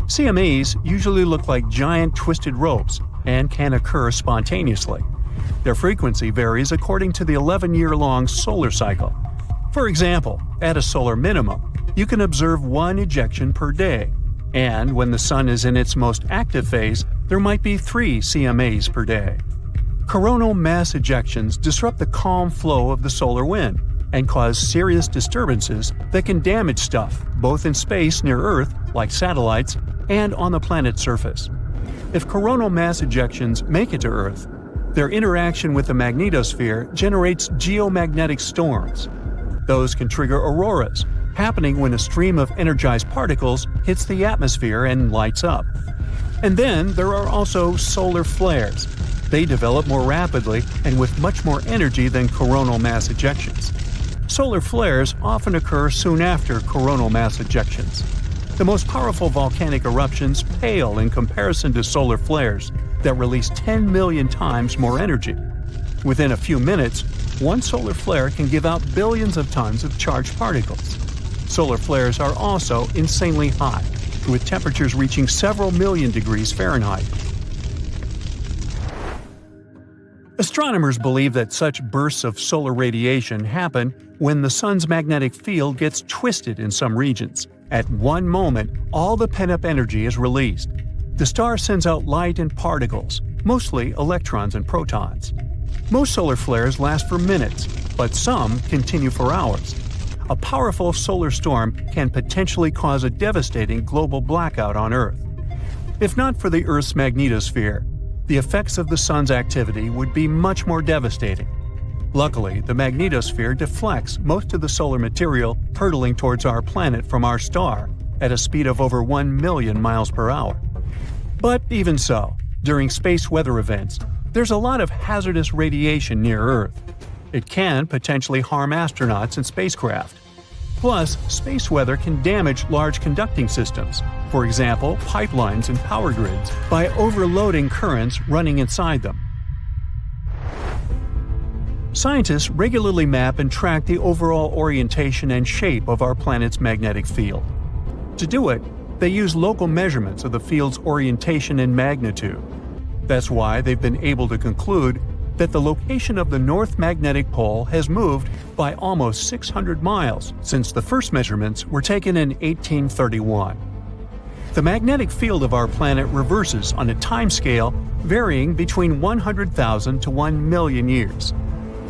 CMEs usually look like giant twisted ropes and can occur spontaneously. Their frequency varies according to the 11-year-long solar cycle. For example, at a solar minimum, you can observe one ejection per day, and when the sun is in its most active phase, there might be 3 CMAs per day. Coronal mass ejections disrupt the calm flow of the solar wind and cause serious disturbances that can damage stuff both in space near Earth, like satellites, and on the planet's surface. If coronal mass ejections make it to Earth, their interaction with the magnetosphere generates geomagnetic storms. Those can trigger auroras, happening when a stream of energized particles hits the atmosphere and lights up. And then there are also solar flares. They develop more rapidly and with much more energy than coronal mass ejections. Solar flares often occur soon after coronal mass ejections. The most powerful volcanic eruptions pale in comparison to solar flares that release 10 million times more energy. Within a few minutes, one solar flare can give out billions of tons of charged particles. Solar flares are also insanely hot, with temperatures reaching several million degrees Fahrenheit. Astronomers believe that such bursts of solar radiation happen when the sun's magnetic field gets twisted in some regions. At one moment, all the pent-up energy is released. The star sends out light and particles, mostly electrons and protons. Most solar flares last for minutes, but some continue for hours. A powerful solar storm can potentially cause a devastating global blackout on Earth. If not for the Earth's magnetosphere, the effects of the sun's activity would be much more devastating. Luckily, the magnetosphere deflects most of the solar material hurtling towards our planet from our star at a speed of over 1 million miles per hour. But even so, during space weather events, there's a lot of hazardous radiation near Earth. It can potentially harm astronauts and spacecraft. Plus, space weather can damage large conducting systems, for example, pipelines and power grids, by overloading currents running inside them. Scientists regularly map and track the overall orientation and shape of our planet's magnetic field. To do it, they use local measurements of the field's orientation and magnitude. That's why they've been able to conclude that the location of the North Magnetic Pole has moved by almost 600 miles since the first measurements were taken in 1831. The magnetic field of our planet reverses on a timescale varying between 100,000 to 1 million years.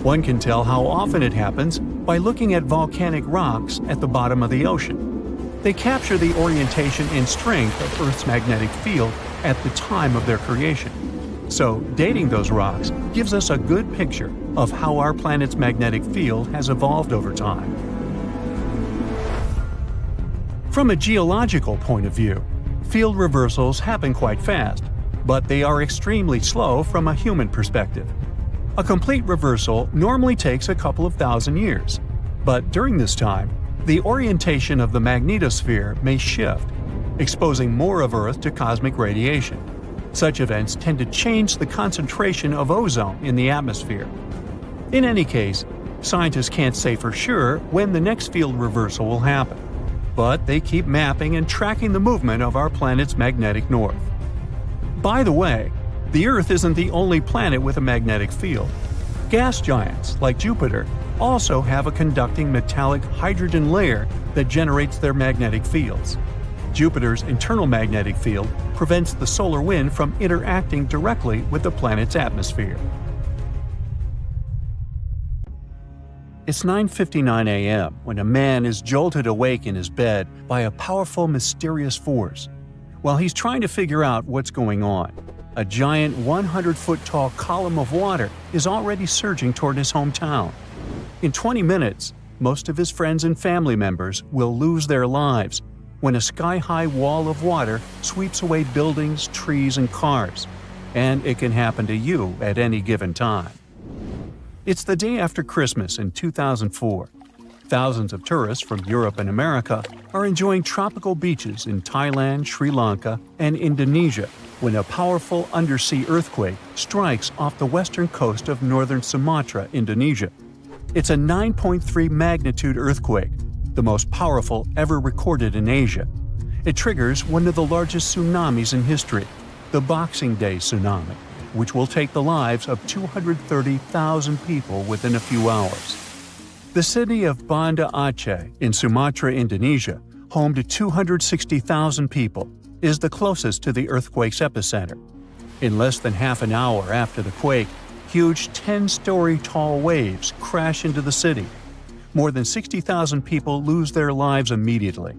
One can tell how often it happens by looking at volcanic rocks at the bottom of the ocean. They capture the orientation and strength of Earth's magnetic field at the time of their creation. So, dating those rocks gives us a good picture of how our planet's magnetic field has evolved over time. From a geological point of view, field reversals happen quite fast, but they are extremely slow from a human perspective. A complete reversal normally takes a couple of thousand years, but during this time, the orientation of the magnetosphere may shift, exposing more of Earth to cosmic radiation. Such events tend to change the concentration of ozone in the atmosphere. In any case, scientists can't say for sure when the next field reversal will happen, but they keep mapping and tracking the movement of our planet's magnetic north. By the way, the Earth isn't the only planet with a magnetic field. Gas giants, like Jupiter, also have a conducting metallic hydrogen layer that generates their magnetic fields. Jupiter's internal magnetic field prevents the solar wind from interacting directly with the planet's atmosphere. It's 9:59 a.m. when a man is jolted awake in his bed by a powerful, mysterious force. While he's trying to figure out what's going on, a giant 100-foot-tall column of water is already surging toward his hometown. In 20 minutes, most of his friends and family members will lose their lives when a sky-high wall of water sweeps away buildings, trees, and cars. And it can happen to you at any given time. It's the day after Christmas in 2004. Thousands of tourists from Europe and America are enjoying tropical beaches in Thailand, Sri Lanka, and Indonesia when a powerful undersea earthquake strikes off the western coast of northern Sumatra, Indonesia. It's a 9.3 magnitude earthquake, the most powerful ever recorded in Asia. It triggers one of the largest tsunamis in history, the Boxing Day tsunami, which will take the lives of 230,000 people within a few hours. The city of Banda Aceh in Sumatra, Indonesia, home to 260,000 people, is the closest to the earthquake's epicenter. In less than half an hour after the quake, huge 10-story tall waves crash into the city. More than 60,000 people lose their lives immediately.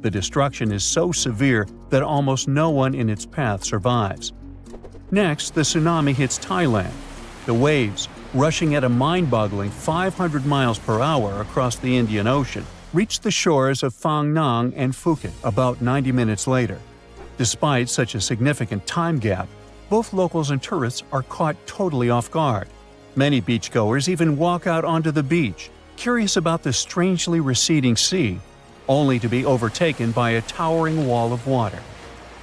The destruction is so severe that almost no one in its path survives. Next, the tsunami hits Thailand. The waves, rushing at a mind-boggling 500 miles per hour across the Indian Ocean, reach the shores of Phang Nang and Phuket about 90 minutes later. Despite such a significant time gap, both locals and tourists are caught totally off guard. Many beachgoers even walk out onto the beach, curious about the strangely receding sea, only to be overtaken by a towering wall of water.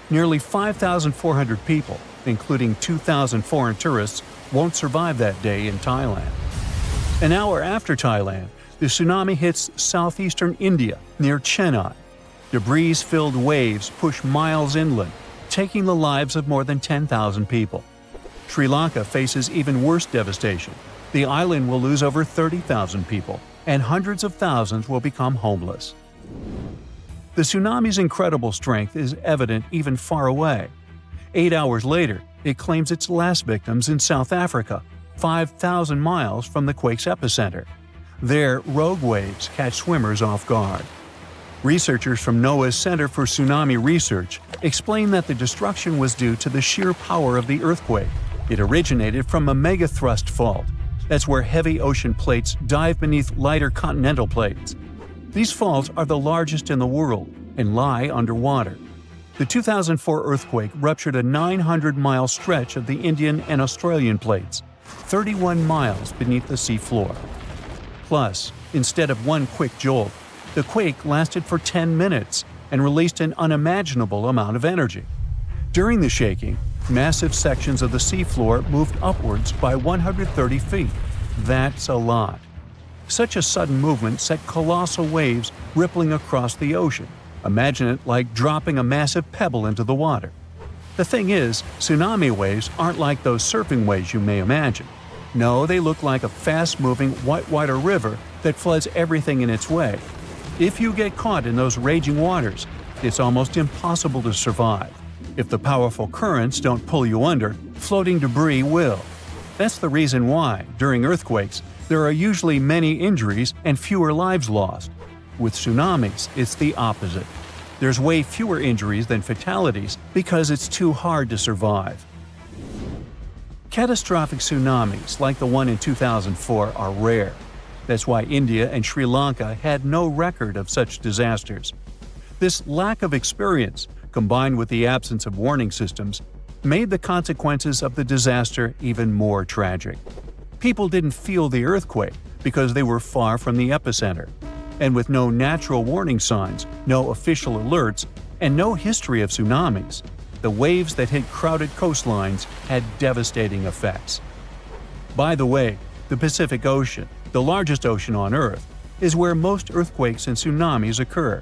Nearly 5,400 people, including 2,000 foreign tourists, won't survive that day in Thailand. An hour after Thailand, the tsunami hits southeastern India near Chennai. Debris-filled waves push miles inland, taking the lives of more than 10,000 people. Sri Lanka faces even worse devastation. The island will lose over 30,000 people, and hundreds of thousands will become homeless. The tsunami's incredible strength is evident even far away. 8 hours later, it claims its last victims in South Africa, 5,000 miles from the quake's epicenter. There, rogue waves catch swimmers off guard. Researchers from NOAA's Center for Tsunami Research explain that the destruction was due to the sheer power of the earthquake. It originated from a megathrust fault. That's where heavy ocean plates dive beneath lighter continental plates. These faults are the largest in the world and lie underwater. The 2004 earthquake ruptured a 900-mile stretch of the Indian and Australian plates, 31 miles beneath the seafloor. Plus, instead of one quick jolt, the quake lasted for 10 minutes and released an unimaginable amount of energy. During the shaking, massive sections of the seafloor moved upwards by 130 feet. That's a lot. Such a sudden movement set colossal waves rippling across the ocean. Imagine it like dropping a massive pebble into the water. The thing is, tsunami waves aren't like those surfing waves you may imagine. No, they look like a fast-moving whitewater river that floods everything in its way. If you get caught in those raging waters, it's almost impossible to survive. If the powerful currents don't pull you under, floating debris will. That's the reason why, during earthquakes, there are usually many injuries and fewer lives lost. With tsunamis, it's the opposite. There's way fewer injuries than fatalities because it's too hard to survive. Catastrophic tsunamis like the one in 2004 are rare. That's why India and Sri Lanka had no record of such disasters. This lack of experience, combined with the absence of warning systems, made the consequences of the disaster even more tragic. People didn't feel the earthquake because they were far from the epicenter. And with no natural warning signs, no official alerts, and no history of tsunamis, the waves that hit crowded coastlines had devastating effects. By the way, the Pacific Ocean, the largest ocean on Earth, is where most earthquakes and tsunamis occur.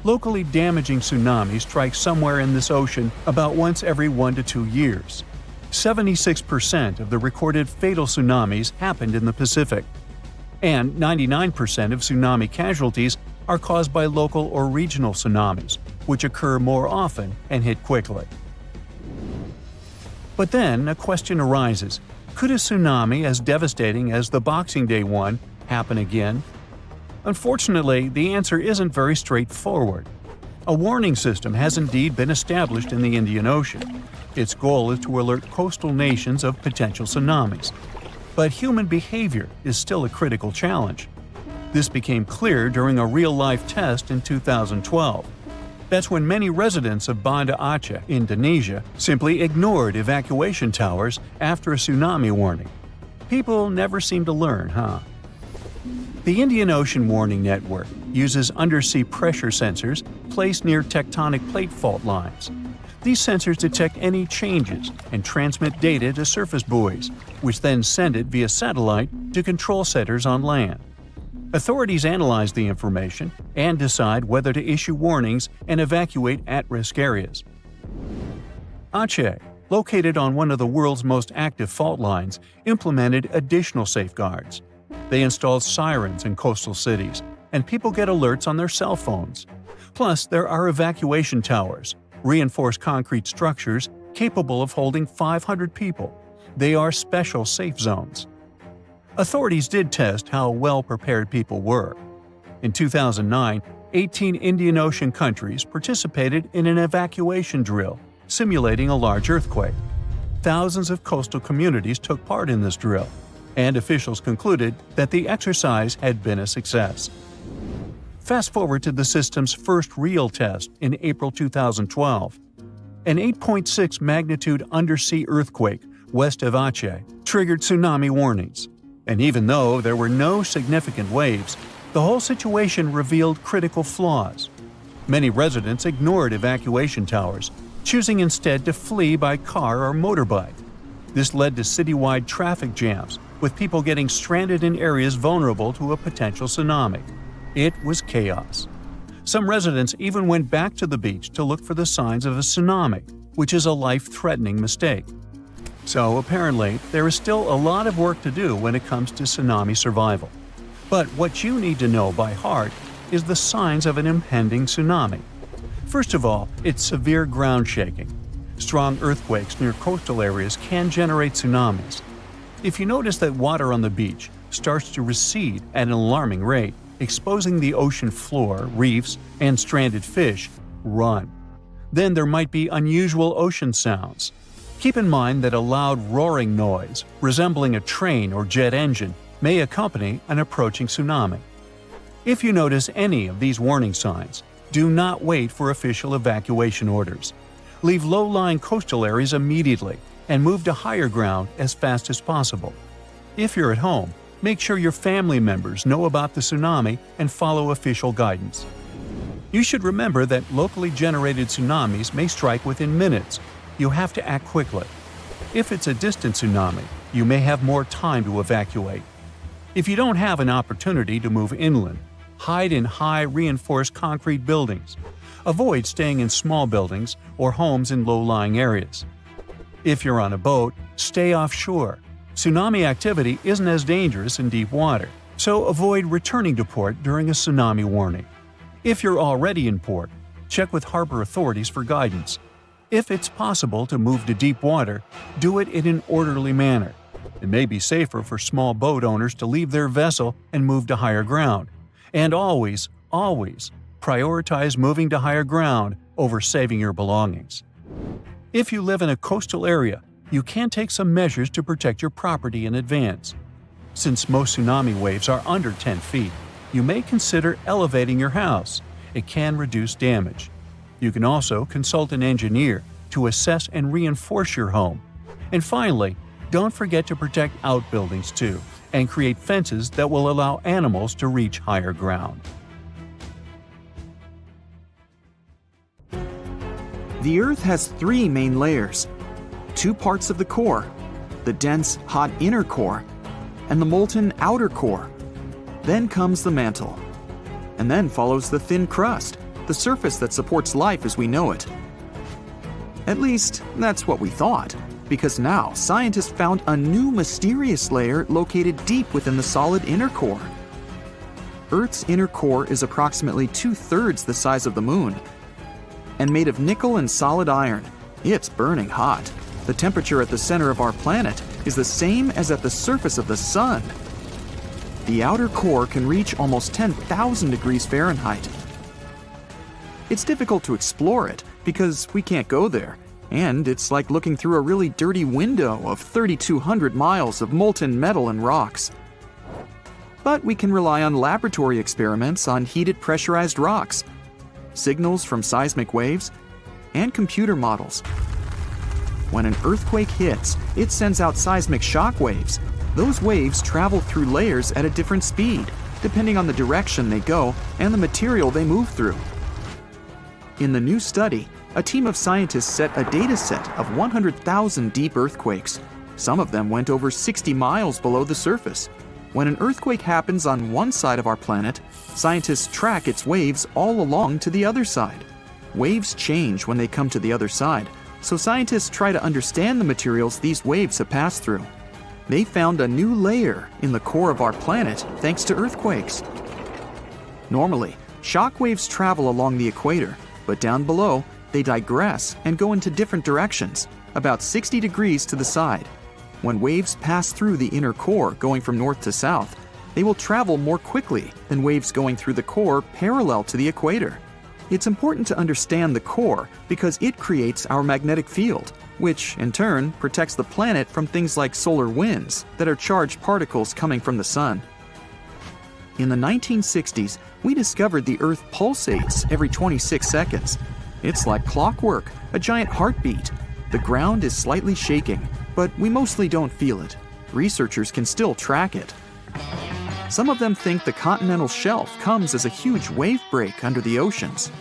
Locally damaging tsunamis strike somewhere in this ocean about once every 1 to 2 years. 76% of the recorded fatal tsunamis happened in the Pacific, and 99% of tsunami casualties are caused by local or regional tsunamis, which occur more often and hit quickly. But then a question arises: could a tsunami as devastating as the Boxing Day one happen again? Unfortunately, the answer isn't very straightforward. A warning system has indeed been established in the Indian Ocean. Its goal is to alert coastal nations of potential tsunamis. But human behavior is still a critical challenge. This became clear during a real-life test in 2012. That's when many residents of Banda Aceh, Indonesia, simply ignored evacuation towers after a tsunami warning. People never seem to learn, huh? The Indian Ocean Warning Network uses undersea pressure sensors placed near tectonic plate fault lines. These sensors detect any changes and transmit data to surface buoys, which then send it via satellite to control centers on land. Authorities analyze the information and decide whether to issue warnings and evacuate at-risk areas. Aceh, located on one of the world's most active fault lines, implemented additional safeguards. They installed sirens in coastal cities, and people get alerts on their cell phones. Plus, there are evacuation towers, reinforced concrete structures capable of holding 500 people. They are special safe zones. Authorities did test how well prepared people were. In 2009, 18 Indian Ocean countries participated in an evacuation drill, simulating a large earthquake. Thousands of coastal communities took part in this drill, and officials concluded that the exercise had been a success. Fast forward to the system's first real test in April 2012. An 8.6 magnitude undersea earthquake west of Aceh triggered tsunami warnings. And even though there were no significant waves, the whole situation revealed critical flaws. Many residents ignored evacuation towers, choosing instead to flee by car or motorbike. This led to citywide traffic jams, with people getting stranded in areas vulnerable to a potential tsunami. It was chaos. Some residents even went back to the beach to look for the signs of a tsunami, which is a life-threatening mistake. So apparently, there is still a lot of work to do when it comes to tsunami survival. But what you need to know by heart is the signs of an impending tsunami. First of all, it's severe ground shaking. Strong earthquakes near coastal areas can generate tsunamis. If you notice that water on the beach starts to recede at an alarming rate, exposing the ocean floor, reefs, and stranded fish, run. Then there might be unusual ocean sounds. Keep in mind that a loud roaring noise, resembling a train or jet engine, may accompany an approaching tsunami. If you notice any of these warning signs, do not wait for official evacuation orders. Leave low-lying coastal areas immediately and move to higher ground as fast as possible. If you're at home, make sure your family members know about the tsunami and follow official guidance. You should remember that locally generated tsunamis may strike within minutes. You have to act quickly. If it's a distant tsunami, you may have more time to evacuate. If you don't have an opportunity to move inland, hide in high reinforced concrete buildings. Avoid staying in small buildings or homes in low-lying areas. If you're on a boat, stay offshore. Tsunami activity isn't as dangerous in deep water, so avoid returning to port during a tsunami warning. If you're already in port, check with harbor authorities for guidance. If it's possible to move to deep water, do it in an orderly manner. It may be safer for small boat owners to leave their vessel and move to higher ground. And always, always prioritize moving to higher ground over saving your belongings. If you live in a coastal area, you can take some measures to protect your property in advance. Since most tsunami waves are under 10 feet, you may consider elevating your house. It can reduce damage. You can also consult an engineer to assess and reinforce your home. And finally, don't forget to protect outbuildings too, and create fences that will allow animals to reach higher ground. The Earth has three main layers: two parts of the core, the dense, hot inner core, and the molten outer core. Then comes the mantle. And then follows the thin crust, the surface that supports life as we know it. At least, that's what we thought, because now scientists found a new mysterious layer located deep within the solid inner core. Earth's inner core is approximately 2/3 the size of the Moon. And made of nickel and solid iron, it's burning hot. The temperature at the center of our planet is the same as at the surface of the Sun. The outer core can reach almost 10,000 degrees Fahrenheit. It's difficult to explore it because we can't go there, and it's like looking through a really dirty window of 3,200 miles of molten metal and rocks. But we can rely on laboratory experiments on heated pressurized rocks, signals from seismic waves, and computer models. When an earthquake hits, it sends out seismic shock waves. Those waves travel through layers at a different speed, depending on the direction they go and the material they move through. In the new study, a team of scientists set a data set of 100,000 deep earthquakes. Some of them went over 60 miles below the surface. When an earthquake happens on one side of our planet, scientists track its waves all along to the other side. Waves change when they come to the other side, so scientists try to understand the materials these waves have passed through. They found a new layer in the core of our planet thanks to earthquakes. Normally, shock waves travel along the equator, but down below, they digress and go into different directions, about 60 degrees to the side. When waves pass through the inner core going from north to south, they will travel more quickly than waves going through the core parallel to the equator. It's important to understand the core because it creates our magnetic field, which in turn protects the planet from things like solar winds that are charged particles coming from the sun. In the 1960s, we discovered the Earth pulsates every 26 seconds. It's like clockwork, a giant heartbeat. The ground is slightly shaking, but we mostly don't feel it. Researchers can still track it. Some of them think the continental shelf comes as a huge wave break under the oceans.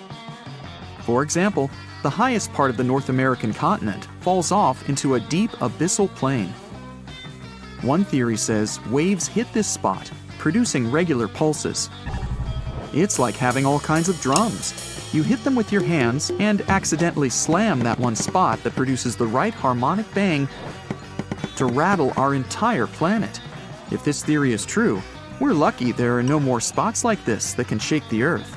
For example, the highest part of the North American continent falls off into a deep abyssal plain. One theory says waves hit this spot, producing regular pulses. It's like having all kinds of drums. You hit them with your hands and accidentally slam that one spot that produces the right harmonic bang to rattle our entire planet. If this theory is true, we're lucky there are no more spots like this that can shake the Earth.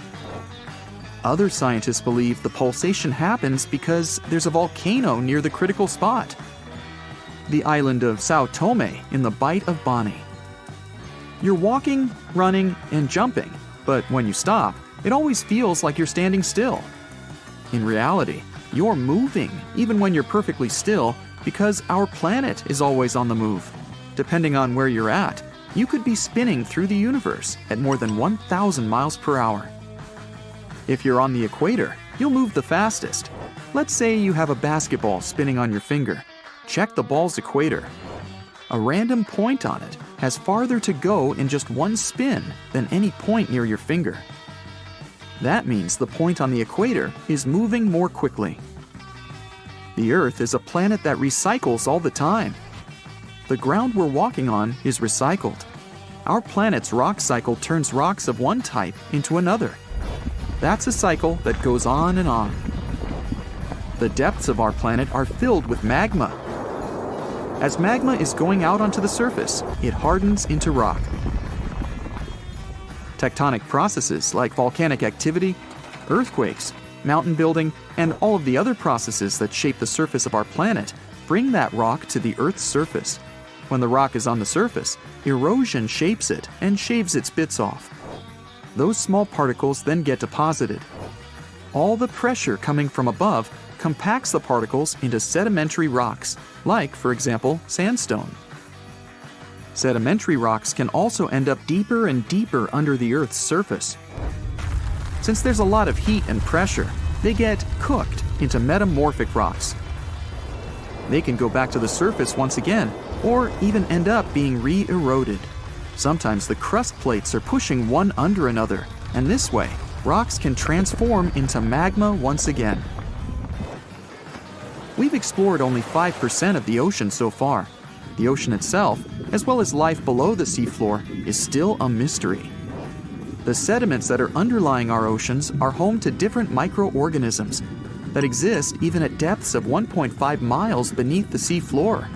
Other scientists believe the pulsation happens because there's a volcano near the critical spot, the island of Sao Tome in the Bight of Boni. You're walking, running, and jumping, but when you stop, it always feels like you're standing still. In reality, you're moving even when you're perfectly still because our planet is always on the move. Depending on where you're at, you could be spinning through the universe at more than 1,000 miles per hour. If you're on the equator, you'll move the fastest. Let's say you have a basketball spinning on your finger. Check the ball's equator. A random point on it has farther to go in just one spin than any point near your finger. That means the point on the equator is moving more quickly. The Earth is a planet that recycles all the time. The ground we're walking on is recycled. Our planet's rock cycle turns rocks of one type into another. That's a cycle that goes on and on. The depths of our planet are filled with magma. As magma is going out onto the surface, it hardens into rock. Tectonic processes like volcanic activity, earthquakes, mountain building, and all of the other processes that shape the surface of our planet bring that rock to the Earth's surface. When the rock is on the surface, erosion shapes it and shaves its bits off. Those small particles then get deposited. All the pressure coming from above compacts the particles into sedimentary rocks, like, for example, sandstone. Sedimentary rocks can also end up deeper and deeper under the Earth's surface. Since there's a lot of heat and pressure, they get cooked into metamorphic rocks. They can go back to the surface once again, or even end up being re-eroded. Sometimes the crust plates are pushing one under another, and this way, rocks can transform into magma once again. We've explored only 5% of the ocean so far. The ocean itself, as well as life below the seafloor, is still a mystery. The sediments that are underlying our oceans are home to different microorganisms that exist even at depths of 1.5 miles beneath the seafloor.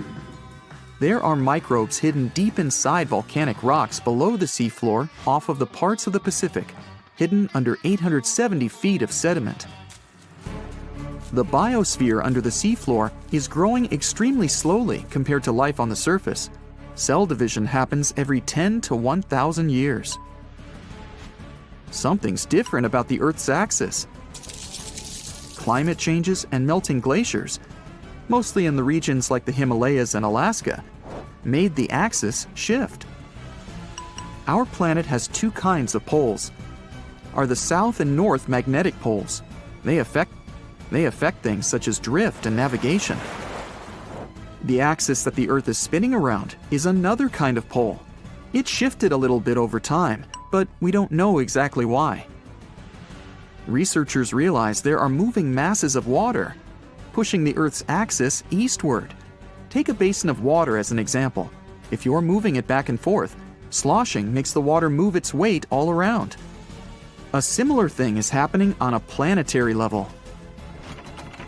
There are microbes hidden deep inside volcanic rocks below the seafloor off of the parts of the Pacific, hidden under 870 feet of sediment. The biosphere under the seafloor is growing extremely slowly compared to life on the surface. Cell division happens every 10 to 1,000 years. Something's different about the Earth's axis. Climate changes and melting glaciers, mostly in the regions like the Himalayas and Alaska, made the axis shift. Our planet has two kinds of poles. Are the south and north magnetic poles. They affect things such as drift and navigation. The axis that the Earth is spinning around is another kind of pole. It shifted a little bit over time, but we don't know exactly why. Researchers realize there are moving masses of water, pushing the Earth's axis eastward. Take a basin of water as an example. If you're moving it back and forth, sloshing makes the water move its weight all around. A similar thing is happening on a planetary level.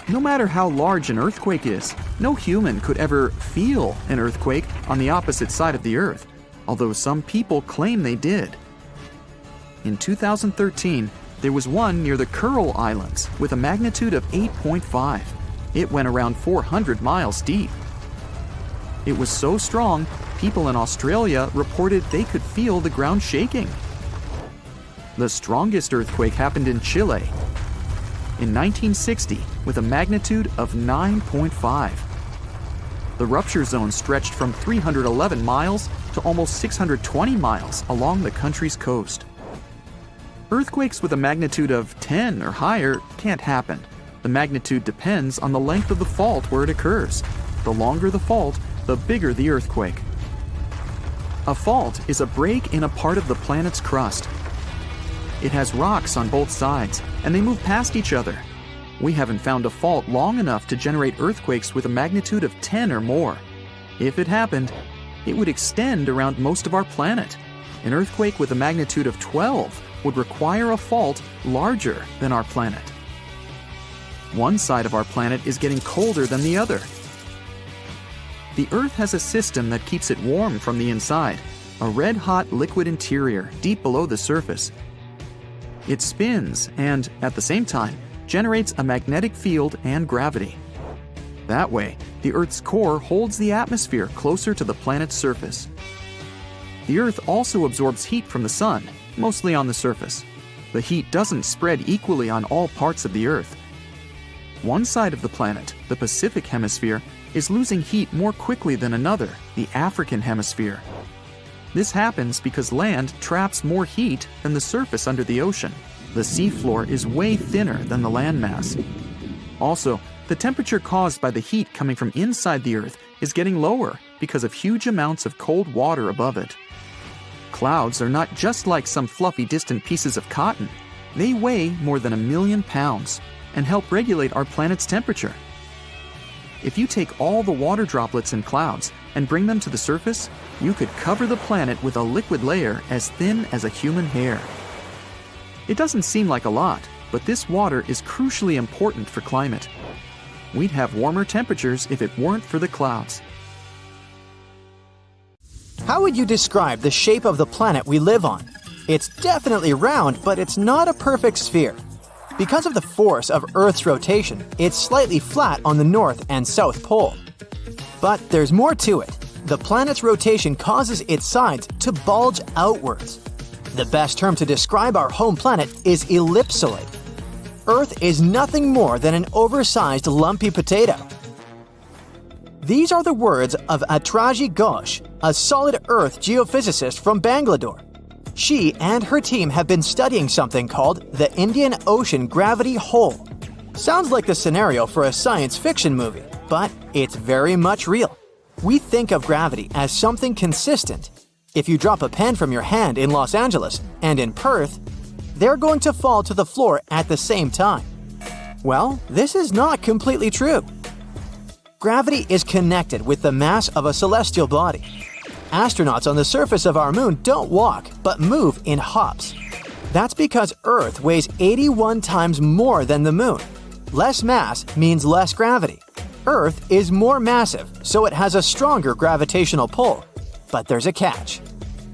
No matter how large an earthquake is, no human could ever feel an earthquake on the opposite side of the Earth, although some people claim they did. In 2013, there was one near the Kuril Islands with a magnitude of 8.5. It went around 400 miles deep. It was so strong, people in Australia reported they could feel the ground shaking. The strongest earthquake happened in Chile in 1960 with a magnitude of 9.5. The rupture zone stretched from 311 miles to almost 620 miles along the country's coast. Earthquakes with a magnitude of 10 or higher can't happen. The magnitude depends on the length of the fault where it occurs. The longer the fault, the bigger the earthquake. A fault is a break in a part of the planet's crust. It has rocks on both sides, and they move past each other. We haven't found a fault long enough to generate earthquakes with a magnitude of 10 or more. If it happened, it would extend around most of our planet. An earthquake with a magnitude of 12 would require a fault larger than our planet. One side of our planet is getting colder than the other. The Earth has a system that keeps it warm from the inside, a red-hot liquid interior deep below the surface. It spins and, at the same time, generates a magnetic field and gravity. That way, the Earth's core holds the atmosphere closer to the planet's surface. The Earth also absorbs heat from the sun, mostly on the surface. The heat doesn't spread equally on all parts of the Earth. One side of the planet, the Pacific Hemisphere, is losing heat more quickly than another, the African Hemisphere. This happens because land traps more heat than the surface under the ocean. The seafloor is way thinner than the landmass. Also, the temperature caused by the heat coming from inside the Earth is getting lower because of huge amounts of cold water above it. Clouds are not just like some fluffy distant pieces of cotton. They weigh more than 1 million pounds and help regulate our planet's temperature. If you take all the water droplets in clouds and bring them to the surface, you could cover the planet with a liquid layer as thin as a human hair. It doesn't seem like a lot, but this water is crucially important for climate. We'd have warmer temperatures if it weren't for the clouds. How would you describe the shape of the planet we live on? It's definitely round, but it's not a perfect sphere. Because of the force of Earth's rotation, it's slightly flat on the north and south pole. But there's more to it. The planet's rotation causes its sides to bulge outwards. The best term to describe our home planet is ellipsoid. Earth is nothing more than an oversized lumpy potato. These are the words of Atraji Ghosh, a solid Earth geophysicist from Bangalore. She and her team have been studying something called the Indian Ocean gravity hole. Sounds like the scenario for a science fiction movie, but it's very much real. We think of gravity as something consistent. If you drop a pen from your hand in Los Angeles and in Perth, they're going to fall to the floor at the same time. Well, this is not completely true. Gravity is connected with the mass of a celestial body. Astronauts on the surface of our moon don't walk, but move in hops. That's because Earth weighs 81 times more than the moon. Less mass means less gravity. Earth is more massive, so it has a stronger gravitational pull. But there's a catch.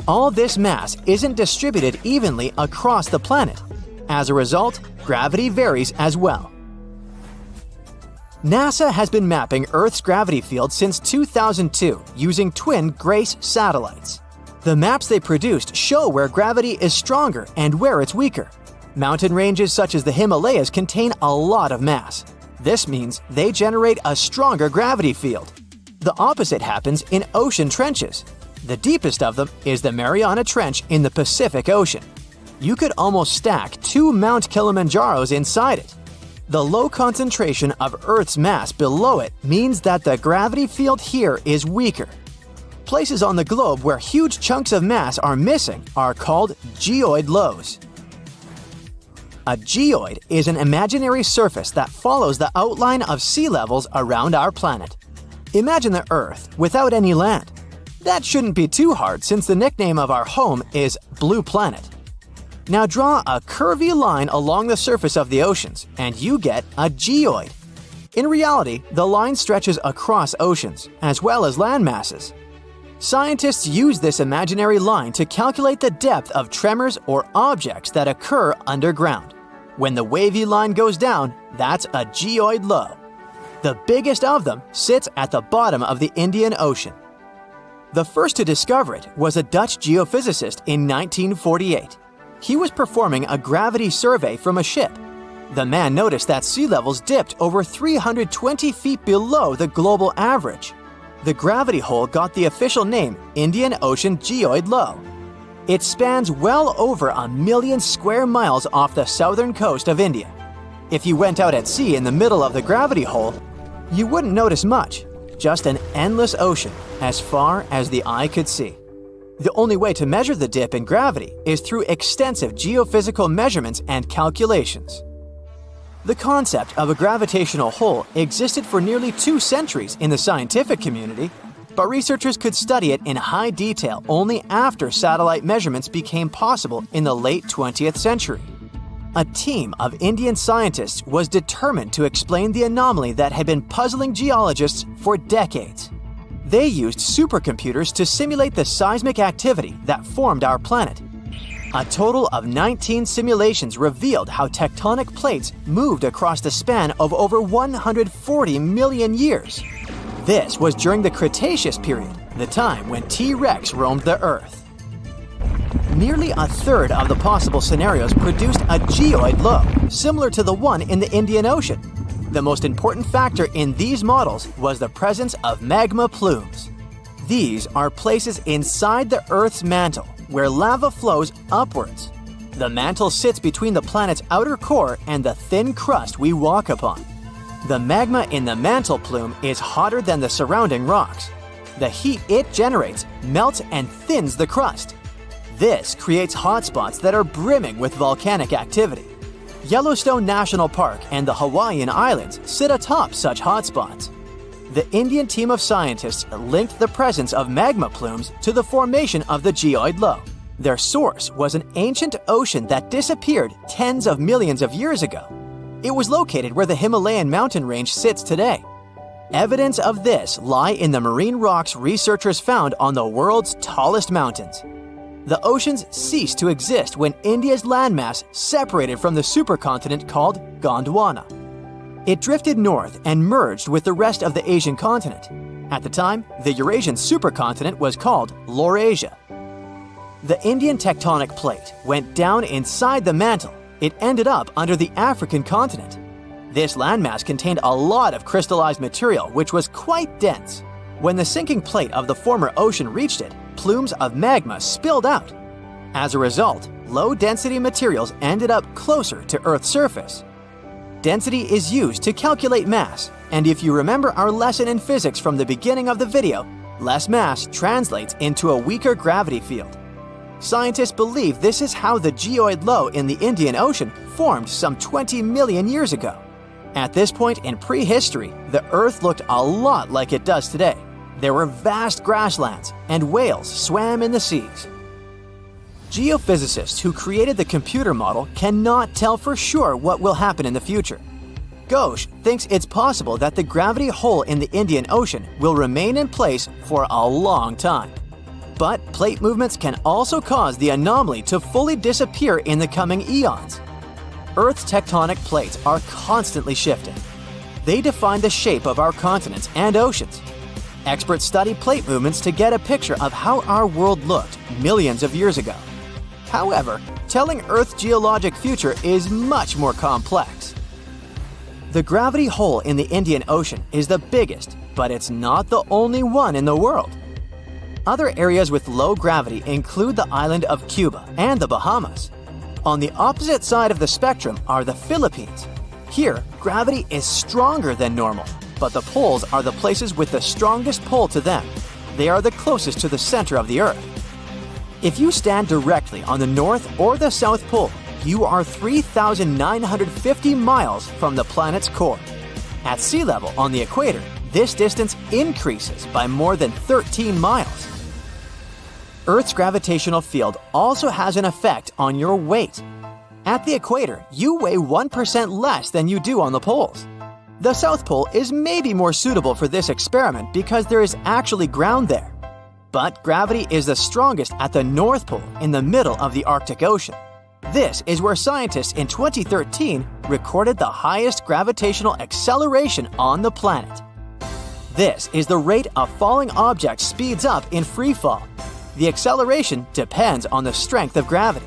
All this mass isn't distributed evenly across the planet. As a result, gravity varies as well. NASA has been mapping Earth's gravity field since 2002 using twin GRACE satellites. The maps they produced show where gravity is stronger and where it's weaker. Mountain ranges such as the Himalayas contain a lot of mass. This means they generate a stronger gravity field. The opposite happens in ocean trenches. The deepest of them is the Mariana Trench in the Pacific Ocean. You could almost stack 2 Mount Kilimanjaros inside it. The low concentration of Earth's mass below it means that the gravity field here is weaker. Places on the globe where huge chunks of mass are missing are called geoid lows. A geoid is an imaginary surface that follows the outline of sea levels around our planet. Imagine the Earth without any land. That shouldn't be too hard since the nickname of our home is Blue Planet. Now draw a curvy line along the surface of the oceans, and you get a geoid. In reality, the line stretches across oceans, as well as land masses. Scientists use this imaginary line to calculate the depth of tremors or objects that occur underground. When the wavy line goes down, that's a geoid low. The biggest of them sits at the bottom of the Indian Ocean. The first to discover it was a Dutch geophysicist in 1948. He was performing a gravity survey from a ship. The man noticed that sea levels dipped over 320 feet below the global average. The gravity hole got the official name Indian Ocean Geoid Low. It spans well over 1 million square miles off the southern coast of India. If you went out at sea in the middle of the gravity hole, you wouldn't notice much, just an endless ocean as far as the eye could see. The only way to measure the dip in gravity is through extensive geophysical measurements and calculations. The concept of a gravitational hole existed for nearly 2 centuries in the scientific community, but researchers could study it in high detail only after satellite measurements became possible in the late 20th century. A team of Indian scientists was determined to explain the anomaly that had been puzzling geologists for decades. They used supercomputers to simulate the seismic activity that formed our planet. A total of 19 simulations revealed how tectonic plates moved across the span of over 140 million years. This was during the Cretaceous period, the time when T-Rex roamed the Earth. Nearly a third of the possible scenarios produced a geoid low, similar to the one in the Indian Ocean. The most important factor in these models was the presence of magma plumes. These are places inside the Earth's mantle where lava flows upwards. The mantle sits between the planet's outer core and the thin crust we walk upon. The magma in the mantle plume is hotter than the surrounding rocks. The heat it generates melts and thins the crust. This creates hotspots that are brimming with volcanic activity. Yellowstone National Park and the Hawaiian Islands sit atop such hotspots. The Indian team of scientists linked the presence of magma plumes to the formation of the geoid low. Their source was an ancient ocean that disappeared tens of millions of years ago. It was located where the Himalayan mountain range sits today. Evidence of this lie in the marine rocks researchers found on the world's tallest mountains. The oceans ceased to exist when India's landmass separated from the supercontinent called Gondwana. It drifted north and merged with the rest of the Asian continent. At the time, the Eurasian supercontinent was called Laurasia. The Indian tectonic plate went down inside the mantle. It ended up under the African continent. This landmass contained a lot of crystallized material which was quite dense. When the sinking plate of the former ocean reached it, plumes of magma spilled out. As a result, low-density materials ended up closer to Earth's surface. Density is used to calculate mass, and if you remember our lesson in physics from the beginning of the video, less mass translates into a weaker gravity field. Scientists believe this is how the geoid low in the Indian Ocean formed some 20 million years ago. At this point in prehistory, the Earth looked a lot like it does today. There were vast grasslands, and whales swam in the seas. Geophysicists who created the computer model cannot tell for sure what will happen in the future. Ghosh thinks it's possible that the gravity hole in the Indian Ocean will remain in place for a long time. But plate movements can also cause the anomaly to fully disappear in the coming eons. Earth's tectonic plates are constantly shifting. They define the shape of our continents and oceans. Experts study plate movements to get a picture of how our world looked millions of years ago. However, telling Earth's geologic future is much more complex. The gravity hole in the Indian Ocean is the biggest, but it's not the only one in the world. Other areas with low gravity include the island of Cuba and the Bahamas. On the opposite side of the spectrum are the Philippines. Here, gravity is stronger than normal, but the poles are the places with the strongest pull to them. They are the closest to the center of the Earth. If you stand directly on the North or the South Pole, you are 3,950 miles from the planet's core. At sea level on the equator, this distance increases by more than 13 miles. Earth's gravitational field also has an effect on your weight. At the equator, you weigh 1% less than you do on the poles. The South Pole is maybe more suitable for this experiment because there is actually ground there. But gravity is the strongest at the North Pole in the middle of the Arctic Ocean. This is where scientists in 2013 recorded the highest gravitational acceleration on the planet. This is the rate a falling object speeds up in free fall. The acceleration depends on the strength of gravity.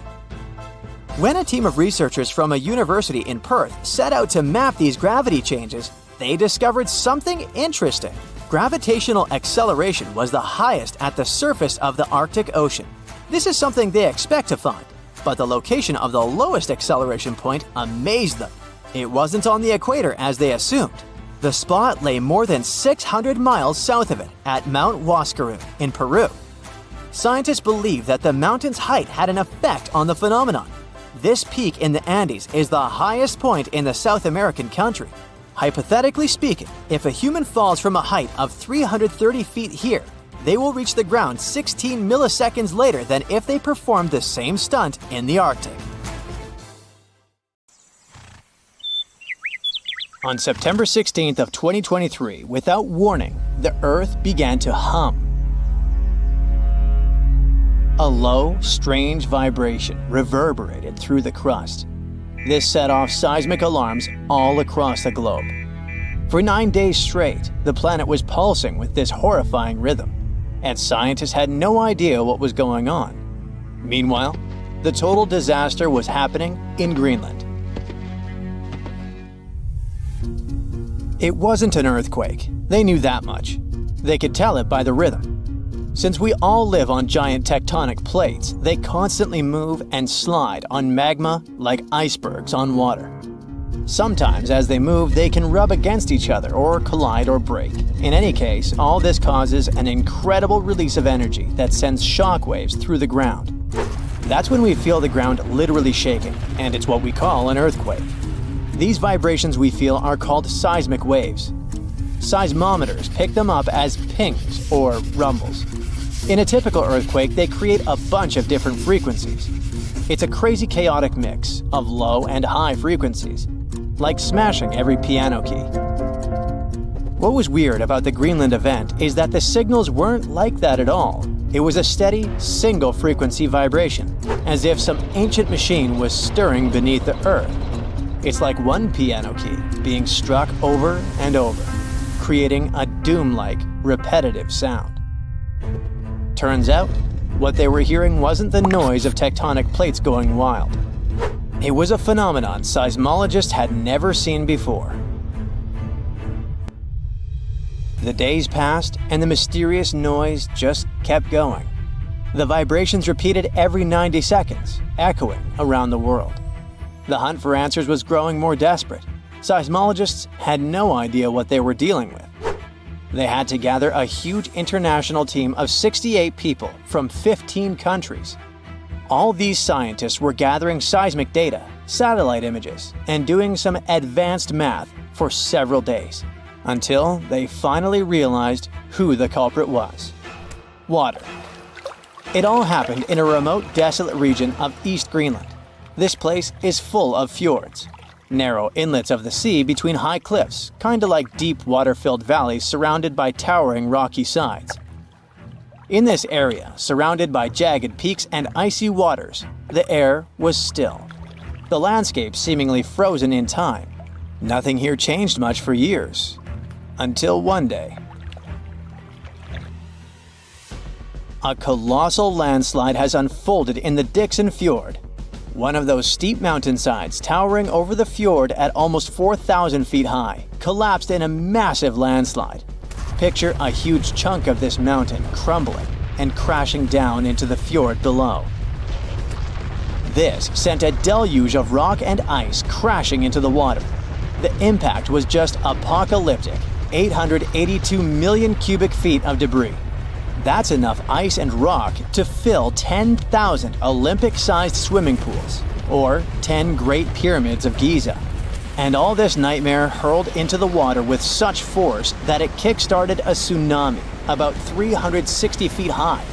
When a team of researchers from a university in Perth set out to map these gravity changes, they discovered something interesting. Gravitational acceleration was the highest at the surface of the Arctic Ocean. This is something they expect to find, but the location of the lowest acceleration point amazed them. It wasn't on the equator as they assumed. The spot lay more than 600 miles south of it at Mount Huascarán in Peru. Scientists believe that the mountain's height had an effect on the phenomenon. This peak in the Andes is the highest point in the South American country. Hypothetically speaking, if a human falls from a height of 330 feet here, they will reach the ground 16 milliseconds later than if they performed the same stunt in the Arctic. On September 16th of 2023, without warning, the Earth began to hum. A low, strange vibration reverberated through the crust. This set off seismic alarms all across the globe. For 9 days straight, the planet was pulsing with this horrifying rhythm, and scientists had no idea what was going on. Meanwhile, the total disaster was happening in Greenland. It wasn't an earthquake. They knew that much. They could tell it by the rhythm. Since we all live on giant tectonic plates, they constantly move and slide on magma like icebergs on water. Sometimes, as they move, they can rub against each other or collide or break. In any case, all this causes an incredible release of energy that sends shock waves through the ground. That's when we feel the ground literally shaking, and it's what we call an earthquake. These vibrations we feel are called seismic waves. Seismometers pick them up as pings or rumbles. In a typical earthquake, they create a bunch of different frequencies. It's a crazy chaotic mix of low and high frequencies, like smashing every piano key. What was weird about the Greenland event is that the signals weren't like that at all. It was a steady, single-frequency vibration, as if some ancient machine was stirring beneath the Earth. It's like one piano key being struck over and over, creating a doom-like, repetitive sound. Turns out, what they were hearing wasn't the noise of tectonic plates going wild. It was a phenomenon seismologists had never seen before. The days passed, and the mysterious noise just kept going. The vibrations repeated every 90 seconds, echoing around the world. The hunt for answers was growing more desperate. Seismologists had no idea what they were dealing with. They had to gather a huge international team of 68 people from 15 countries. All these scientists were gathering seismic data, satellite images, and doing some advanced math for several days, until they finally realized who the culprit was. Water. It all happened in a remote, desolate region of East Greenland. This place is full of fjords, narrow inlets of the sea between high cliffs, kinda like deep water-filled valleys surrounded by towering rocky sides. In this area, surrounded by jagged peaks and icy waters, the air was still. The landscape seemingly frozen in time. Nothing here changed much for years. Until one day, a colossal landslide has unfolded in the Dixon Fjord. One of those steep mountainsides towering over the fjord at almost 4,000 feet high collapsed in a massive landslide. Picture a huge chunk of this mountain crumbling and crashing down into the fjord below. This sent a deluge of rock and ice crashing into the water. The impact was just apocalyptic. 882 million cubic feet of debris. That's enough ice and rock to fill 10,000 Olympic-sized swimming pools, or 10 Great Pyramids of Giza. And all this nightmare hurled into the water with such force that it kick-started a tsunami about 360 feet high,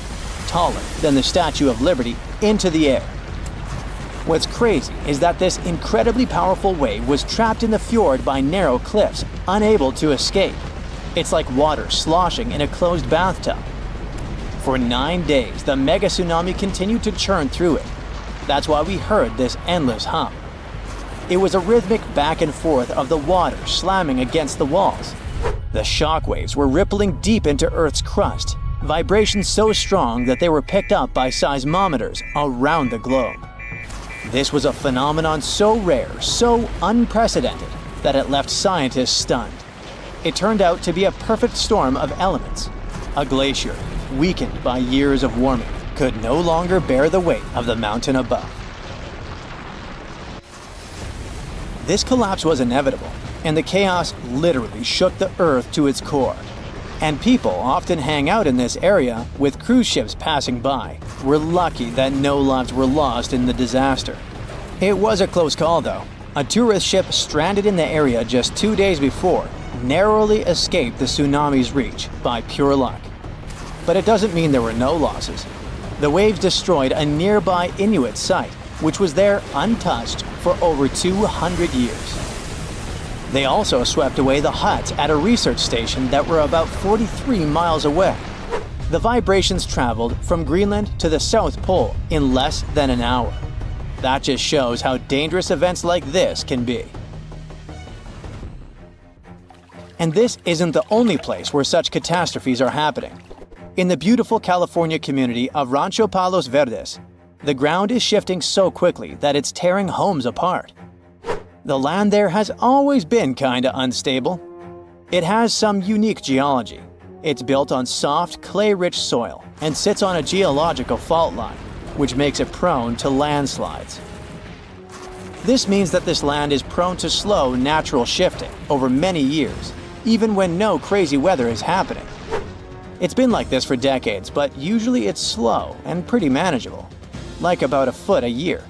taller than the Statue of Liberty, into the air. What's crazy is that this incredibly powerful wave was trapped in the fjord by narrow cliffs, unable to escape. It's like water sloshing in a closed bathtub. For 9 days, the mega tsunami continued to churn through it. That's why we heard this endless hum. It was a rhythmic back and forth of the water slamming against the walls. The shock waves were rippling deep into Earth's crust, vibrations so strong that they were picked up by seismometers around the globe. This was a phenomenon so rare, so unprecedented, that it left scientists stunned. It turned out to be a perfect storm of elements. A glacier, weakened by years of warming, could no longer bear the weight of the mountain above. This collapse was inevitable, and the chaos literally shook the Earth to its core. And people often hang out in this area with cruise ships passing by. We're lucky that no lives were lost in the disaster. It was a close call though. A tourist ship stranded in the area just 2 days before narrowly escaped the tsunami's reach by pure luck. But it doesn't mean there were no losses. The waves destroyed a nearby Inuit site, which was there untouched for over 200 years. They also swept away the huts at a research station that were about 43 miles away. The vibrations traveled from Greenland to the South Pole in less than an hour. That just shows how dangerous events like this can be. And this isn't the only place where such catastrophes are happening. In the beautiful California community of Rancho Palos Verdes, the ground is shifting so quickly that it's tearing homes apart. The land there has always been kinda unstable. It has some unique geology. It's built on soft, clay-rich soil and sits on a geological fault line, which makes it prone to landslides. This means that this land is prone to slow, natural shifting over many years, even when no crazy weather is happening. It's been like this for decades, but usually it's slow and pretty manageable, like about a foot a year.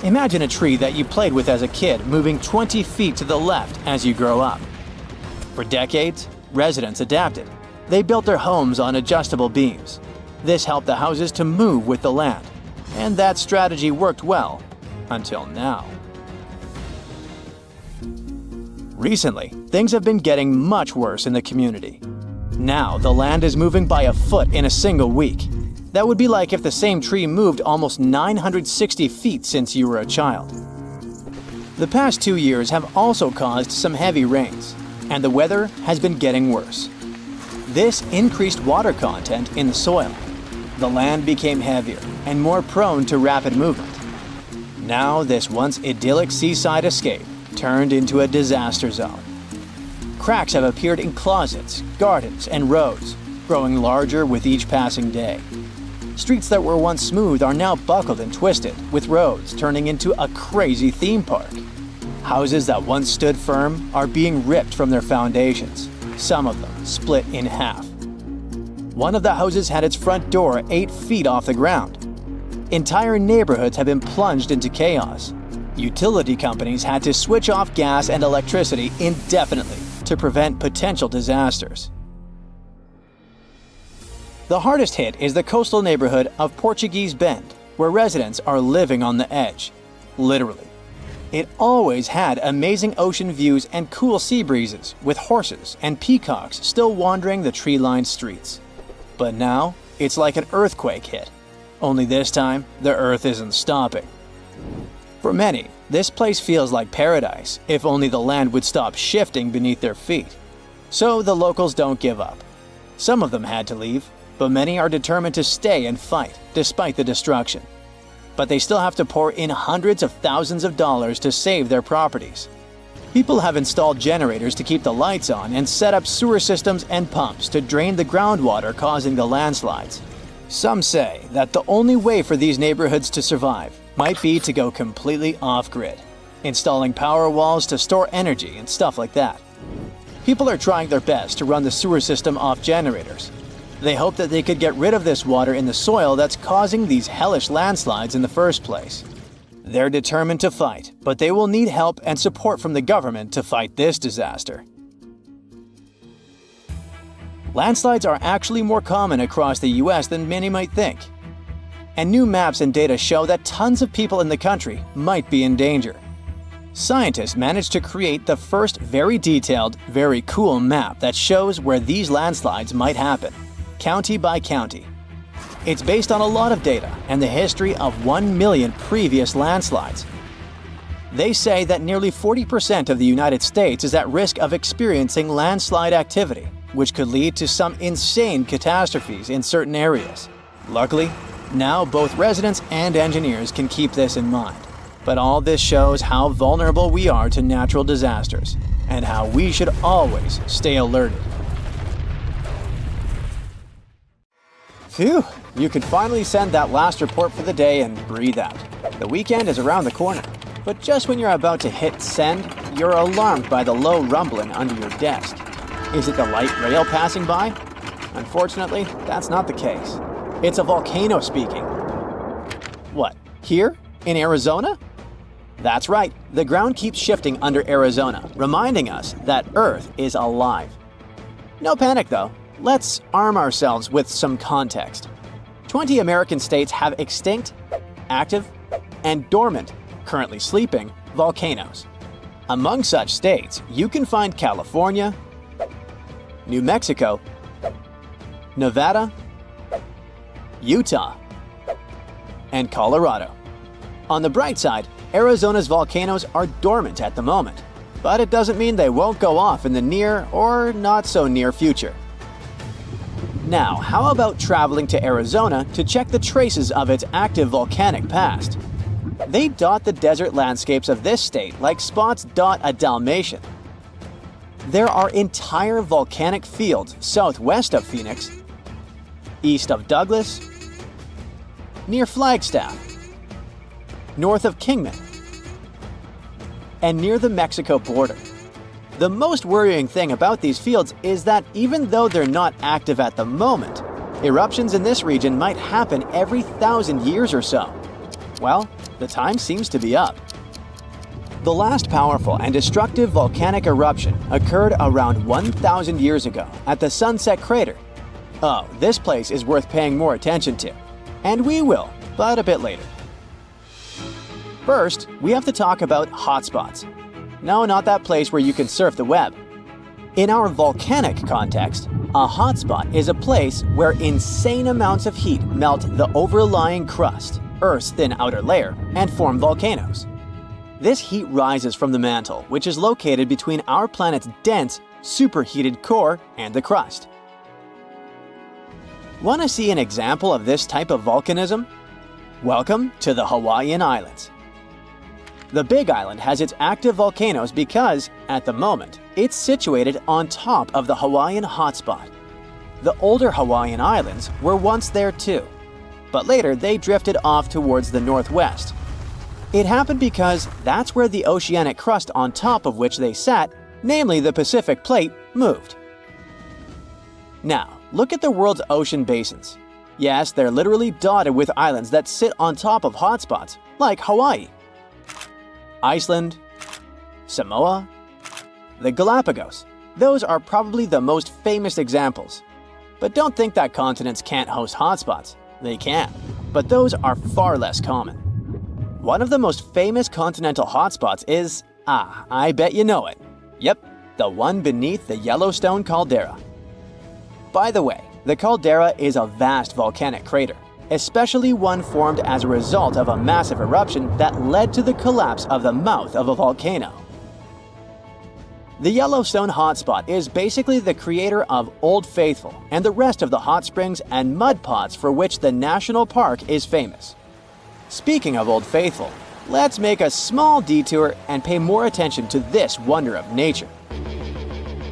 Imagine a tree that you played with as a kid moving 20 feet to the left as you grow up. For decades, residents adapted. They built their homes on adjustable beams. This helped the houses to move with the land, and that strategy worked well until now. Recently, things have been getting much worse in the community. Now, the land is moving by a foot in a single week. That would be like if the same tree moved almost 960 feet since you were a child. The past 2 years have also caused some heavy rains, and the weather has been getting worse. This increased water content in the soil. The land became heavier and more prone to rapid movement. Now, this once idyllic seaside escape turned into a disaster zone. Cracks have appeared in closets, gardens, and roads, growing larger with each passing day. Streets that were once smooth are now buckled and twisted, with roads turning into a crazy theme park. Houses that once stood firm are being ripped from their foundations, some of them split in half. One of the houses had its front door 8 feet off the ground. Entire neighborhoods have been plunged into chaos. Utility companies had to switch off gas and electricity indefinitely to prevent potential disasters. The hardest hit is the coastal neighborhood of Portuguese Bend, where residents are living on the edge. Literally. It always had amazing ocean views and cool sea breezes, with horses and peacocks still wandering the tree-lined streets. But now, it's like an earthquake hit. Only this time, the earth isn't stopping. For many, this place feels like paradise, if only the land would stop shifting beneath their feet. So the locals don't give up. Some of them had to leave, but many are determined to stay and fight, despite the destruction. But they still have to pour in hundreds of thousands of dollars to save their properties. People have installed generators to keep the lights on and set up sewer systems and pumps to drain the groundwater causing the landslides. Some say that the only way for these neighborhoods to survive might be to go completely off-grid, installing power walls to store energy and stuff like that. People are trying their best to run the sewer system off generators. They hope that they could get rid of this water in the soil that's causing these hellish landslides in the first place. They're determined to fight, but they will need help and support from the government to fight this disaster. Landslides are actually more common across the US than many might think. And new maps and data show that tons of people in the country might be in danger. Scientists managed to create the first very detailed, very cool map that shows where these landslides might happen, county by county. It's based on a lot of data and the history of 1 million previous landslides. They say that nearly 40% of the United States is at risk of experiencing landslide activity, which could lead to some insane catastrophes in certain areas. Luckily, now both residents and engineers can keep this in mind. But all this shows how vulnerable we are to natural disasters, and how we should always stay alerted. Phew, you can finally send that last report for the day and breathe out. The weekend is around the corner. But just when you're about to hit send, you're alarmed by the low rumbling under your desk. Is it the light rail passing by? Unfortunately, that's not the case. It's a volcano speaking. What, here? In Arizona? That's right, the ground keeps shifting under Arizona, reminding us that Earth is alive. No panic though. Let's arm ourselves with some context. 20 American states have extinct, active, and dormant, currently sleeping, volcanoes. Among such states, you can find California, New Mexico, Nevada, Utah, and Colorado. On the bright side, Arizona's volcanoes are dormant at the moment, but it doesn't mean they won't go off in the near or not so near future. Now, how about traveling to Arizona to check the traces of its active volcanic past? They dot the desert landscapes of this state like spots dot a Dalmatian. There are entire volcanic fields southwest of Phoenix, east of Douglas, near Flagstaff, north of Kingman, and near the Mexico border. The most worrying thing about these fields is that even though they're not active at the moment, eruptions in this region might happen every 1,000 years or so. Well, the time seems to be up. The last powerful and destructive volcanic eruption occurred around 1,000 years ago at the Sunset Crater. Oh, this place is worth paying more attention to. And we will, but a bit later. First, we have to talk about hotspots. No, not that place where you can surf the web. In our volcanic context, a hotspot is a place where insane amounts of heat melt the overlying crust, Earth's thin outer layer, and form volcanoes. This heat rises from the mantle, which is located between our planet's dense, superheated core and the crust. Want to see an example of this type of volcanism? Welcome to the Hawaiian Islands. The Big Island has its active volcanoes because, at the moment, it's situated on top of the Hawaiian hotspot. The older Hawaiian Islands were once there too, but later they drifted off towards the northwest. It happened because that's where the oceanic crust on top of which they sat, namely the Pacific Plate, moved. Now, look at the world's ocean basins. Yes, they're literally dotted with islands that sit on top of hotspots, like Hawaii, Iceland, Samoa, the Galapagos. Those are probably the most famous examples. But don't think that continents can't host hotspots. They can, but those are far less common. One of the most famous continental hotspots is, I bet you know it. Yep, the one beneath the Yellowstone caldera. By the way, the caldera is a vast volcanic crater, especially one formed as a result of a massive eruption that led to the collapse of the mouth of a volcano. The Yellowstone hotspot is basically the creator of Old Faithful and the rest of the hot springs and mud pots for which the national park is famous. Speaking of Old Faithful, let's make a small detour and pay more attention to this wonder of nature.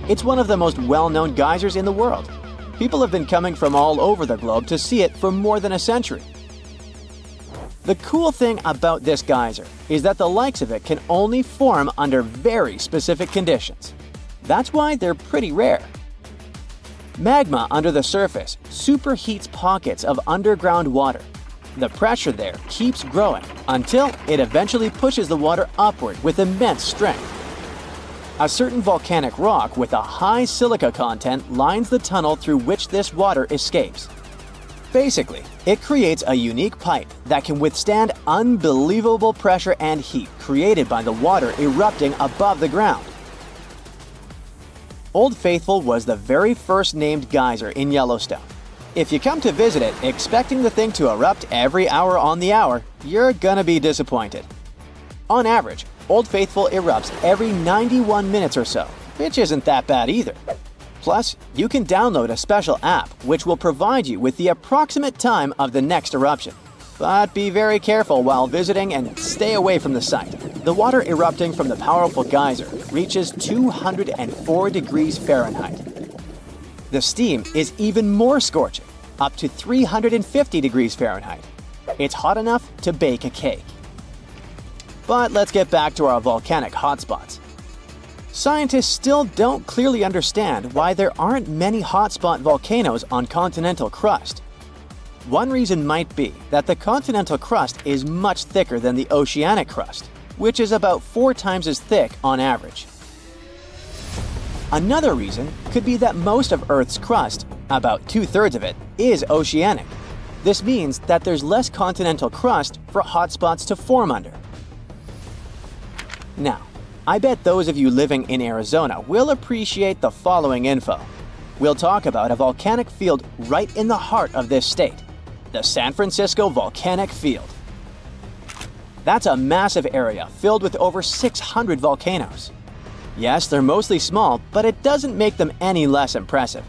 It's one of the most well-known geysers in the world. People have been coming from all over the globe to see it for more than a century. The cool thing about this geyser is that the likes of it can only form under very specific conditions. That's why they're pretty rare. Magma under the surface superheats pockets of underground water. The pressure there keeps growing until it eventually pushes the water upward with immense strength. A certain volcanic rock with a high silica content lines the tunnel through which this water escapes. Basically, it creates a unique pipe that can withstand unbelievable pressure and heat created by the water erupting above the ground. Old Faithful was the very first named geyser in Yellowstone. If you come to visit it expecting the thing to erupt every hour on the hour, you're gonna be disappointed. On average, Old Faithful erupts every 91 minutes or so, which isn't that bad either. Plus, you can download a special app which will provide you with the approximate time of the next eruption. But be very careful while visiting and stay away from the site. The water erupting from the powerful geyser reaches 204 degrees Fahrenheit. The steam is even more scorching, up to 350 degrees Fahrenheit. It's hot enough to bake a cake. But let's get back to our volcanic hotspots. Scientists still don't clearly understand why there aren't many hotspot volcanoes on continental crust. One reason might be that the continental crust is much thicker than the oceanic crust, which is about 4 times as thick on average. Another reason could be that most of Earth's crust, about 2/3 of it, is oceanic. This means that there's less continental crust for hotspots to form under. Now, I bet those of you living in Arizona will appreciate the following info. We'll talk about a volcanic field right in the heart of this state, the San Francisco Volcanic Field. That's a massive area filled with over 600 volcanoes. Yes, they're mostly small, but it doesn't make them any less impressive.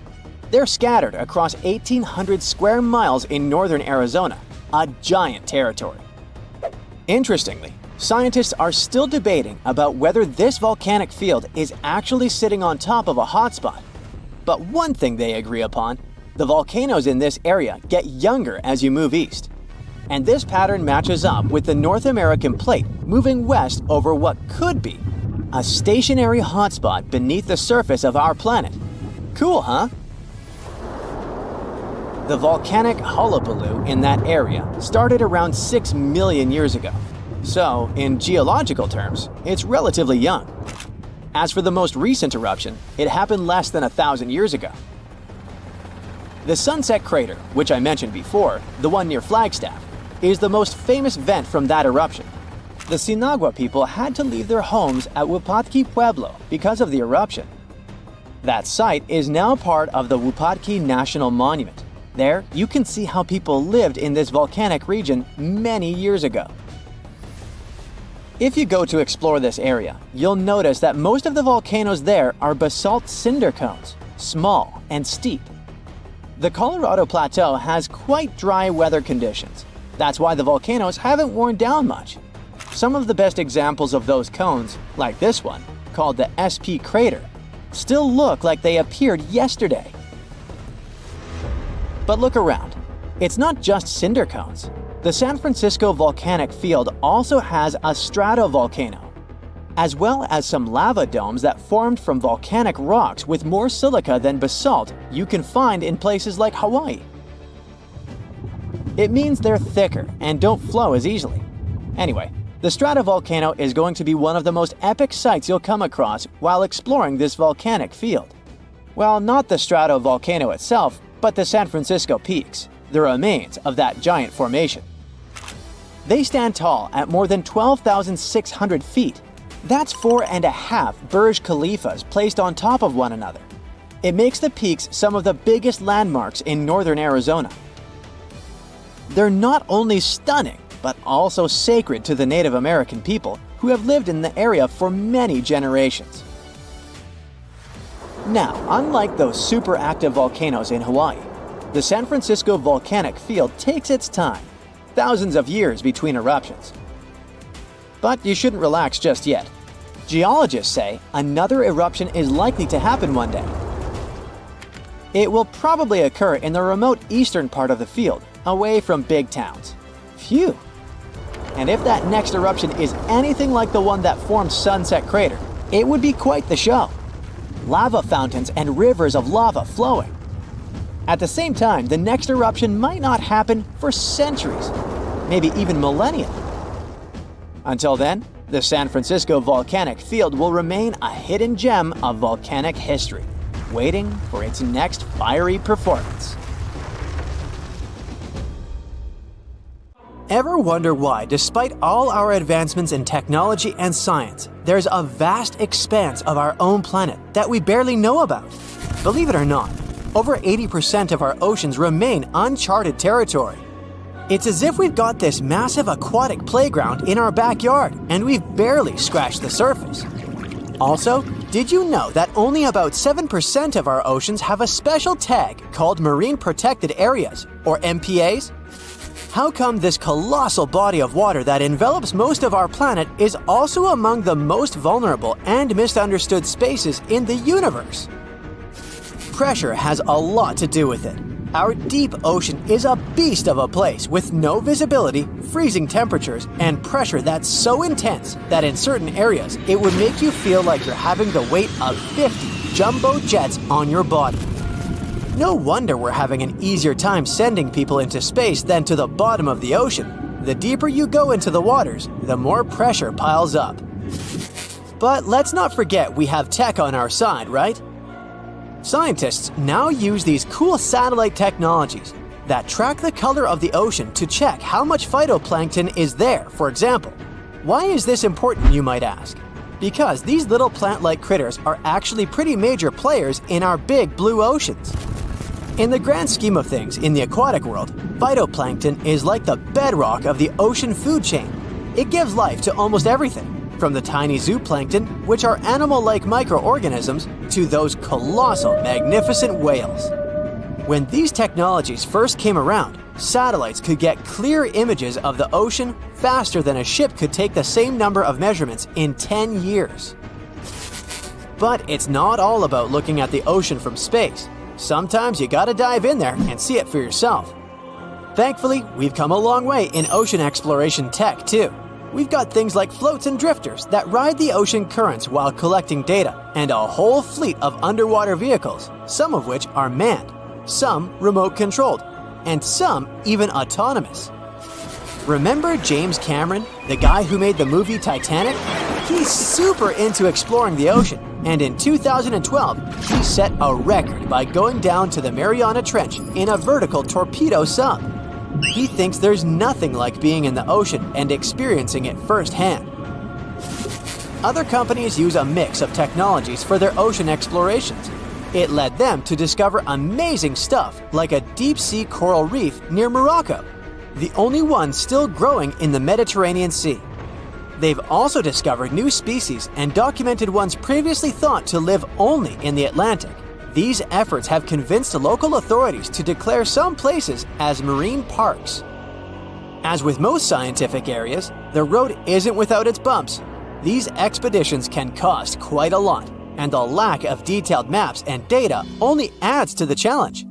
They're scattered across 1,800 square miles in northern Arizona, a giant territory. Interestingly, scientists are still debating about whether this volcanic field is actually sitting on top of a hotspot. But one thing they agree upon, the volcanoes in this area get younger as you move east. And this pattern matches up with the North American plate moving west over what could be a stationary hotspot beneath the surface of our planet. Cool, huh? The volcanic hullabaloo in that area started around 6 million years ago. So, in geological terms, it's relatively young. As for the most recent eruption, it happened less than 1,000 years ago. The Sunset Crater, which I mentioned before, the one near Flagstaff, is the most famous vent from that eruption. The Sinagua people had to leave their homes at Wapatki Pueblo because of the eruption. That site is now part of the ERUPT National Monument. There, you can see how people lived in this volcanic region many years ago. If you go to explore this area, you'll notice that most of the volcanoes there are basalt cinder cones, small and steep. The Colorado Plateau has quite dry weather conditions. That's why the volcanoes haven't worn down much. Some of the best examples of those cones, like this one, called the SP crater, still look like they appeared yesterday. But look around. It's not just cinder cones. The San Francisco volcanic field also has a stratovolcano, as well as some lava domes that formed from volcanic rocks with more silica than basalt you can find in places like Hawaii. It means they're thicker and don't flow as easily. Anyway, the stratovolcano is going to be one of the most epic sights you'll come across while exploring this volcanic field. Well, not the stratovolcano itself, but the San Francisco peaks, the remains of that giant formation. They stand tall at more than 12,600 feet. That's 4.5 Burj Khalifas placed on top of one another. It makes the peaks some of the biggest landmarks in northern Arizona. They're not only stunning, but also sacred to the Native American people who have lived in the area for many generations. Now, unlike those super active volcanoes in Hawaii, the San Francisco volcanic field takes its time, thousands of years between eruptions. But you shouldn't relax just yet. Geologists say another eruption is likely to happen one day. It will probably occur in the remote eastern part of the field, away from big towns. Phew! And if that next eruption is anything like the one that formed Sunset Crater, it would be quite the show. Lava fountains and rivers of lava flowing. At the same time, the next eruption might not happen for centuries, maybe even millennia. Until then, the San Francisco volcanic field will remain a hidden gem of volcanic history, waiting for its next fiery performance. Ever wonder why, despite all our advancements in technology and science, there's a vast expanse of our own planet that we barely know about? Believe it or not, over 80% of our oceans remain uncharted territory. It's as if we've got this massive aquatic playground in our backyard, and we've barely scratched the surface. Also, did you know that only about 7% of our oceans have a special tag called Marine Protected Areas, or MPAs? How come this colossal body of water that envelops most of our planet is also among the most vulnerable and misunderstood spaces in the universe? Pressure has a lot to do with it. Our deep ocean is a beast of a place with no visibility, freezing temperatures, and pressure that's so intense that in certain areas it would make you feel like you're having the weight of 50 jumbo jets on your body. No wonder we're having an easier time sending people into space than to the bottom of the ocean. The deeper you go into the waters, the more pressure piles up. But let's not forget we have tech on our side, right? Scientists now use these cool satellite technologies that track the color of the ocean to check how much phytoplankton is there, for example. Why is this important, you might ask? Because these little plant-like critters are actually pretty major players in our big blue oceans. In the grand scheme of things in the aquatic world, phytoplankton is like the bedrock of the ocean food chain. It gives life to almost everything, from the tiny zooplankton, which are animal-like microorganisms, to those colossal, magnificent whales. When these technologies first came around, satellites could get clear images of the ocean faster than a ship could take the same number of measurements in 10 years. But it's not all about looking at the ocean from space. Sometimes you gotta dive in there and see it for yourself. Thankfully, we've come a long way in ocean exploration tech too. We've got things like floats and drifters that ride the ocean currents while collecting data, and a whole fleet of underwater vehicles, some of which are manned, some remote-controlled, and some even autonomous. Remember James Cameron, the guy who made the movie Titanic? He's super into exploring the ocean, and in 2012, he set a record by going down to the Mariana Trench in a vertical torpedo sub. He thinks there's nothing like being in the ocean and experiencing it firsthand. Other companies use a mix of technologies for their ocean explorations. It led them to discover amazing stuff like a deep-sea coral reef near Morocco, the only one still growing in the Mediterranean Sea. They've also discovered new species and documented ones previously thought to live only in the Atlantic. These efforts have convinced local authorities to declare some places as marine parks. As with most scientific areas, the road isn't without its bumps. These expeditions can cost quite a lot, and the lack of detailed maps and data only adds to the challenge.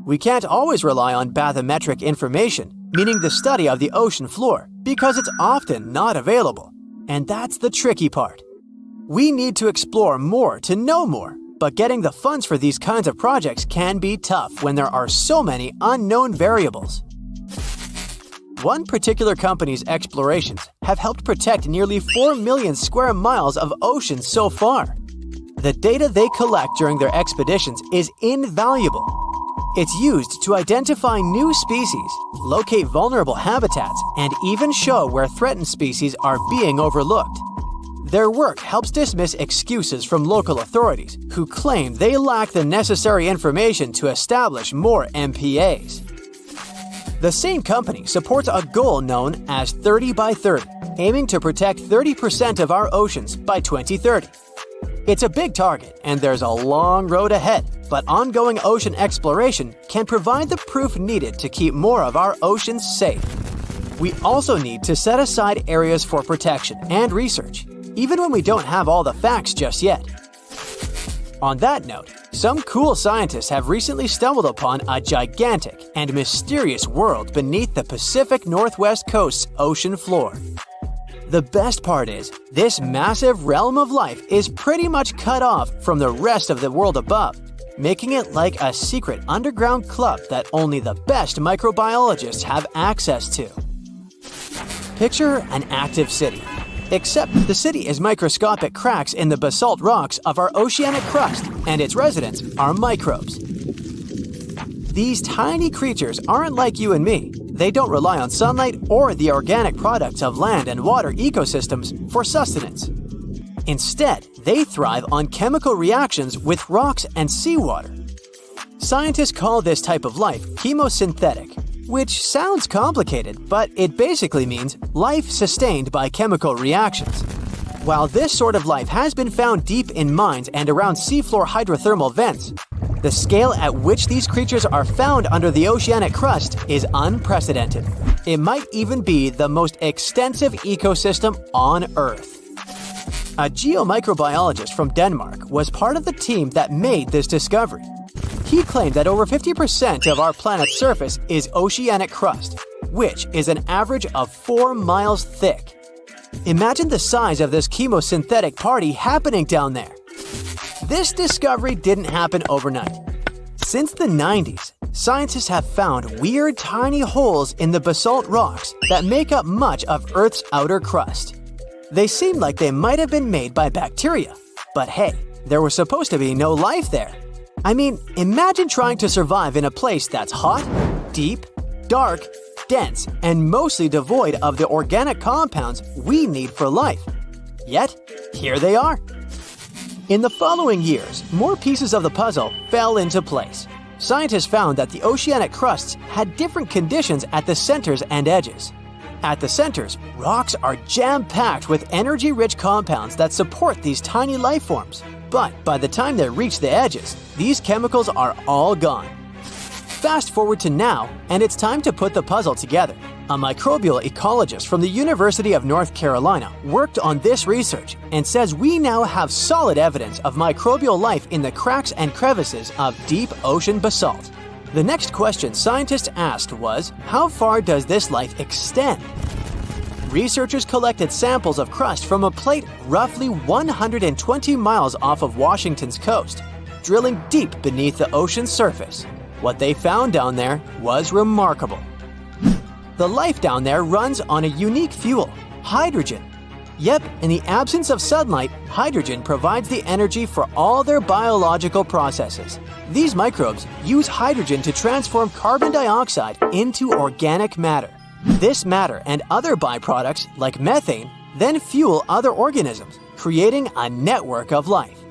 We can't always rely on bathymetric information, meaning the study of the ocean floor, because it's often not available. And that's the tricky part. We need to explore more to know more, but getting the funds for these kinds of projects can be tough when there are so many unknown variables. One particular company's explorations have helped protect nearly 4 million square miles of ocean so far. The data they collect during their expeditions is invaluable. It's used to identify new species, locate vulnerable habitats, and even show where threatened species are being overlooked. Their work helps dismiss excuses from local authorities who claim they lack the necessary information to establish more MPAs. The same company supports a goal known as 30 by 30, aiming to protect 30% of our oceans by 2030. It's a big target, and there's a long road ahead, but ongoing ocean exploration can provide the proof needed to keep more of our oceans safe. We also need to set aside areas for protection and research, even when we don't have all the facts just yet. On that note, some cool scientists have recently stumbled upon a gigantic and mysterious world beneath the Pacific Northwest coast's ocean floor. The best part is, this massive realm of life is pretty much cut off from the rest of the world above, making it like a secret underground club that only the best microbiologists have access to. Picture an active city, except the city is microscopic cracks in the basalt rocks of our oceanic crust, and its residents are microbes. These tiny creatures aren't like you and me. They don't rely on sunlight or the organic products of land and water ecosystems for sustenance. Instead, they thrive on chemical reactions with rocks and seawater. Scientists call this type of life chemosynthetic, which sounds complicated, but it basically means life sustained by chemical reactions. While this sort of life has been found deep in mines and around seafloor hydrothermal vents, the scale at which these creatures are found under the oceanic crust is unprecedented. It might even be the most extensive ecosystem on Earth. A geomicrobiologist from Denmark was part of the team that made this discovery. He claimed that over 50% of our planet's surface is oceanic crust, which is an average of 4 miles thick. Imagine the size of this chemosynthetic party happening down there. This discovery didn't happen overnight. Since the 90s, scientists have found weird tiny holes in the basalt rocks that make up much of Earth's outer crust. They seem like they might have been made by bacteria, but hey, there was supposed to be no life there. I mean, imagine trying to survive in a place that's hot, deep, dark, dense, and mostly devoid of the organic compounds we need for life. Yet, here they are. In the following years, more pieces of the puzzle fell into place. Scientists found that the oceanic crusts had different conditions at the centers and edges. At the centers, rocks are jam-packed with energy-rich compounds that support these tiny life forms. But by the time they reach the edges, these chemicals are all gone. Fast forward to now, and it's time to put the puzzle together. A microbial ecologist from the University of North Carolina worked on this research and says we now have solid evidence of microbial life in the cracks and crevices of deep ocean basalt. The next question scientists asked was, how far does this life extend? Researchers collected samples of crust from a plate roughly 120 miles off of Washington's coast, drilling deep beneath the ocean's surface. What they found down there was remarkable. The life down there runs on a unique fuel, hydrogen. Yep, in the absence of sunlight, hydrogen provides the energy for all their biological processes. These microbes use hydrogen to transform carbon dioxide into organic matter. This matter and other byproducts, like methane, then fuel other organisms, creating a network of life.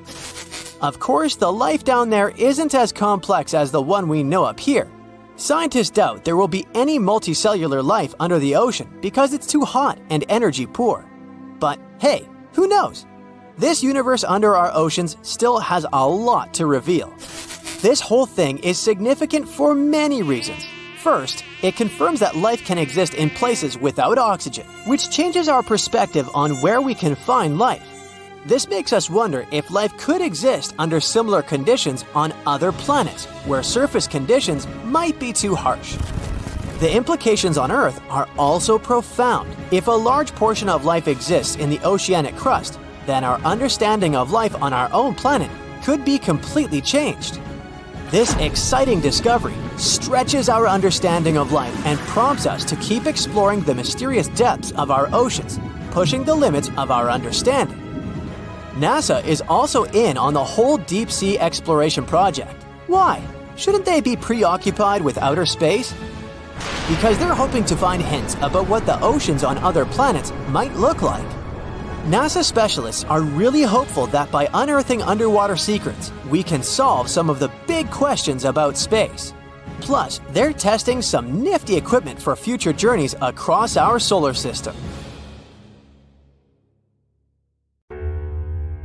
Of course, the life down there isn't as complex as the one we know up here. Scientists doubt there will be any multicellular life under the ocean because it's too hot and energy poor. But hey, who knows? This universe under our oceans still has a lot to reveal. This whole thing is significant for many reasons. First, it confirms that life can exist in places without oxygen, which changes our perspective on where we can find life. This makes us wonder if life could exist under similar conditions on other planets, where surface conditions might be too harsh. The implications on Earth are also profound. If a large portion of life exists in the oceanic crust, then our understanding of life on our own planet could be completely changed. This exciting discovery stretches our understanding of life and prompts us to keep exploring the mysterious depths of our oceans, pushing the limits of our understanding. NASA is also in on the whole deep sea exploration project. Why? Shouldn't they be preoccupied with outer space? Because they're hoping to find hints about what the oceans on other planets might look like. NASA specialists are really hopeful that by unearthing underwater secrets, we can solve some of the big questions about space. Plus, they're testing some nifty equipment for future journeys across our solar system.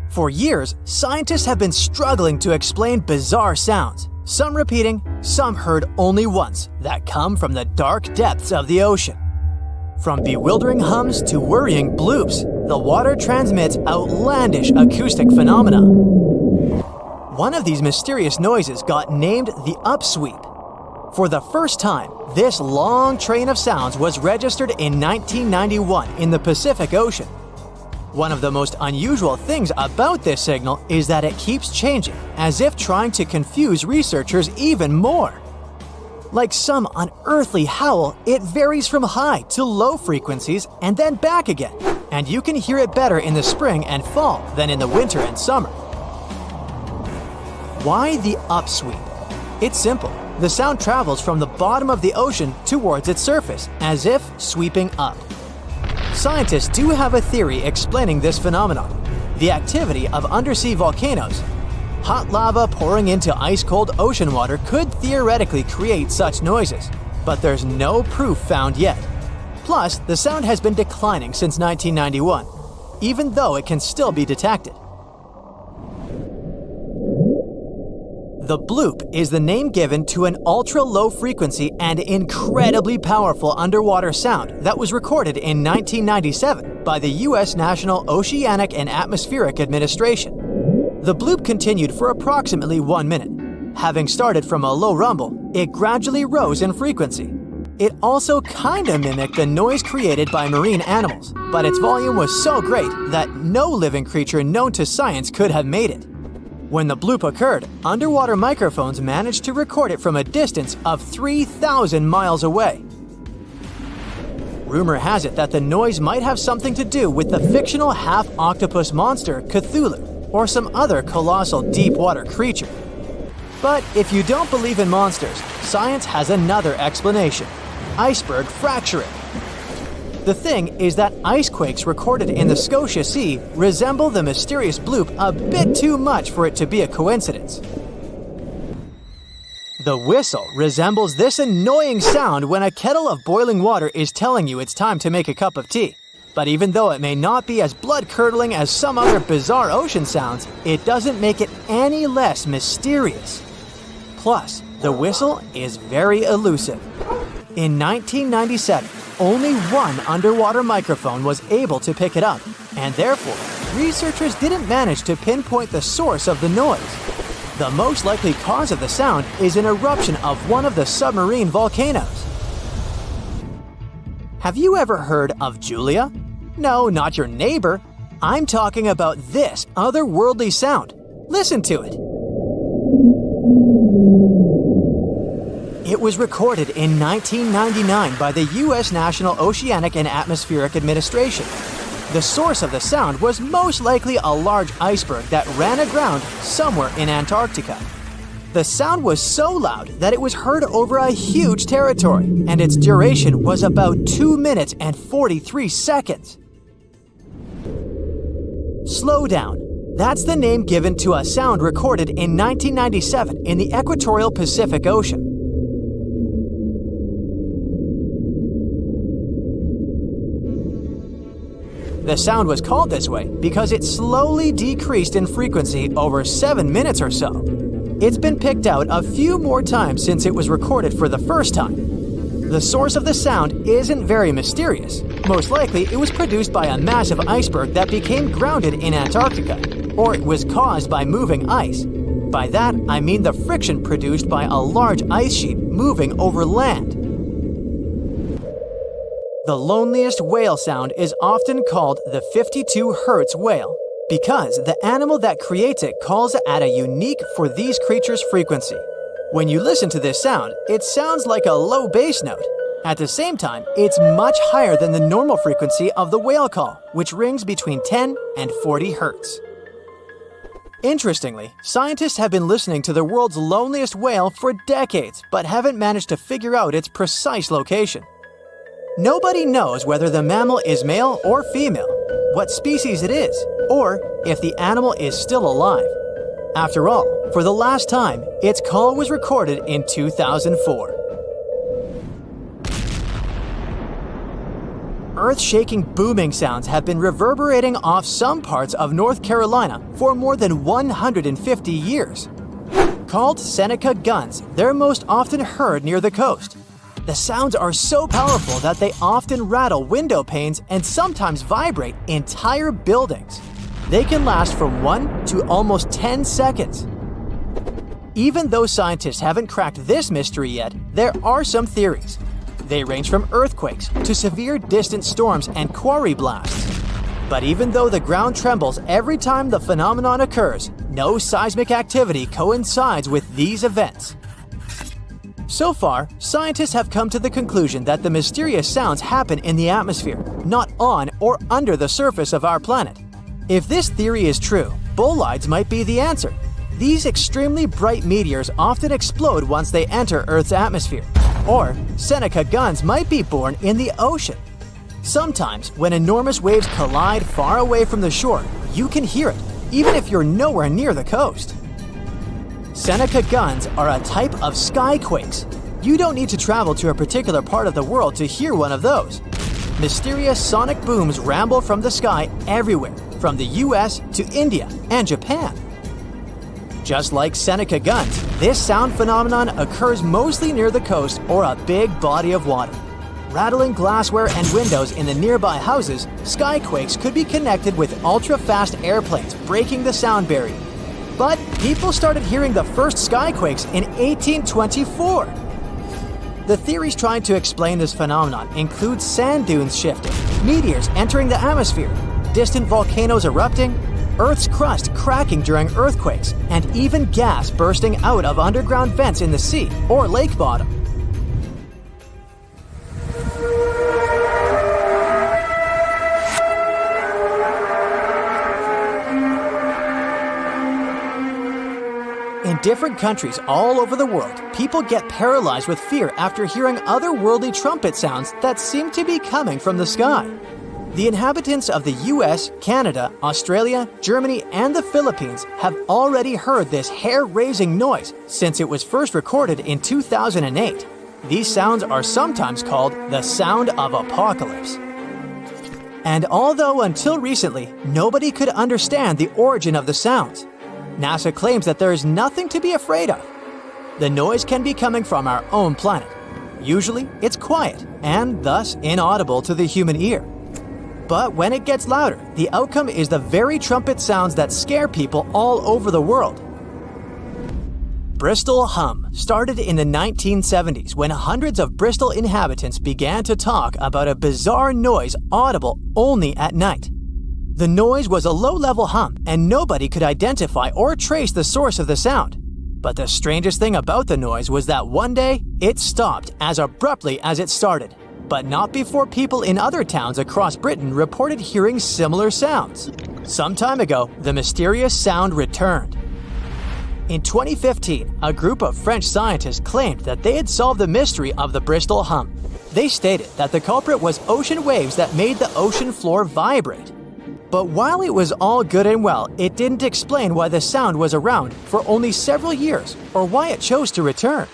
For years, scientists have been struggling to explain bizarre sounds, some repeating, some heard only once, that come from the dark depths of the ocean. From bewildering hums to worrying bloops, the water transmits outlandish acoustic phenomena. One of these mysterious noises got named the upsweep. For the first time, this long train of sounds was registered in 1991 in the Pacific Ocean. One of the most unusual things about this signal is that it keeps changing, as if trying to confuse researchers even more. Like some unearthly howl, it varies from high to low frequencies and then back again, and you can hear it better in the spring and fall than in the winter and summer. Why the upsweep? It's simple. The sound travels from the bottom of the ocean towards its surface, as if sweeping up. Scientists do have a theory explaining this phenomenon: the activity of undersea volcanoes. Hot lava pouring into ice-cold ocean water could theoretically create such noises, but there's no proof found yet. Plus, the sound has been declining since 1991, even though it can still be detected. The bloop is the name given to an ultra-low frequency and incredibly powerful underwater sound that was recorded in 1997 by the U.S. National Oceanic and Atmospheric Administration. The bloop continued for approximately 1 minute. Having started from a low rumble, it gradually rose in frequency. It also kinda mimicked the noise created by marine animals, but its volume was so great that no living creature known to science could have made it. When the bloop occurred, underwater microphones managed to record it from a distance of 3,000 miles away. Rumor has it that the noise might have something to do with the fictional half-octopus monster Cthulhu, or some other colossal deep-water creature. But if you don't believe in monsters, science has another explanation: iceberg fracturing. The thing is that ice quakes recorded in the Scotia Sea resemble the mysterious bloop a bit too much for it to be a coincidence. The whistle resembles this annoying sound when a kettle of boiling water is telling you it's time to make a cup of tea. But even though it may not be as blood-curdling as some other bizarre ocean sounds, it doesn't make it any less mysterious. Plus, the whistle is very elusive. In 1997, only one underwater microphone was able to pick it up, and therefore, researchers didn't manage to pinpoint the source of the noise. The most likely cause of the sound is an eruption of one of the submarine volcanoes. Have you ever heard of Julia? No, not your neighbor. I'm talking about this otherworldly sound. Listen to it. It was recorded in 1999 by the U.S. National Oceanic and Atmospheric Administration. The source of the sound was most likely a large iceberg that ran aground somewhere in Antarctica. The sound was so loud that it was heard over a huge territory, and its duration was about 2 minutes and 43 seconds. Slow down. That's the name given to a sound recorded in 1997 in the equatorial Pacific Ocean. The sound was called this way because it slowly decreased in frequency over 7 minutes or so. It's been picked out a few more times since it was recorded for the first time. The source of the sound isn't very mysterious. Most likely, it was produced by a massive iceberg that became grounded in Antarctica, or it was caused by moving ice. By that, I mean the friction produced by a large ice sheet moving over land. The loneliest whale sound is often called the 52 Hz whale because the animal that creates it calls at a unique for these creatures frequency. When you listen to this sound, it sounds like a low bass note. At the same time, it's much higher than the normal frequency of the whale call, which rings between 10 and 40 Hz. Interestingly, scientists have been listening to the world's loneliest whale for decades, but haven't managed to figure out its precise location. Nobody knows whether the mammal is male or female, what species it is, or if the animal is still alive. After all, for the last time, its call was recorded in 2004. Earth-shaking booming sounds have been reverberating off some parts of North Carolina for more than 150 years. Called Seneca guns, they're most often heard near the coast. The sounds are so powerful that they often rattle window panes and sometimes vibrate entire buildings. They can last from 1 to almost 10 seconds. Even though scientists haven't cracked this mystery yet, there are some theories. They range from earthquakes to severe distant storms and quarry blasts. But even though the ground trembles every time the phenomenon occurs, no seismic activity coincides with these events. So far, scientists have come to the conclusion that the mysterious sounds happen in the atmosphere, not on or under the surface of our planet. If this theory is true, bolides might be the answer. These extremely bright meteors often explode once they enter Earth's atmosphere. Or Seneca guns might be born in the ocean. Sometimes, when enormous waves collide far away from the shore, you can hear it, even if you're nowhere near the coast. Seneca guns are a type of skyquakes. You don't need to travel to a particular part of the world to hear one of those. Mysterious sonic booms ramble from the sky everywhere, from the US to India and Japan. Just like Seneca guns, this sound phenomenon occurs mostly near the coast or a big body of water. Rattling glassware and windows in the nearby houses, skyquakes could be connected with ultra-fast airplanes breaking the sound barrier. But people started hearing the first skyquakes in 1824. The theories trying to explain this phenomenon include sand dunes shifting, meteors entering the atmosphere, distant volcanoes erupting, Earth's crust cracking during earthquakes, and even gas bursting out of underground vents in the sea or lake bottom. In different countries all over the world, people get paralyzed with fear after hearing otherworldly trumpet sounds that seem to be coming from the sky. The inhabitants of the US, Canada, Australia, Germany, and the Philippines have already heard this hair-raising noise since it was first recorded in 2008. These sounds are sometimes called the sound of apocalypse. And although until recently, nobody could understand the origin of the sounds, NASA claims that there is nothing to be afraid of. The noise can be coming from our own planet. Usually, it's quiet and thus inaudible to the human ear. But when it gets louder, the outcome is the very trumpet sounds that scare people all over the world. Bristol hum started in the 1970s when hundreds of Bristol inhabitants began to talk about a bizarre noise audible only at night. The noise was a low-level hum, and nobody could identify or trace the source of the sound. But the strangest thing about the noise was that one day, it stopped as abruptly as it started. But not before people in other towns across Britain reported hearing similar sounds. Some time ago, the mysterious sound returned. In 2015, a group of French scientists claimed that they had solved the mystery of the Bristol hum. They stated that the culprit was ocean waves that made the ocean floor vibrate. But while it was all good and well, it didn't explain why the sound was around for only several years or why it chose to return.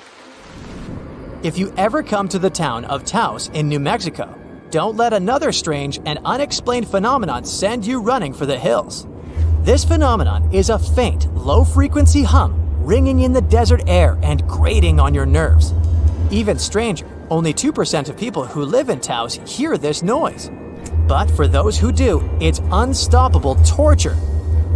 If you ever come to the town of Taos in New Mexico, don't let another strange and unexplained phenomenon send you running for the hills. This phenomenon is a faint, low-frequency hum ringing in the desert air and grating on your nerves. Even stranger, only 2% of people who live in Taos hear this noise. But for those who do, it's unstoppable torture.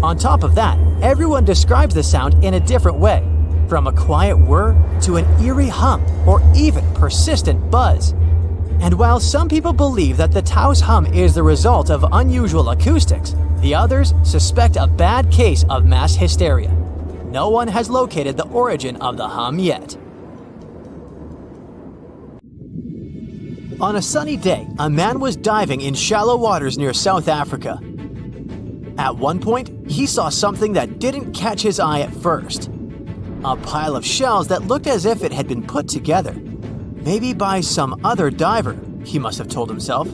On top of that, everyone describes the sound in a different way, from a quiet whir to an eerie hum or even persistent buzz. And while some people believe that the Taos hum is the result of unusual acoustics, the others suspect a bad case of mass hysteria. No one has located the origin of the hum yet. On a sunny day, a man was diving in shallow waters near South Africa. At one point, he saw something that didn't catch his eye at first. A pile of shells that looked as if it had been put together. Maybe by some other diver, he must have told himself.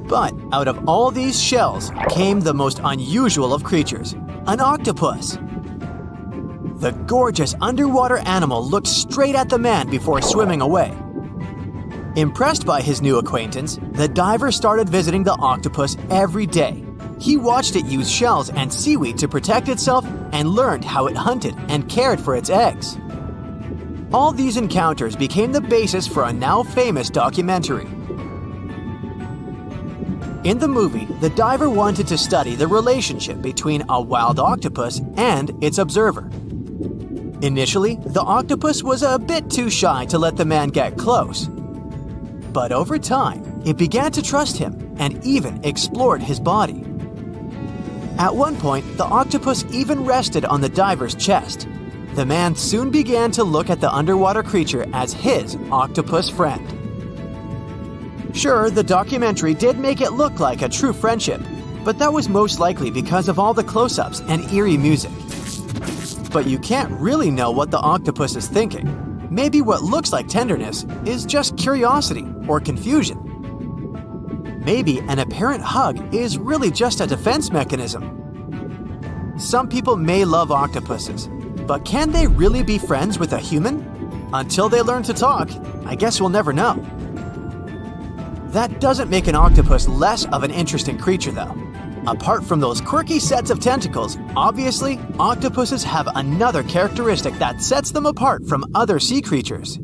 But out of all these shells came the most unusual of creatures, an octopus. The gorgeous underwater animal looked straight at the man before swimming away. Impressed by his new acquaintance, the diver started visiting the octopus every day. He watched it use shells and seaweed to protect itself and learned how it hunted and cared for its eggs. All these encounters became the basis for a now famous documentary. In the movie, the diver wanted to study the relationship between a wild octopus and its observer. Initially, the octopus was a bit too shy to let the man get close. But over time, it began to trust him and even explored his body. At one point, the octopus even rested on the diver's chest. The man soon began to look at the underwater creature as his octopus friend. Sure, the documentary did make it look like a true friendship, but that was most likely because of all the close-ups and eerie music. But you can't really know what the octopus is thinking. Maybe what looks like tenderness is just curiosity or confusion. Maybe an apparent hug is really just a defense mechanism. Some people may love octopuses, but can they really be friends with a human? Until they learn to talk, I guess we'll never know. That doesn't make an octopus less of an interesting creature, though. Apart from those quirky sets of tentacles, obviously, octopuses have another characteristic that sets them apart from other sea creatures.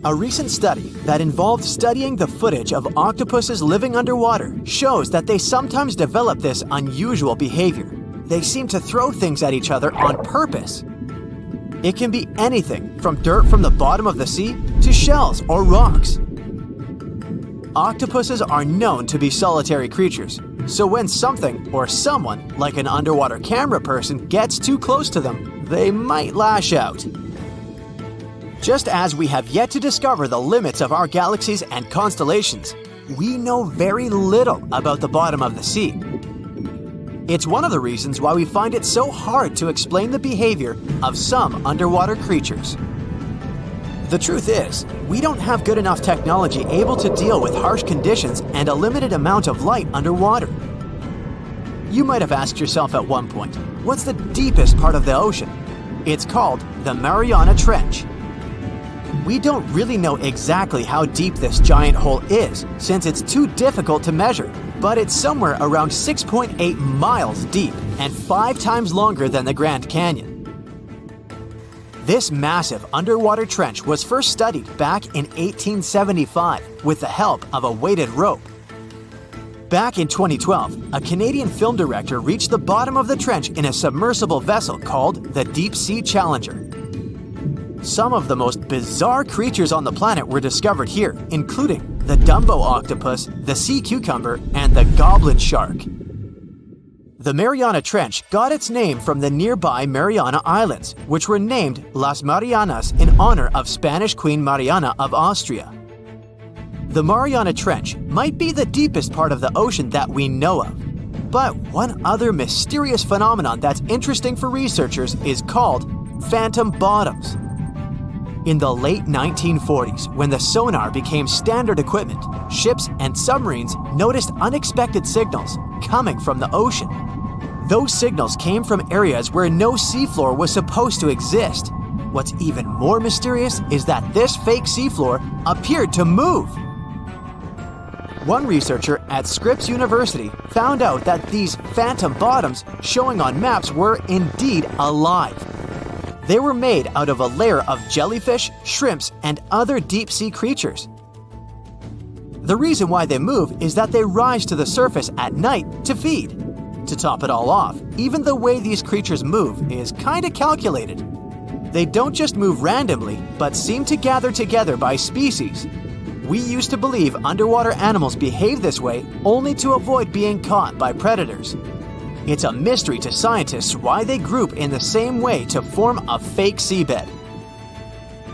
A recent study that involved studying the footage of octopuses living underwater shows that they sometimes develop this unusual behavior. They seem to throw things at each other on purpose. It can be anything from dirt from the bottom of the sea to shells or rocks. Octopuses are known to be solitary creatures, so when something or someone, like an underwater camera person, gets too close to them, they might lash out. Just as we have yet to discover the limits of our galaxies and constellations, we know very little about the bottom of the sea. It's one of the reasons why we find it so hard to explain the behavior of some underwater creatures. The truth is, we don't have good enough technology able to deal with harsh conditions and a limited amount of light underwater. You might have asked yourself at one point, what's the deepest part of the ocean? It's called the Mariana Trench. We don't really know exactly how deep this giant hole is, since it's too difficult to measure, but it's somewhere around 6.8 miles deep and 5 times longer than the Grand Canyon. This massive underwater trench was first studied back in 1875 with the help of a weighted rope. Back in 2012, a Canadian film director reached the bottom of the trench in a submersible vessel called the Deep Sea Challenger. Some of the most bizarre creatures on the planet were discovered here, including the Dumbo octopus, the sea cucumber, and the goblin shark. The Mariana Trench got its name from the nearby Mariana Islands, which were named Las Marianas in honor of Spanish Queen Mariana of Austria. The Mariana Trench might be the deepest part of the ocean that we know of. But one other mysterious phenomenon that's interesting for researchers is called phantom bottoms. In the late 1940s, when the sonar became standard equipment, ships and submarines noticed unexpected signals coming from the ocean. Those signals came from areas where no seafloor was supposed to exist. What's even more mysterious is that this fake seafloor appeared to move. One researcher at Scripps University found out that these phantom bottoms showing on maps were indeed alive. They were made out of a layer of jellyfish, shrimps, and other deep-sea creatures. The reason why they move is that they rise to the surface at night to feed. To top it all off, even the way these creatures move is kinda calculated. They don't just move randomly, but seem to gather together by species. We used to believe underwater animals behave this way only to avoid being caught by predators. It's a mystery to scientists why they group in the same way to form a fake seabed.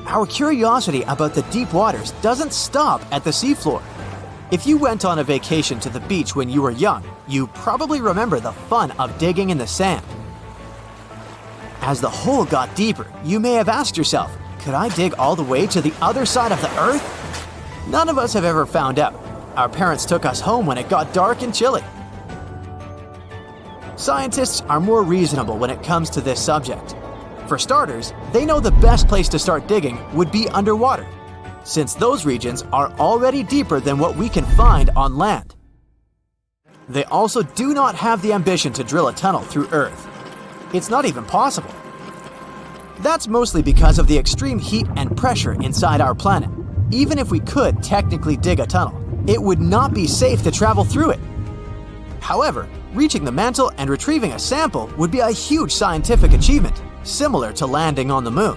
Our curiosity about the deep waters doesn't stop at the seafloor. If you went on a vacation to the beach when you were young, you probably remember the fun of digging in the sand. As the hole got deeper, you may have asked yourself, could I dig all the way to the other side of the Earth? None of us have ever found out. Our parents took us home when it got dark and chilly. Scientists are more reasonable when it comes to this subject. For starters, they know the best place to start digging would be underwater, since those regions are already deeper than what we can find on land. They also do not have the ambition to drill a tunnel through Earth. It's not even possible. That's mostly because of the extreme heat and pressure inside our planet. Even if we could technically dig a tunnel, it would not be safe to travel through it. However, reaching the mantle and retrieving a sample would be a huge scientific achievement, similar to landing on the moon.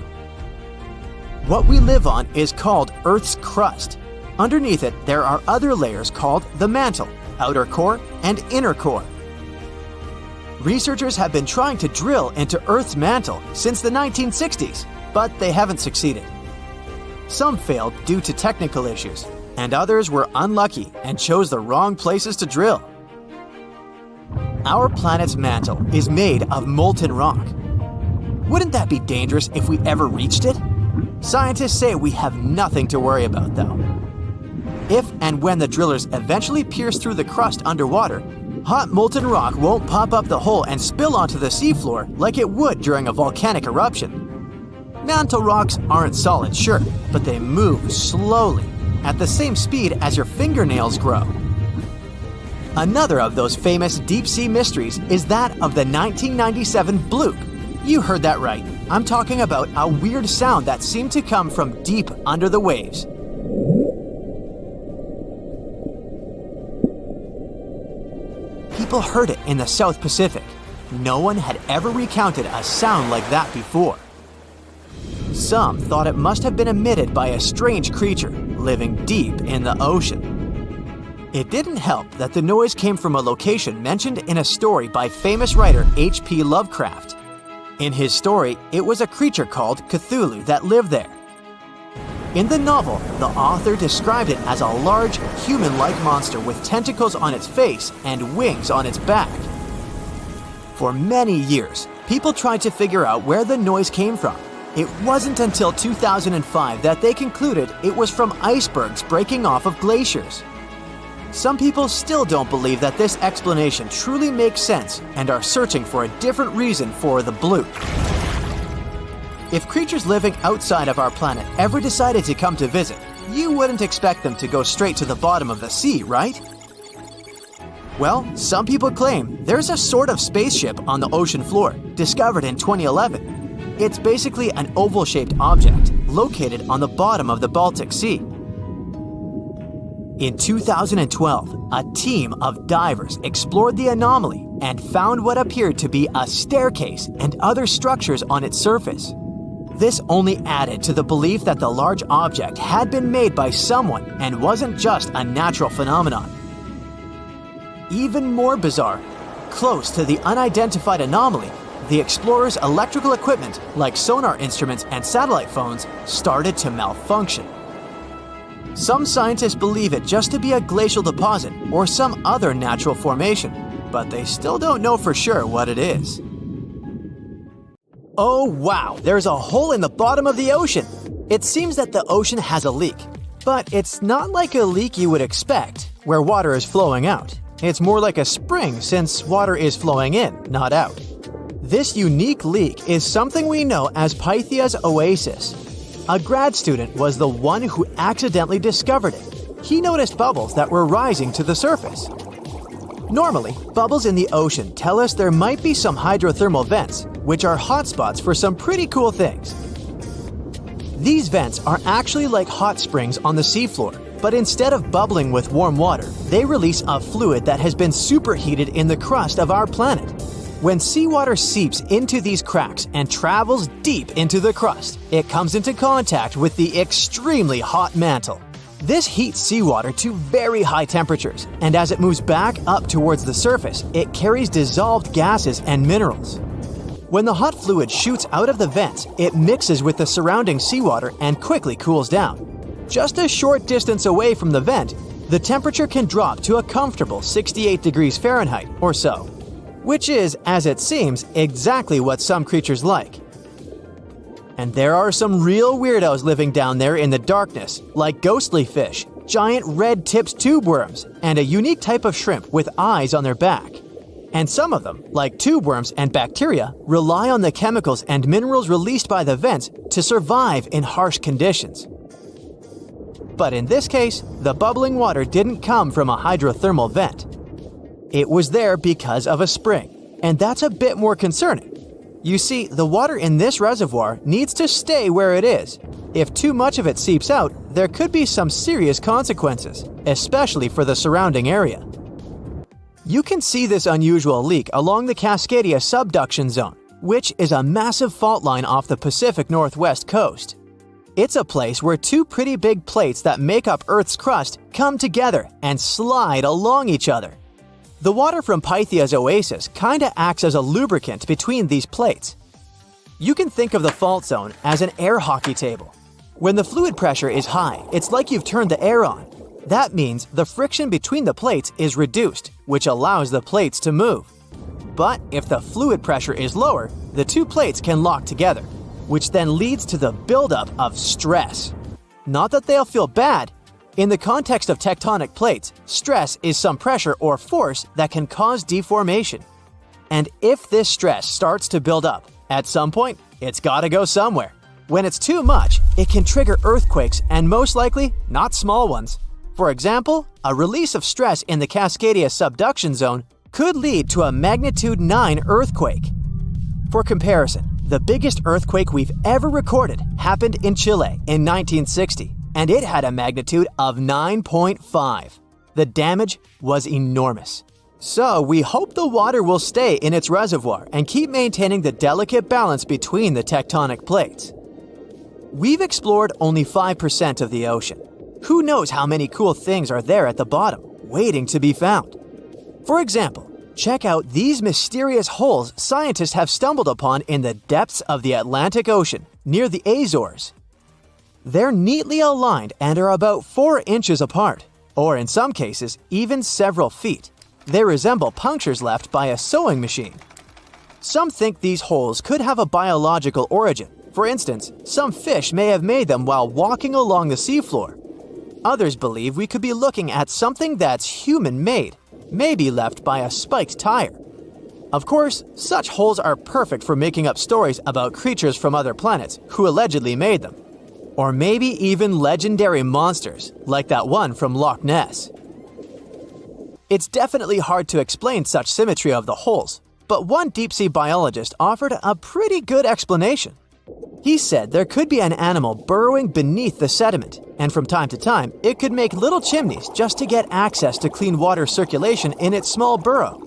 What we live on is called Earth's crust. Underneath it, there are other layers called the mantle, outer core, and inner core. Researchers have been trying to drill into Earth's mantle since the 1960s, but they haven't succeeded. Some failed due to technical issues, and others were unlucky and chose the wrong places to drill. Our planet's mantle is made of molten rock. Wouldn't that be dangerous if we ever reached it? Scientists say we have nothing to worry about, though. If and when the drillers eventually pierce through the crust underwater, hot molten rock won't pop up the hole and spill onto the seafloor like it would during a volcanic eruption. Mantle rocks aren't solid, sure, but they move slowly, at the same speed as your fingernails grow. Another of those famous deep-sea mysteries is that of the 1997 bloop. You heard that right. I'm talking about a weird sound that seemed to come from deep under the waves. People heard it in the South Pacific. No one had ever recounted a sound like that before. Some thought it must have been emitted by a strange creature living deep in the ocean. It didn't help that the noise came from a location mentioned in a story by famous writer H.P. Lovecraft. In his story, it was a creature called Cthulhu that lived there. In the novel, the author described it as a large, human-like monster with tentacles on its face and wings on its back. For many years, people tried to figure out where the noise came from. It wasn't until 2005 that they concluded it was from icebergs breaking off of glaciers. Some people still don't believe that this explanation truly makes sense and are searching for a different reason for the bloop. If creatures living outside of our planet ever decided to come to visit, you wouldn't expect them to go straight to the bottom of the sea, right? Well, some people claim there's a sort of spaceship on the ocean floor, discovered in 2011. It's basically an oval-shaped object located on the bottom of the Baltic Sea. In 2012, a team of divers explored the anomaly and found what appeared to be a staircase and other structures on its surface. This only added to the belief that the large object had been made by someone and wasn't just a natural phenomenon. Even more bizarre, close to the unidentified anomaly, the explorers' electrical equipment, like sonar instruments and satellite phones, started to malfunction. Some scientists believe it just to be a glacial deposit or some other natural formation, but they still don't know for sure what it is. Oh wow, there's a hole in the bottom of the ocean! It seems that the ocean has a leak, but it's not like a leak you would expect, where water is flowing out. It's more like a spring since water is flowing in, not out. This unique leak is something we know as Pythia's oasis. A grad student was the one who accidentally discovered it. He noticed bubbles that were rising to the surface. Normally, bubbles in the ocean tell us there might be some hydrothermal vents, which are hotspots for some pretty cool things. These vents are actually like hot springs on the seafloor, but instead of bubbling with warm water, they release a fluid that has been superheated in the crust of our planet. When seawater seeps into these cracks and travels deep into the crust, it comes into contact with the extremely hot mantle. This heats seawater to very high temperatures, and as it moves back up towards the surface, it carries dissolved gases and minerals. When the hot fluid shoots out of the vents, it mixes with the surrounding seawater and quickly cools down. Just a short distance away from the vent, the temperature can drop to a comfortable 68 degrees Fahrenheit or so, which is, as it seems, exactly what some creatures like. And there are some real weirdos living down there in the darkness, like ghostly fish, giant red-tipped tube worms, and a unique type of shrimp with eyes on their back. And some of them, like tube worms and bacteria, rely on the chemicals and minerals released by the vents to survive in harsh conditions. But in this case, the bubbling water didn't come from a hydrothermal vent. It was there because of a spring, and that's a bit more concerning. You see, the water in this reservoir needs to stay where it is. If too much of it seeps out, there could be some serious consequences, especially for the surrounding area. You can see this unusual leak along the Cascadia subduction zone, which is a massive fault line off the Pacific Northwest coast. It's a place where two pretty big plates that make up Earth's crust come together and slide along each other. The water from Pythia's oasis kinda acts as a lubricant between these plates. You can think of the fault zone as an air hockey table. When the fluid pressure is high, it's like you've turned the air on. That means the friction between the plates is reduced, which allows the plates to move. But if the fluid pressure is lower, the two plates can lock together, which then leads to the buildup of stress. Not that they'll feel bad. In the context of tectonic plates, stress is some pressure or force that can cause deformation. And if this stress starts to build up, at some point, it's gotta go somewhere. When it's too much, it can trigger earthquakes and most likely, not small ones. For example, a release of stress in the Cascadia subduction zone could lead to a magnitude 9 earthquake. For comparison, the biggest earthquake we've ever recorded happened in Chile in 1960, and it had a magnitude of 9.5. The damage was enormous. So we hope the water will stay in its reservoir and keep maintaining the delicate balance between the tectonic plates. We've explored only 5% of the ocean. Who knows how many cool things are there at the bottom, waiting to be found? For example, check out these mysterious holes scientists have stumbled upon in the depths of the Atlantic Ocean, near the Azores. They're neatly aligned and are about 4 inches apart, or in some cases, even several feet. They resemble punctures left by a sewing machine. Some think these holes could have a biological origin. For instance, some fish may have made them while walking along the seafloor. Others believe we could be looking at something that's human-made, maybe left by a spiked tire. Of course, such holes are perfect for making up stories about creatures from other planets who allegedly made them. Or maybe even legendary monsters, like that one from Loch Ness. It's definitely hard to explain such symmetry of the holes, but one deep-sea biologist offered a pretty good explanation. He said there could be an animal burrowing beneath the sediment, and from time to time, it could make little chimneys just to get access to clean water circulation in its small burrow.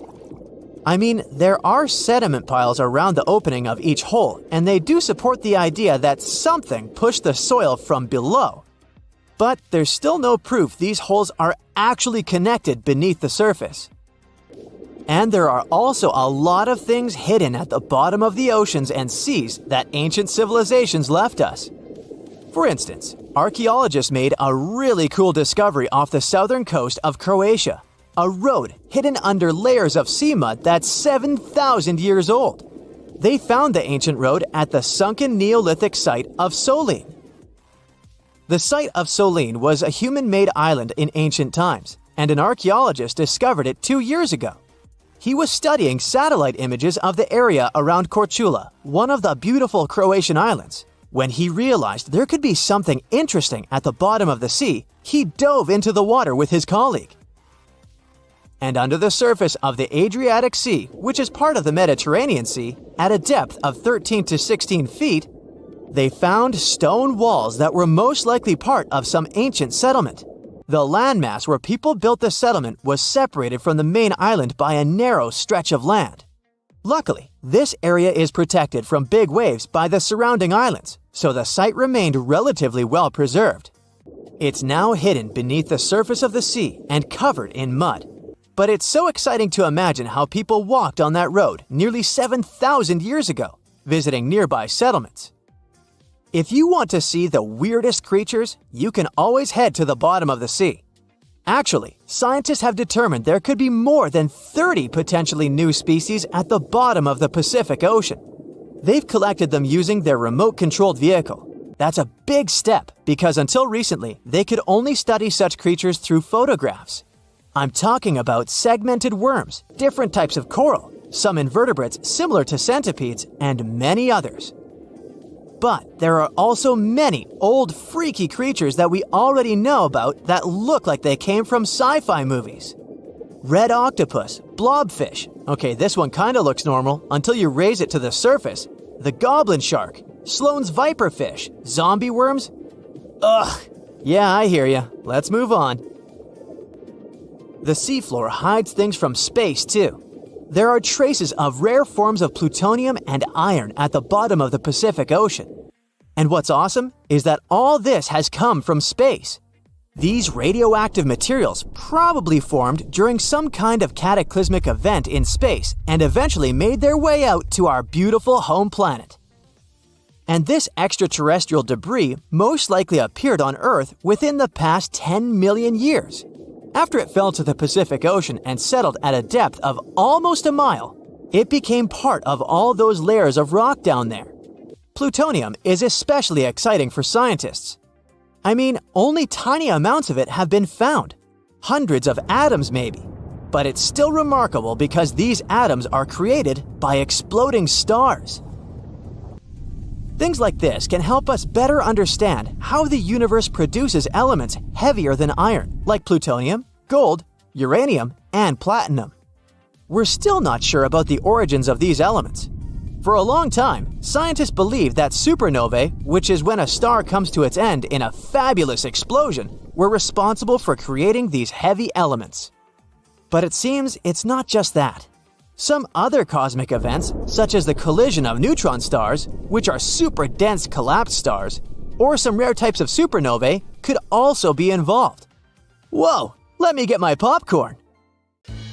I mean, there are sediment piles around the opening of each hole, and they do support the idea that something pushed the soil from below. But there's still no proof these holes are actually connected beneath the surface. And there are also a lot of things hidden at the bottom of the oceans and seas that ancient civilizations left us. For instance, archaeologists made a really cool discovery off the southern coast of Croatia, a road hidden under layers of sea mud that's 7,000 years old. They found the ancient road at the sunken Neolithic site of Solin. The site of Solin was a human-made island in ancient times, and an archaeologist discovered it 2 years ago. He was studying satellite images of the area around Korčula, one of the beautiful Croatian islands. When he realized there could be something interesting at the bottom of the sea, he dove into the water with his colleague. And under the surface of the Adriatic Sea, which is part of the Mediterranean Sea, at a depth of 13 to 16 feet, they found stone walls that were most likely part of some ancient settlement. The landmass where people built the settlement was separated from the main island by a narrow stretch of land. Luckily, this area is protected from big waves by the surrounding islands, so the site remained relatively well preserved. It's now hidden beneath the surface of the sea and covered in mud. But it's so exciting to imagine how people walked on that road nearly 7,000 years ago, visiting nearby settlements. If you want to see the weirdest creatures, you can always head to the bottom of the sea. Actually, scientists have determined there could be more than 30 potentially new species at the bottom of the Pacific Ocean. They've collected them using their remote-controlled vehicle. That's a big step because until recently, they could only study such creatures through photographs. I'm talking about segmented worms, different types of coral, some invertebrates similar to centipedes, and many others. But there are also many old freaky creatures that we already know about that look like they came from sci-fi movies. Red octopus, blobfish. Okay, this one kinda looks normal until you raise it to the surface. The goblin shark, Sloane's viperfish, zombie worms. Ugh. Yeah, I hear ya. Let's move on. The seafloor hides things from space too. There are traces of rare forms of plutonium and iron at the bottom of the Pacific Ocean. And what's awesome is that all this has come from space. These radioactive materials probably formed during some kind of cataclysmic event in space and eventually made their way out to our beautiful home planet. And this extraterrestrial debris most likely appeared on Earth within the past 10 million years. After it fell to the Pacific Ocean and settled at a depth of almost a mile, it became part of all those layers of rock down there. Plutonium is especially exciting for scientists. I mean, only tiny amounts of it have been found. Hundreds of atoms maybe. But it's still remarkable because these atoms are created by exploding stars. Things like this can help us better understand how the universe produces elements heavier than iron, like plutonium, gold, uranium, and platinum. We're still not sure about the origins of these elements. For a long time, scientists believed that supernovae, which is when a star comes to its end in a fabulous explosion, were responsible for creating these heavy elements. But it seems it's not just that. Some other cosmic events, such as the collision of neutron stars, which are super dense collapsed stars, or some rare types of supernovae, could also be involved. Whoa, let me get my popcorn.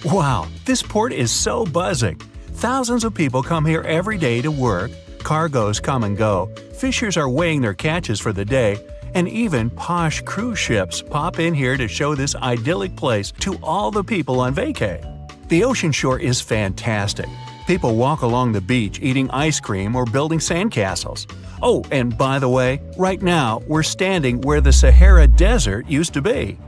Wow, this port is so buzzing. Thousands of people come here every day to work, cargoes come and go, fishers are weighing their catches for the day, and even posh cruise ships pop in here to show this idyllic place to all the people on vacay. The ocean shore is fantastic. People walk along the beach eating ice cream or building sandcastles. Oh, and by the way, right now we're standing where the Sahara Desert used to be.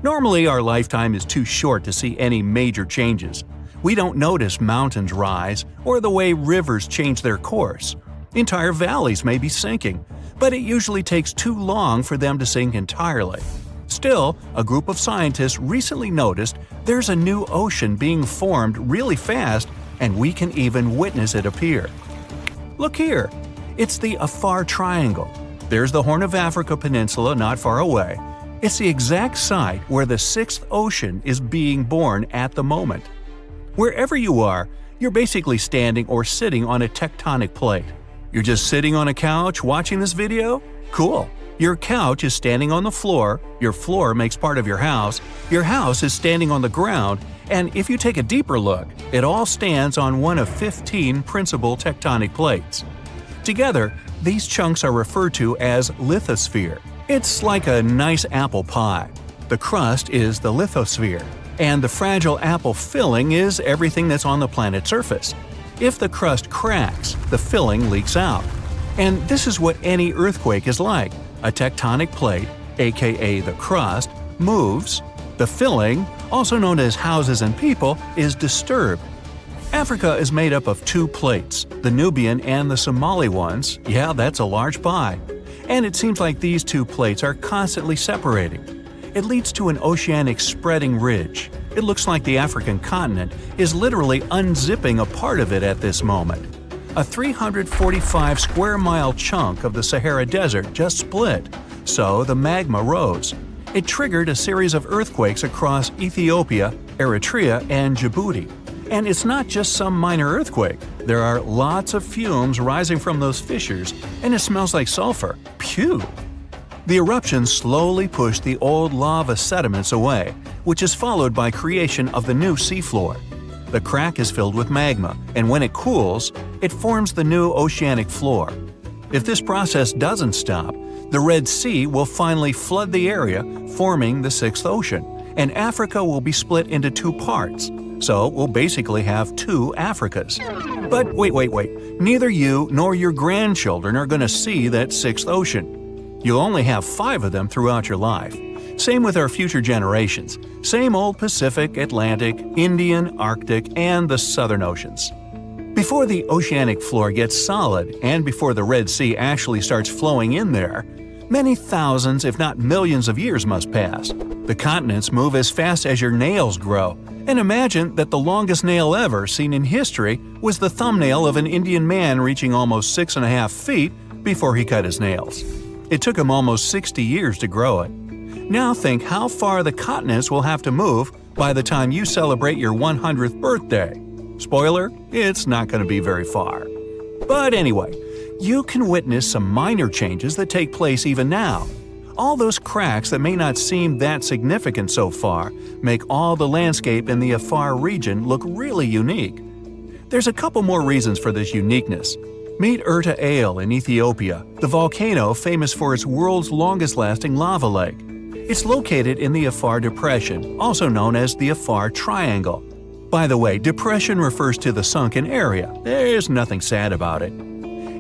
Normally our lifetime is too short to see any major changes. We don't notice mountains rise or the way rivers change their course. Entire valleys may be sinking, but it usually takes too long for them to sink entirely. Still, a group of scientists recently noticed there's a new ocean being formed really fast, and we can even witness it appear. Look here! It's the Afar Triangle. There's the Horn of Africa Peninsula not far away. It's the exact site where the sixth ocean is being born at the moment. Wherever you are, you're basically standing or sitting on a tectonic plate. You're just sitting on a couch watching this video? Cool! Your couch is standing on the floor, your floor makes part of your house is standing on the ground, and if you take a deeper look, it all stands on one of 15 principal tectonic plates. Together, these chunks are referred to as lithosphere. It's like a nice apple pie. The crust is the lithosphere, and the fragile apple filling is everything that's on the planet's surface. If the crust cracks, the filling leaks out. And this is what any earthquake is like. A tectonic plate, aka the crust, moves. The filling, also known as houses and people, is disturbed. Africa is made up of two plates, the Nubian and the Somali ones. Yeah, that's a large pie. And it seems like these two plates are constantly separating. It leads to an oceanic spreading ridge. It looks like the African continent is literally unzipping a part of it at this moment. A 345 square mile chunk of the Sahara Desert just split, so the magma rose. It triggered a series of earthquakes across Ethiopia, Eritrea, and Djibouti. And it's not just some minor earthquake. There are lots of fumes rising from those fissures, and it smells like sulfur. Phew! The eruptions slowly push the old lava sediments away, which is followed by creation of the new seafloor. The crack is filled with magma, and when it cools, it forms the new oceanic floor. If this process doesn't stop, the Red Sea will finally flood the area, forming the Sixth Ocean, and Africa will be split into two parts. So we'll basically have two Africas. But wait. Neither you nor your grandchildren are going to see that Sixth Ocean. You'll only have 5 of them throughout your life. Same with our future generations. Same old Pacific, Atlantic, Indian, Arctic, and the Southern Oceans. Before the oceanic floor gets solid, and before the Red Sea actually starts flowing in there, many thousands, if not millions of years must pass. The continents move as fast as your nails grow. And imagine that the longest nail ever seen in history was the thumbnail of an Indian man reaching almost 6.5 feet before he cut his nails. It took him almost 60 years to grow it. Now think how far the continents will have to move by the time you celebrate your 100th birthday. Spoiler, it's not going to be very far. But anyway, you can witness some minor changes that take place even now. All those cracks that may not seem that significant so far make all the landscape in the Afar region look really unique. There's a couple more reasons for this uniqueness. Meet Erta Ale in Ethiopia, the volcano famous for its world's longest-lasting lava lake. It's located in the Afar Depression, also known as the Afar Triangle. By the way, depression refers to the sunken area. There's nothing sad about it.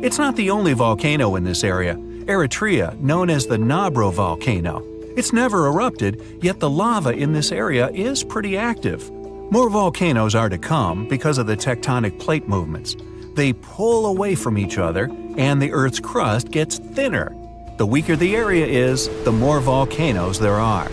It's not the only volcano in this area. Eritrea, known as the Nabro volcano. It's never erupted, yet the lava in this area is pretty active. More volcanoes are to come because of the tectonic plate movements. They pull away from each other, and the Earth's crust gets thinner. The weaker the area is, the more volcanoes there are.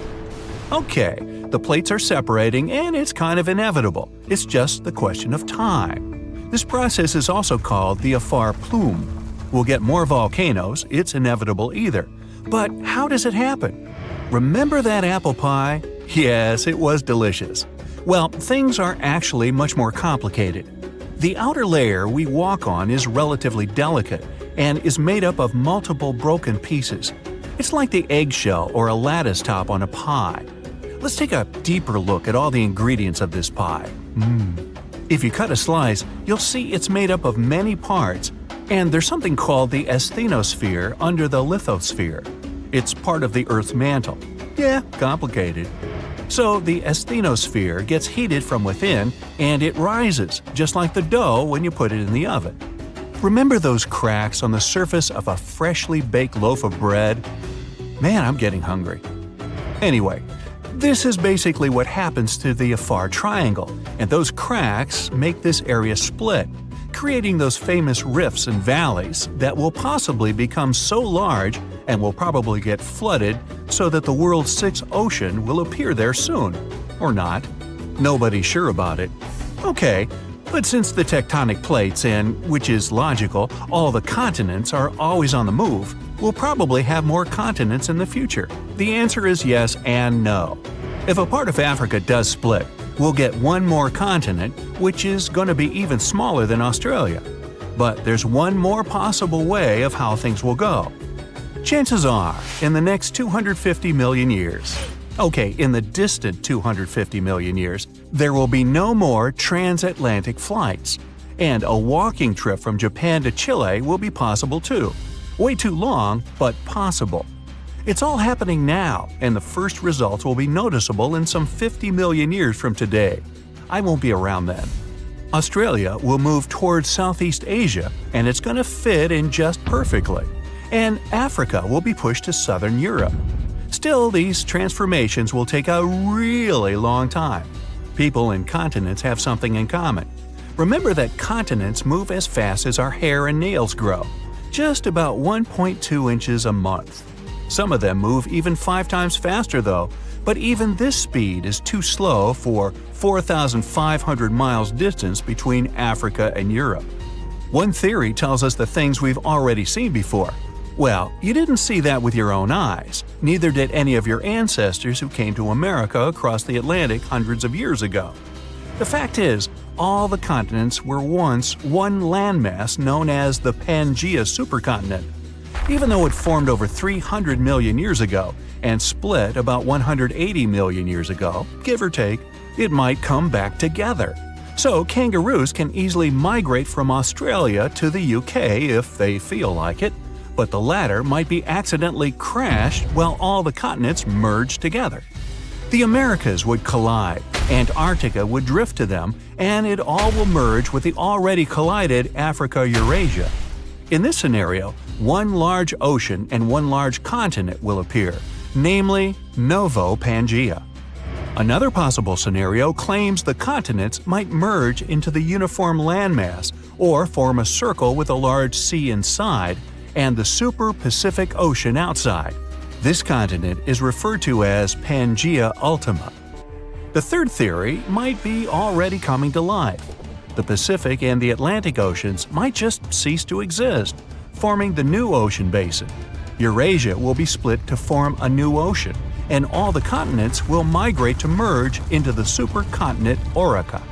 Okay, the plates are separating, and it's kind of inevitable. It's just the question of time. This process is also called the Afar plume. We'll get more volcanoes, it's inevitable either. But how does it happen? Remember that apple pie? Yes, it was delicious. Well, things are actually much more complicated. The outer layer we walk on is relatively delicate and is made up of multiple broken pieces. It's like the eggshell or a lattice top on a pie. Let's take a deeper look at all the ingredients of this pie. If you cut a slice, you'll see it's made up of many parts, and there's something called the asthenosphere under the lithosphere. It's part of the Earth's mantle. Yeah, complicated. So the asthenosphere gets heated from within, and it rises, just like the dough when you put it in the oven. Remember those cracks on the surface of a freshly baked loaf of bread? Man, I'm getting hungry. Anyway, this is basically what happens to the Afar Triangle, and those cracks make this area split, creating those famous rifts and valleys that will possibly become so large and will probably get flooded so that the world's sixth ocean will appear there soon. Or not. Nobody's sure about it. Okay, but since the tectonic plates and, which is logical, all the continents are always on the move, we'll probably have more continents in the future. The answer is yes and no. If a part of Africa does split, we'll get one more continent, which is going to be even smaller than Australia. But there's one more possible way of how things will go. Chances are, in the next 250 million years, in the distant 250 million years, there will be no more transatlantic flights. And a walking trip from Japan to Chile will be possible too. Way too long, but possible. It's all happening now, and the first results will be noticeable in some 50 million years from today. I won't be around then. Australia will move towards Southeast Asia, and it's going to fit in just perfectly. and Africa will be pushed to southern Europe. Still, these transformations will take a really long time. People and continents have something in common. Remember that continents move as fast as our hair and nails grow, just about 1.2 inches a month. Some of them move even 5 times faster though, but even this speed is too slow for 4,500 miles distance between Africa and Europe. One theory tells us the things we've already seen before. Well, you didn't see that with your own eyes, neither did any of your ancestors who came to America across the Atlantic hundreds of years ago. The fact is, all the continents were once one landmass known as the Pangaea supercontinent. Even though it formed over 300 million years ago and split about 180 million years ago, give or take, it might come back together. So kangaroos can easily migrate from Australia to the UK if they feel like it, but the latter might be accidentally crashed while all the continents merge together. The Americas would collide, Antarctica would drift to them, and it all will merge with the already collided Africa-Eurasia. In this scenario, one large ocean and one large continent will appear, namely Novo Pangaea. Another possible scenario claims the continents might merge into the uniform landmass or form a circle with a large sea inside and the super Pacific Ocean outside. This continent is referred to as Pangaea Ultima. The third theory might be already coming to life. The Pacific and the Atlantic Oceans might just cease to exist, forming the new ocean basin. Eurasia will be split to form a new ocean, and all the continents will migrate to merge into the supercontinent Orica.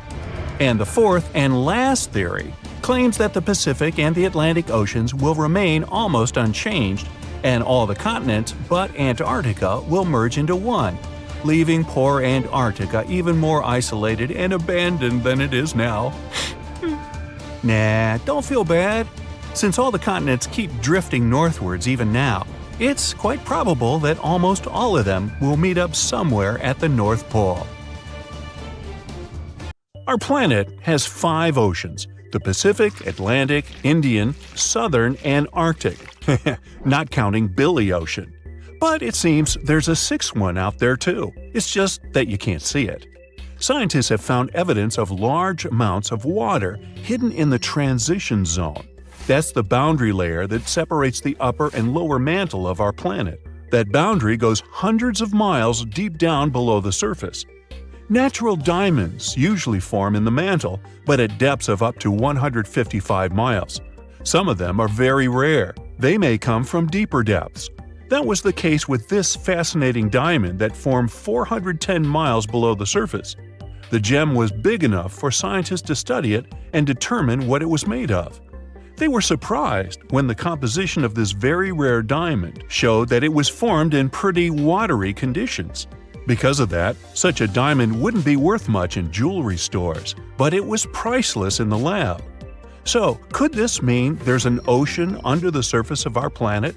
And the fourth and last theory claims that the Pacific and the Atlantic Oceans will remain almost unchanged, and all the continents but Antarctica will merge into one, leaving poor Antarctica even more isolated and abandoned than it is now. Nah, don't feel bad. Since all the continents keep drifting northwards even now, it's quite probable that almost all of them will meet up somewhere at the North Pole. Our planet has 5 oceans: the Pacific, Atlantic, Indian, Southern, and Arctic, not counting Billy Ocean. But it seems there's a 6th one out there too. It's just that you can't see it. Scientists have found evidence of large amounts of water hidden in the transition zone. That's the boundary layer that separates the upper and lower mantle of our planet. That boundary goes hundreds of miles deep down below the surface. Natural diamonds usually form in the mantle, but at depths of up to 155 miles. Some of them are very rare. They may come from deeper depths. That was the case with this fascinating diamond that formed 410 miles below the surface. The gem was big enough for scientists to study it and determine what it was made of. They were surprised when the composition of this very rare diamond showed that it was formed in pretty watery conditions. Because of that, such a diamond wouldn't be worth much in jewelry stores, but it was priceless in the lab. So, could this mean there's an ocean under the surface of our planet?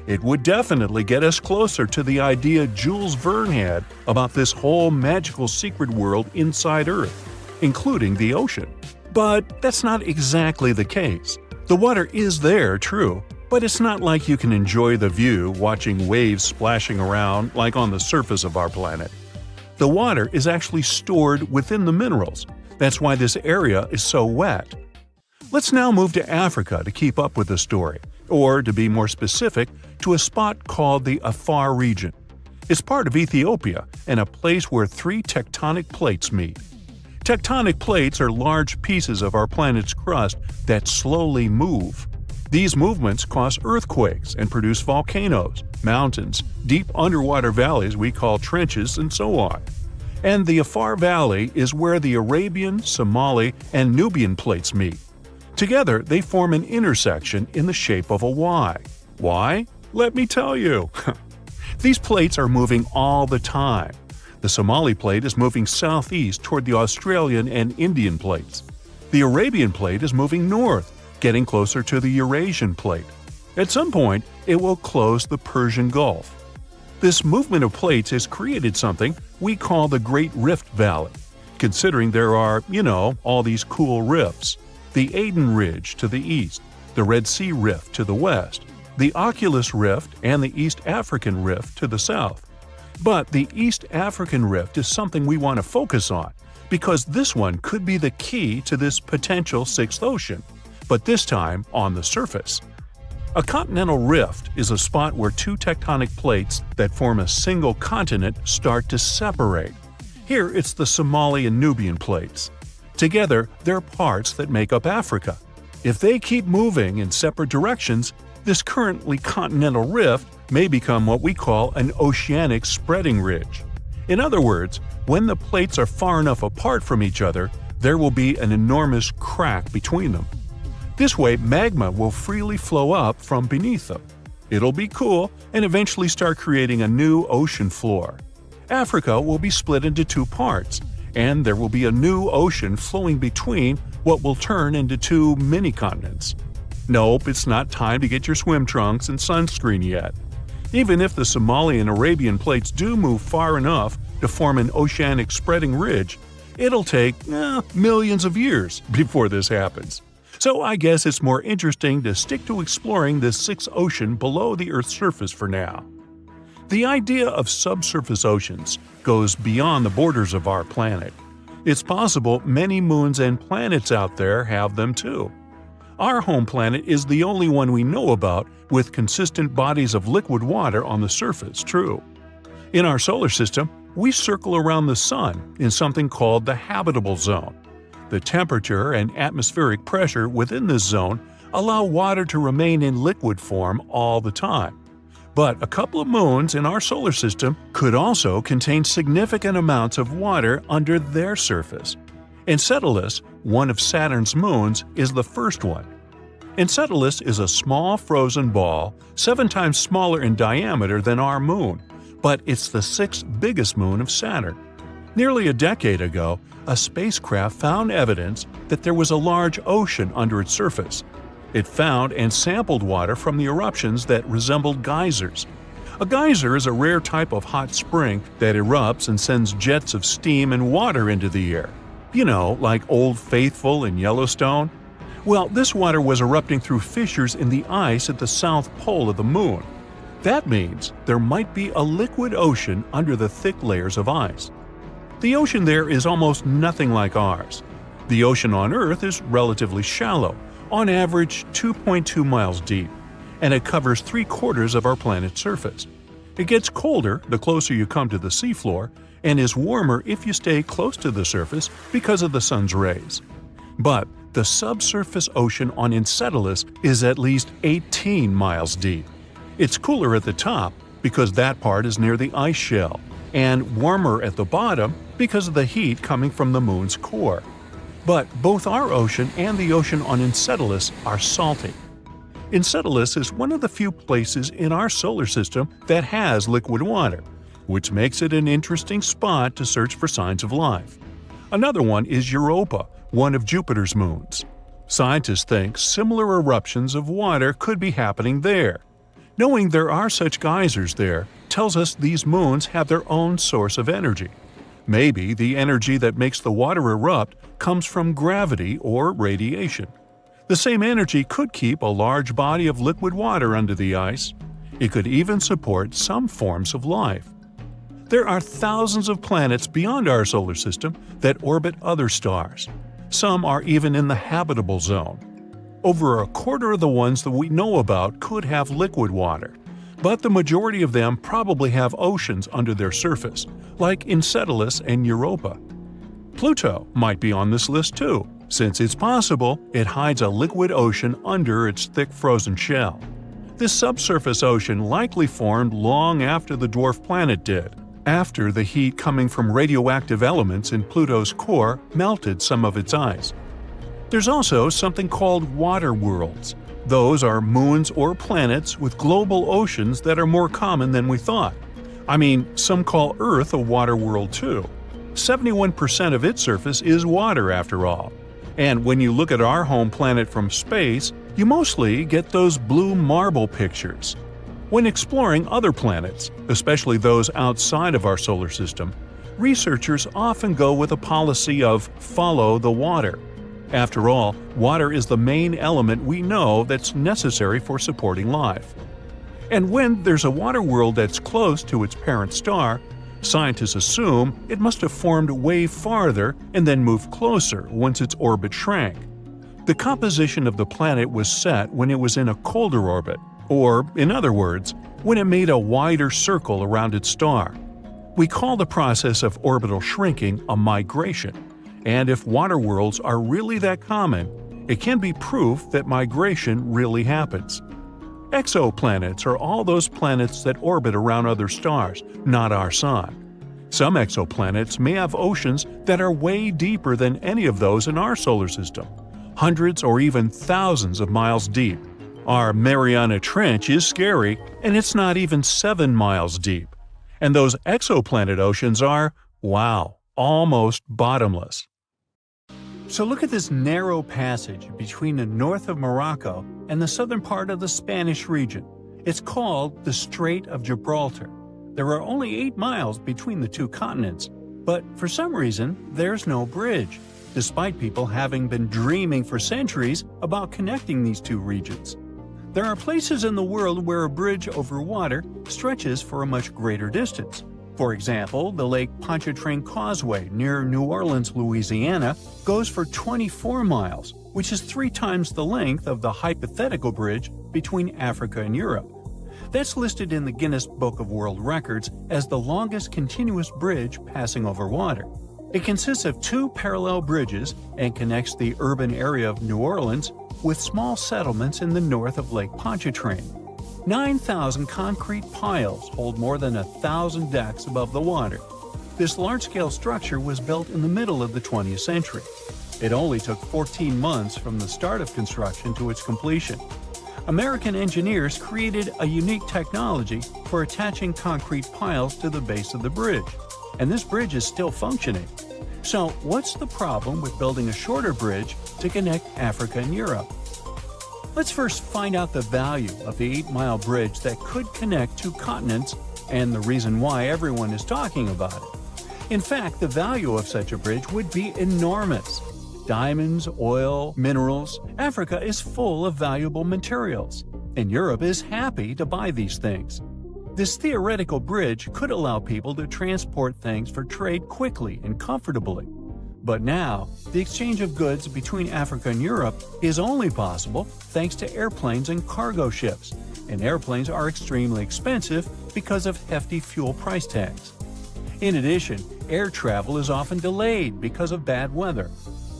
It would definitely get us closer to the idea Jules Verne had about this whole magical secret world inside Earth, including the ocean. But that's not exactly the case. The water is there, true, but it's not like you can enjoy the view watching waves splashing around like on the surface of our planet. The water is actually stored within the minerals. That's why this area is so wet. Let's now move to Africa to keep up with the story, or to be more specific, to a spot called the Afar region. It's part of Ethiopia and a place where 3 tectonic plates meet. Tectonic plates are large pieces of our planet's crust that slowly move. These movements cause earthquakes and produce volcanoes, mountains, deep underwater valleys we call trenches, and so on. And the Afar Valley is where the Arabian, Somali, and Nubian plates meet. Together, they form an intersection in the shape of a Y. Why? Let me tell you. These plates are moving all the time. The Somali plate is moving southeast toward the Australian and Indian plates. The Arabian plate is moving north, getting closer to the Eurasian plate. At some point, it will close the Persian Gulf. This movement of plates has created something we call the Great Rift Valley, considering there are, all these cool rifts. The Aden Ridge to the east, the Red Sea Rift to the west, the Oculus Rift and the East African Rift to the south. But the East African Rift is something we want to focus on, because this one could be the key to this potential sixth ocean, but this time on the surface. A continental rift is a spot where two tectonic plates that form a single continent start to separate. Here it's the Somali and Nubian plates. Together, they're parts that make up Africa. If they keep moving in separate directions, this currently continental rift may become what we call an oceanic spreading ridge. In other words, when the plates are far enough apart from each other, there will be an enormous crack between them. This way, magma will freely flow up from beneath them. It'll be cool and eventually start creating a new ocean floor. Africa will be split into two parts, and there will be a new ocean flowing between what will turn into two mini-continents. Nope, it's not time to get your swim trunks and sunscreen yet. Even if the Somali and Arabian plates do move far enough to form an oceanic spreading ridge, it'll take millions of years before this happens. So I guess it's more interesting to stick to exploring this sixth ocean below the Earth's surface for now. The idea of subsurface oceans goes beyond the borders of our planet. It's possible many moons and planets out there have them too. Our home planet is the only one we know about with consistent bodies of liquid water on the surface, true. In our solar system, we circle around the Sun in something called the habitable zone. The temperature and atmospheric pressure within this zone allow water to remain in liquid form all the time. But a couple of moons in our solar system could also contain significant amounts of water under their surface. Enceladus, one of Saturn's moons, is the first one. Enceladus is a small frozen ball 7 times smaller in diameter than our moon, but it's the 6th biggest moon of Saturn. Nearly a decade ago, a spacecraft found evidence that there was a large ocean under its surface. It found and sampled water from the eruptions that resembled geysers. A geyser is a rare type of hot spring that erupts and sends jets of steam and water into the air. You know, like Old Faithful in Yellowstone? Well, this water was erupting through fissures in the ice at the south pole of the moon. That means there might be a liquid ocean under the thick layers of ice. The ocean there is almost nothing like ours. The ocean on Earth is relatively shallow, on average 2.2 miles deep, and it covers 3/4 of our planet's surface. It gets colder the closer you come to the seafloor, and is warmer if you stay close to the surface because of the sun's rays. But the subsurface ocean on Enceladus is at least 18 miles deep. It's cooler at the top because that part is near the ice shell, and warmer at the bottom because of the heat coming from the moon's core. But both our ocean and the ocean on Enceladus are salty. Enceladus is one of the few places in our solar system that has liquid water, which makes it an interesting spot to search for signs of life. Another one is Europa, one of Jupiter's moons. Scientists think similar eruptions of water could be happening there. Knowing there are such geysers there tells us these moons have their own source of energy. Maybe the energy that makes the water erupt comes from gravity or radiation. The same energy could keep a large body of liquid water under the ice. It could even support some forms of life. There are thousands of planets beyond our solar system that orbit other stars. Some are even in the habitable zone. Over 1/4 of the ones that we know about could have liquid water, but the majority of them probably have oceans under their surface, like Enceladus and Europa. Pluto might be on this list too, since it's possible it hides a liquid ocean under its thick frozen shell. This subsurface ocean likely formed long after the dwarf planet did, after the heat coming from radioactive elements in Pluto's core melted some of its ice. There's also something called water worlds. Those are moons or planets with global oceans that are more common than we thought. I mean, some call Earth a water world too. 71% of its surface is water after all. And when you look at our home planet from space, you mostly get those blue marble pictures. When exploring other planets, especially those outside of our solar system, researchers often go with a policy of follow the water. After all, water is the main element we know that's necessary for supporting life. And when there's a water world that's close to its parent star, scientists assume it must have formed way farther and then moved closer once its orbit shrank. The composition of the planet was set when it was in a colder orbit, or, in other words, when it made a wider circle around its star. We call the process of orbital shrinking a migration, and if water worlds are really that common, it can be proof that migration really happens. Exoplanets are all those planets that orbit around other stars, not our Sun. Some exoplanets may have oceans that are way deeper than any of those in our solar system, hundreds or even thousands of miles deep. Our Mariana Trench is scary, and it's not even 7 miles deep. And those exoplanet oceans are, wow, almost bottomless. So look at this narrow passage between the north of Morocco and the southern part of the Spanish region. It's called the Strait of Gibraltar. There are only 8 miles between the two continents, but for some reason, there's no bridge, despite people having been dreaming for centuries about connecting these two regions. There are places in the world where a bridge over water stretches for a much greater distance. For example, the Lake Pontchartrain Causeway near New Orleans, Louisiana, goes for 24 miles, which is 3 times the length of the Hypothetical bridge between Africa and Europe. That's listed in the Guinness Book of World Records as the longest continuous bridge passing over water. It consists of 2 parallel bridges and connects the urban area of New Orleans with small settlements in the north of Lake Pontchartrain. 9,000 concrete piles hold more than 1,000 decks above the water. This large-scale structure was built in the middle of the 20th century. It only took 14 months from the start of construction to its completion. American engineers created a unique technology for attaching concrete piles to the base of the bridge, and this bridge is still functioning. So, what's the problem with building a shorter bridge to connect Africa and Europe? Let's first find out the value of the 8-mile bridge that could connect 2 continents and the reason why everyone is talking about it. In fact, the value of such a bridge would be enormous. Diamonds, oil, minerals, Africa is full of valuable materials, and Europe is happy to buy these things. This theoretical bridge could allow people to transport things for trade quickly and comfortably. But now, the exchange of goods between Africa and Europe is only possible thanks to airplanes and cargo ships, and airplanes are extremely expensive because of hefty fuel price tags. In addition, air travel is often delayed because of bad weather.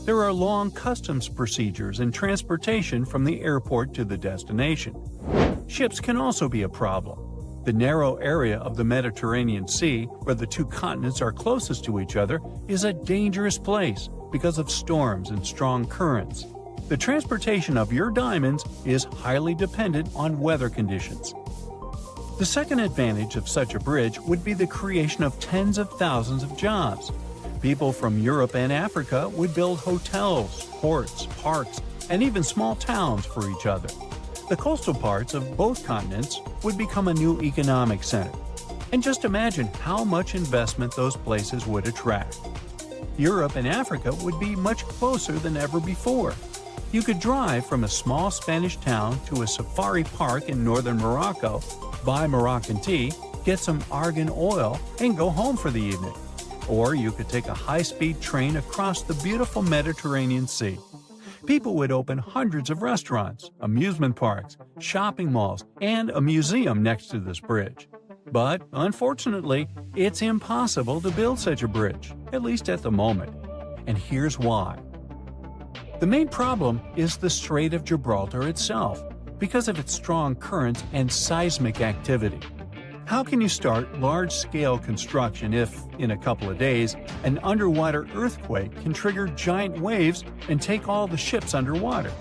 There are long customs procedures and transportation from the airport to the destination. Ships can also be a problem. The narrow area of the Mediterranean Sea, where the 2 continents are closest to each other, is a dangerous place because of storms and strong currents. The transportation of your diamonds is highly dependent on weather conditions. The second advantage of such a bridge would be the creation of tens of thousands of jobs. People from Europe and Africa would build hotels, ports, parks, and even small towns for each other. The coastal parts of both continents would become a new economic center. And just imagine how much investment those places would attract. Europe and Africa would be much closer than ever before. You could drive from a small Spanish town to a safari park in northern Morocco, buy Moroccan tea, get some argan oil, and go home for the evening. Or you could take a high-speed train across the beautiful Mediterranean Sea. People would open hundreds of restaurants, amusement parks, shopping malls, and a museum next to this bridge. But, unfortunately, it's impossible to build such a bridge, at least at the moment. And here's why. The main problem is the Strait of Gibraltar itself, because of its strong currents and seismic activity. How can you start large-scale construction if, in a couple of days, an underwater earthquake can trigger giant waves and take all the ships underwater?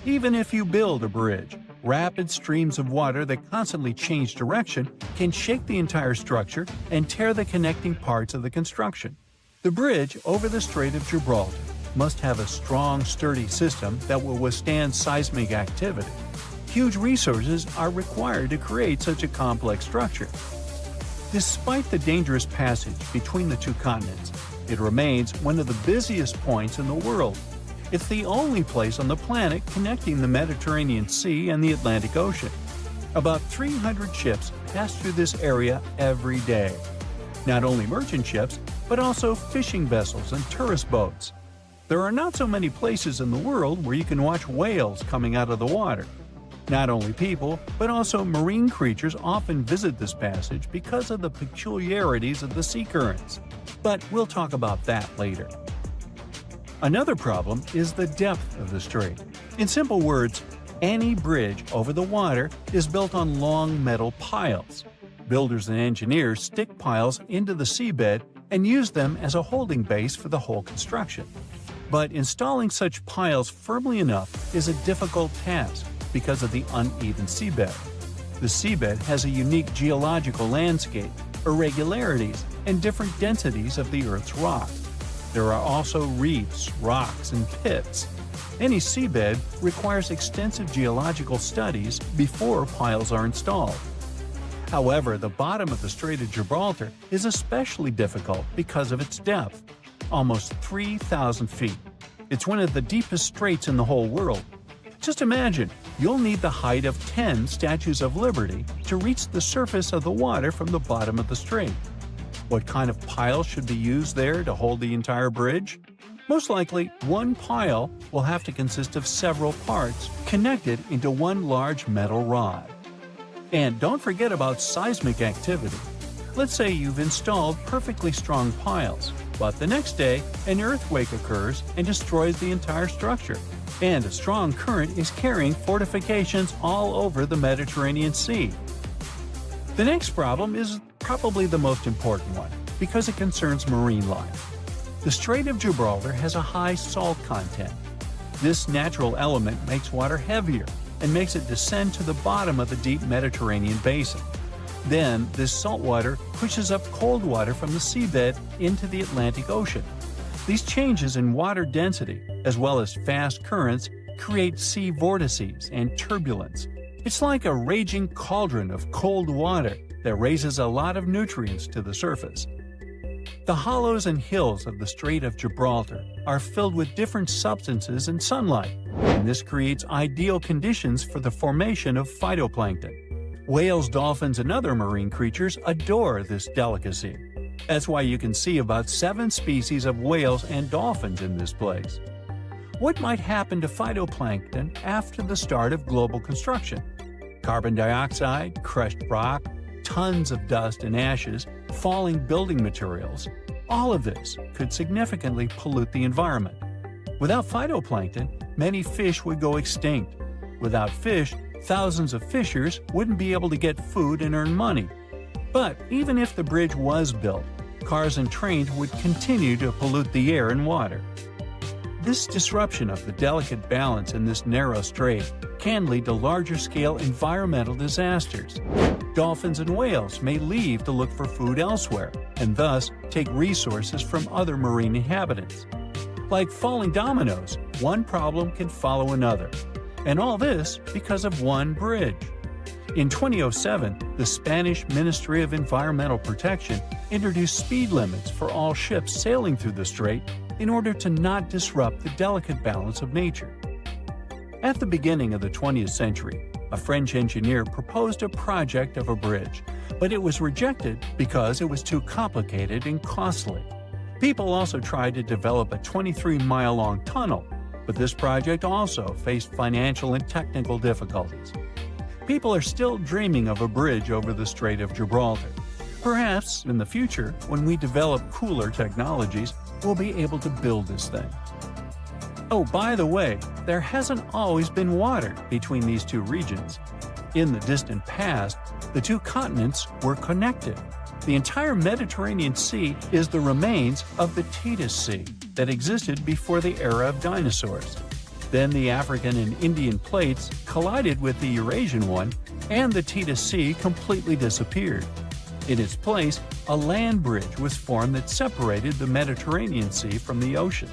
Even if you build a bridge, rapid streams of water that constantly change direction can shake the entire structure and tear the connecting parts of the construction. The bridge over the Strait of Gibraltar must have a strong, sturdy system that will withstand seismic activity. Huge resources are required to create such a complex structure. Despite the dangerous passage between the 2 continents, it remains one of the busiest points in the world. It's the only place on the planet connecting the Mediterranean Sea and the Atlantic Ocean. About 300 ships pass through this area every day. Not only merchant ships, but also fishing vessels and tourist boats. There are not so many places in the world where you can watch whales coming out of the water. Not only people, but also marine creatures often visit this passage because of the peculiarities of the sea currents. But we'll talk about that later. Another problem is the depth of the strait. In simple words, any bridge over the water is built on long metal piles. Builders and engineers stick piles into the seabed and use them as a holding base for the whole construction. But installing such piles firmly enough is a difficult task because of the uneven seabed. The seabed has a unique geological landscape, irregularities, and different densities of the Earth's rock. There are also reefs, rocks, and pits. Any seabed requires extensive geological studies before piles are installed. However, the bottom of the Strait of Gibraltar is especially difficult because of its depth, almost 3,000 feet. It's one of the deepest straits in the whole world. Just imagine, you'll need the height of 10 Statues of Liberty to reach the surface of the water from the bottom of the strait. What kind of pile should be used there to hold the entire bridge? Most likely, one pile will have to consist of several parts connected into one large metal rod. And don't forget about seismic activity. Let's say you've installed perfectly strong piles, but the next day an earthquake occurs and destroys the entire structure. And a strong current is carrying fortifications all over the Mediterranean Sea. The next problem is probably the most important one, because it concerns marine life. The Strait of Gibraltar has a high salt content. This natural element makes water heavier and makes it descend to the bottom of the deep Mediterranean basin. Then, this salt water pushes up cold water from the seabed into the Atlantic Ocean. These changes in water density, as well as fast currents, create sea vortices and turbulence. It's like a raging cauldron of cold water that raises a lot of nutrients to the surface. The hollows and hills of the Strait of Gibraltar are filled with different substances and sunlight, and this creates ideal conditions for the formation of phytoplankton. Whales, dolphins, and other marine creatures adore this delicacy. That's why you can see about 7 species of whales and dolphins in this place. What might happen to phytoplankton after the start of global construction? Carbon dioxide, crushed rock, tons of dust and ashes, falling building materials, all of this could significantly pollute the environment. Without phytoplankton, many fish would go extinct. Without fish, thousands of fishers wouldn't be able to get food and earn money. But even if the bridge was built, cars and trains would continue to pollute the air and water. This disruption of the delicate balance in this narrow strait can lead to larger-scale environmental disasters. Dolphins and whales may leave to look for food elsewhere, and thus take resources from other marine inhabitants. Like falling dominoes, one problem can follow another. And all this because of one bridge. In 2007, the Spanish Ministry of Environmental Protection introduced speed limits for all ships sailing through the strait in order to not disrupt the delicate balance of nature. At the beginning of the 20th century, a French engineer proposed a project of a bridge, but it was rejected because it was too complicated and costly. People also tried to develop a 23-mile-long tunnel, but this project also faced financial and technical difficulties. People are still dreaming of a bridge over the Strait of Gibraltar. Perhaps, in the future, when we develop cooler technologies, we'll be able to build this thing. Oh, by the way, there hasn't always been water between these two regions. In the distant past, the two continents were connected. The entire Mediterranean Sea is the remains of the Tethys Sea that existed before the era of dinosaurs. Then the African and Indian plates collided with the Eurasian one, and the Tethys Sea completely disappeared. In its place, a land bridge was formed that separated the Mediterranean Sea from the ocean.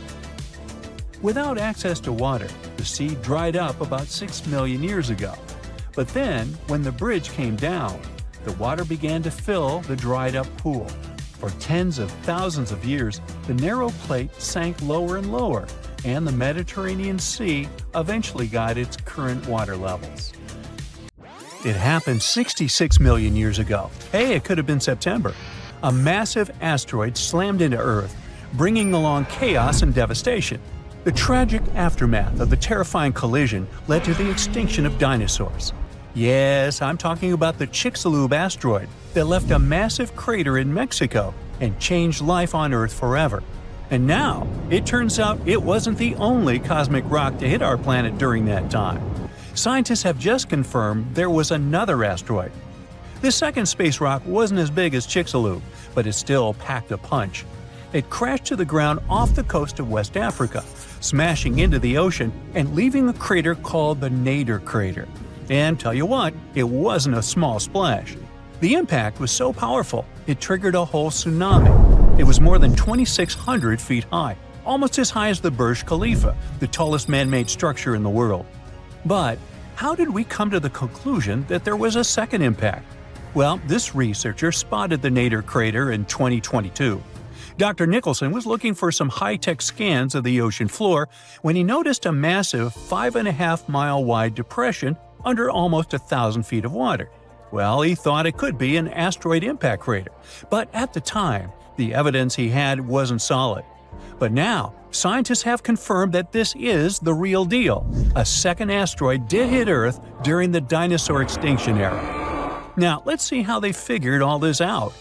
Without access to water, the sea dried up about 6 million years ago. But then, when the bridge came down, the water began to fill the dried-up pool. For tens of thousands of years, the narrow plate sank lower and lower, and the Mediterranean Sea eventually got its current water levels. It happened 66 million years ago. Hey, it could have been September. A massive asteroid slammed into Earth, bringing along chaos and devastation. The tragic aftermath of the terrifying collision led to the extinction of dinosaurs. Yes, I'm talking about the Chicxulub asteroid that left a massive crater in Mexico and changed life on Earth forever. And now, it turns out it wasn't the only cosmic rock to hit our planet during that time. Scientists have just confirmed there was another asteroid. This second space rock wasn't as big as Chicxulub, but it still packed a punch. It crashed to the ground off the coast of West Africa, smashing into the ocean and leaving a crater called the Nader crater. And tell you what, it wasn't a small splash. The impact was so powerful, it triggered a whole tsunami. It was more than 2,600 feet high, almost as high as the Burj Khalifa, the tallest man-made structure in the world. But how did we come to the conclusion that there was a second impact? Well, this researcher spotted the Nader crater in 2022. Dr. Nicholson was looking for some high-tech scans of the ocean floor when he noticed a massive 5.5-mile-wide depression under almost 1,000 feet of water. Well, he thought it could be an asteroid impact crater, but at the time, the evidence he had wasn't solid. But now, scientists have confirmed that this is the real deal. A second asteroid did hit Earth during the dinosaur extinction era. Now, let's see how they figured all this out.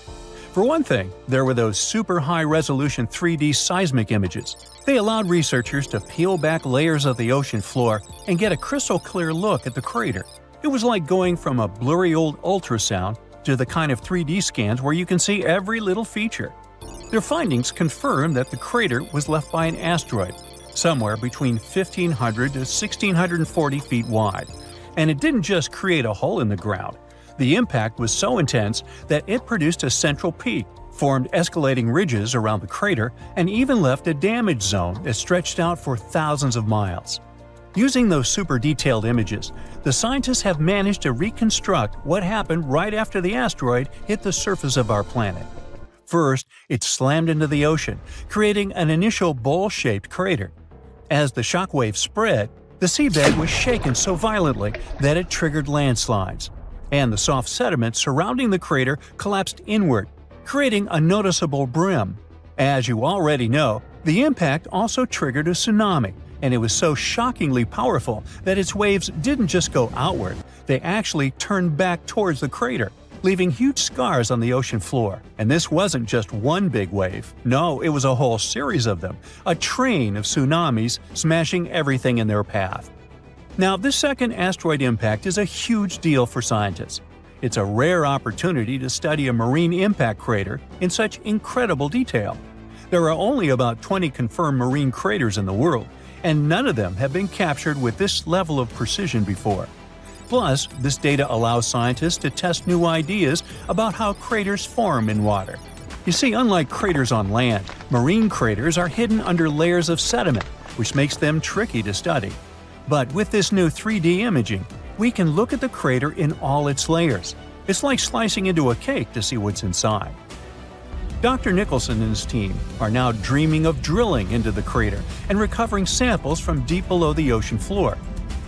For one thing, there were those super high-resolution 3D seismic images. They allowed researchers to peel back layers of the ocean floor and get a crystal-clear look at the crater. It was like going from a blurry old ultrasound to the kind of 3D scans where you can see every little feature. Their findings confirm that the crater was left by an asteroid, somewhere between 1,500 to 1,640 feet wide. And it didn't just create a hole in the ground. The impact was so intense that it produced a central peak, formed escalating ridges around the crater, and even left a damage zone that stretched out for thousands of miles. Using those super detailed images, the scientists have managed to reconstruct what happened right after the asteroid hit the surface of our planet. First, it slammed into the ocean, creating an initial bowl-shaped crater. As the shockwave spread, the seabed was shaken so violently that it triggered landslides, and the soft sediment surrounding the crater collapsed inward, creating a noticeable brim. As you already know, the impact also triggered a tsunami, and it was so shockingly powerful that its waves didn't just go outward, they actually turned back towards the crater, leaving huge scars on the ocean floor. And this wasn't just one big wave. No, it was a whole series of them, a train of tsunamis smashing everything in their path. Now, this second asteroid impact is a huge deal for scientists. It's a rare opportunity to study a marine impact crater in such incredible detail. There are only about 20 confirmed marine craters in the world, and none of them have been captured with this level of precision before. Plus, this data allows scientists to test new ideas about how craters form in water. You see, unlike craters on land, marine craters are hidden under layers of sediment, which makes them tricky to study. But with this new 3D imaging, we can look at the crater in all its layers. It's like slicing into a cake to see what's inside. Dr. Nicholson and his team are now dreaming of drilling into the crater and recovering samples from deep below the ocean floor.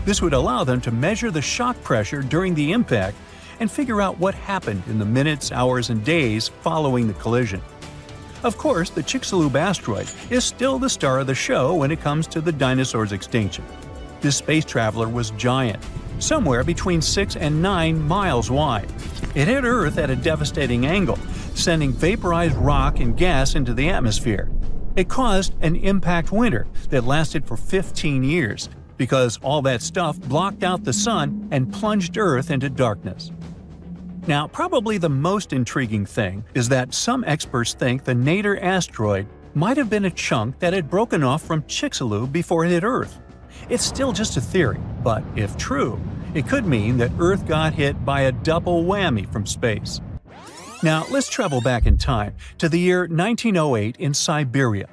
This would allow them to measure the shock pressure during the impact and figure out what happened in the minutes, hours, and days following the collision. Of course, the Chicxulub asteroid is still the star of the show when it comes to the dinosaurs' extinction. This space traveler was giant, somewhere between 6 and 9 miles wide. It hit Earth at a devastating angle, sending vaporized rock and gas into the atmosphere. It caused an impact winter that lasted for 15 years, because all that stuff blocked out the sun and plunged Earth into darkness. Now, probably the most intriguing thing is that some experts think the Nader asteroid might have been a chunk that had broken off from Chicxulub before it hit Earth. It's still just a theory, but if true, it could mean that Earth got hit by a double whammy from space. Now, let's travel back in time to the year 1908 in Siberia.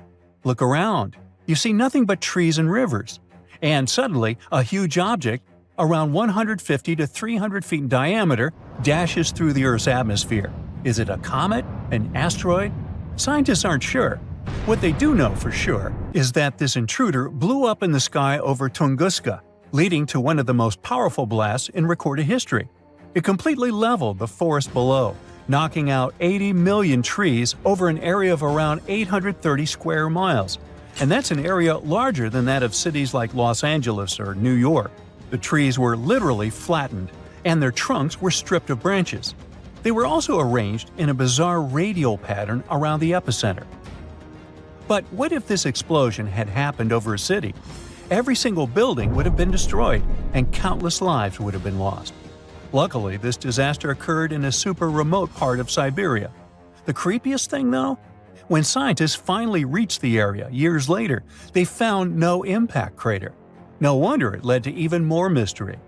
Look around. You see nothing but trees and rivers. And suddenly, a huge object, around 150 to 300 feet in diameter, dashes through the Earth's atmosphere. Is it a comet? An asteroid? Scientists aren't sure. What they do know for sure is that this intruder blew up in the sky over Tunguska, leading to one of the most powerful blasts in recorded history. It completely leveled the forest below, knocking out 80 million trees over an area of around 830 square miles. And that's an area larger than that of cities like Los Angeles or New York. The trees were literally flattened, and their trunks were stripped of branches. They were also arranged in a bizarre radial pattern around the epicenter. But what if this explosion had happened over a city? Every single building would have been destroyed, and countless lives would have been lost. Luckily, this disaster occurred in a super remote part of Siberia. The creepiest thing, though? When scientists finally reached the area years later, they found no impact crater. No wonder it led to even more mystery.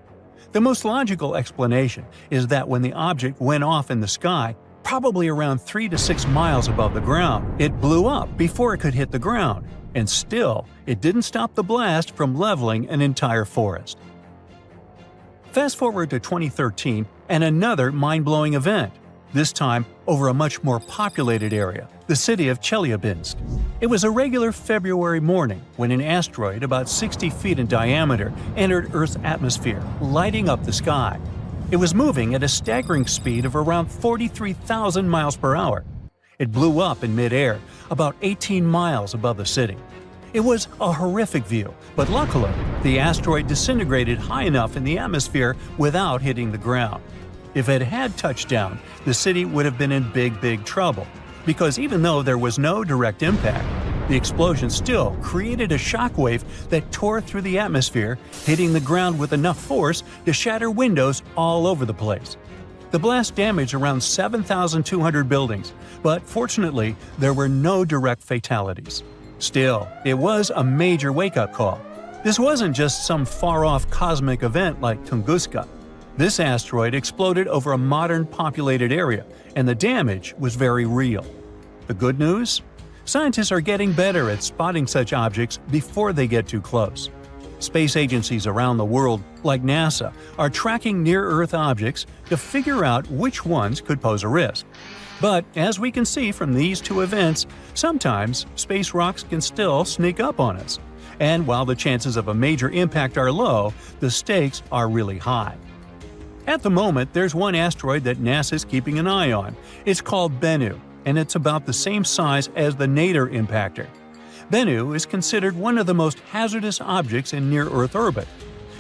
The most logical explanation is that when the object went off in the sky, probably around 3 to 6 miles above the ground, it blew up before it could hit the ground, and still, it didn't stop the blast from leveling an entire forest. Fast forward to 2013 and another mind-blowing event, this time over a much more populated area, the city of Chelyabinsk. It was a regular February morning when an asteroid about 60 feet in diameter entered Earth's atmosphere, lighting up the sky. It was moving at a staggering speed of around 43,000 miles per hour. It blew up in midair, about 18 miles above the city. It was a horrific view, but luckily, the asteroid disintegrated high enough in the atmosphere without hitting the ground. If it had touched down, the city would have been in big trouble, because even though there was no direct impact, the explosion still created a shockwave that tore through the atmosphere, hitting the ground with enough force to shatter windows all over the place. The blast damaged around 7,200 buildings, but fortunately, there were no direct fatalities. Still, it was a major wake-up call. This wasn't just some far-off cosmic event like Tunguska. This asteroid exploded over a modern populated area, and the damage was very real. The good news? Scientists are getting better at spotting such objects before they get too close. Space agencies around the world, like NASA, are tracking near-Earth objects to figure out which ones could pose a risk. But as we can see from these two events, sometimes space rocks can still sneak up on us. And while the chances of a major impact are low, the stakes are really high. At the moment, there's one asteroid that NASA's keeping an eye on. It's called Bennu, and it's about the same size as the Nader impactor. Bennu is considered one of the most hazardous objects in near-Earth orbit.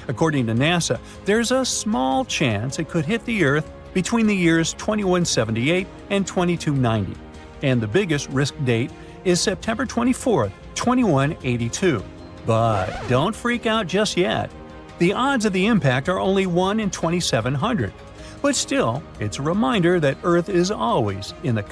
According to NASA, there's a small chance it could hit the Earth between the years 2178 and 2290, and the biggest risk date is September 24, 2182. But don't freak out just yet. The odds of the impact are only 1 in 2,700, but still, it's a reminder that Earth is always in the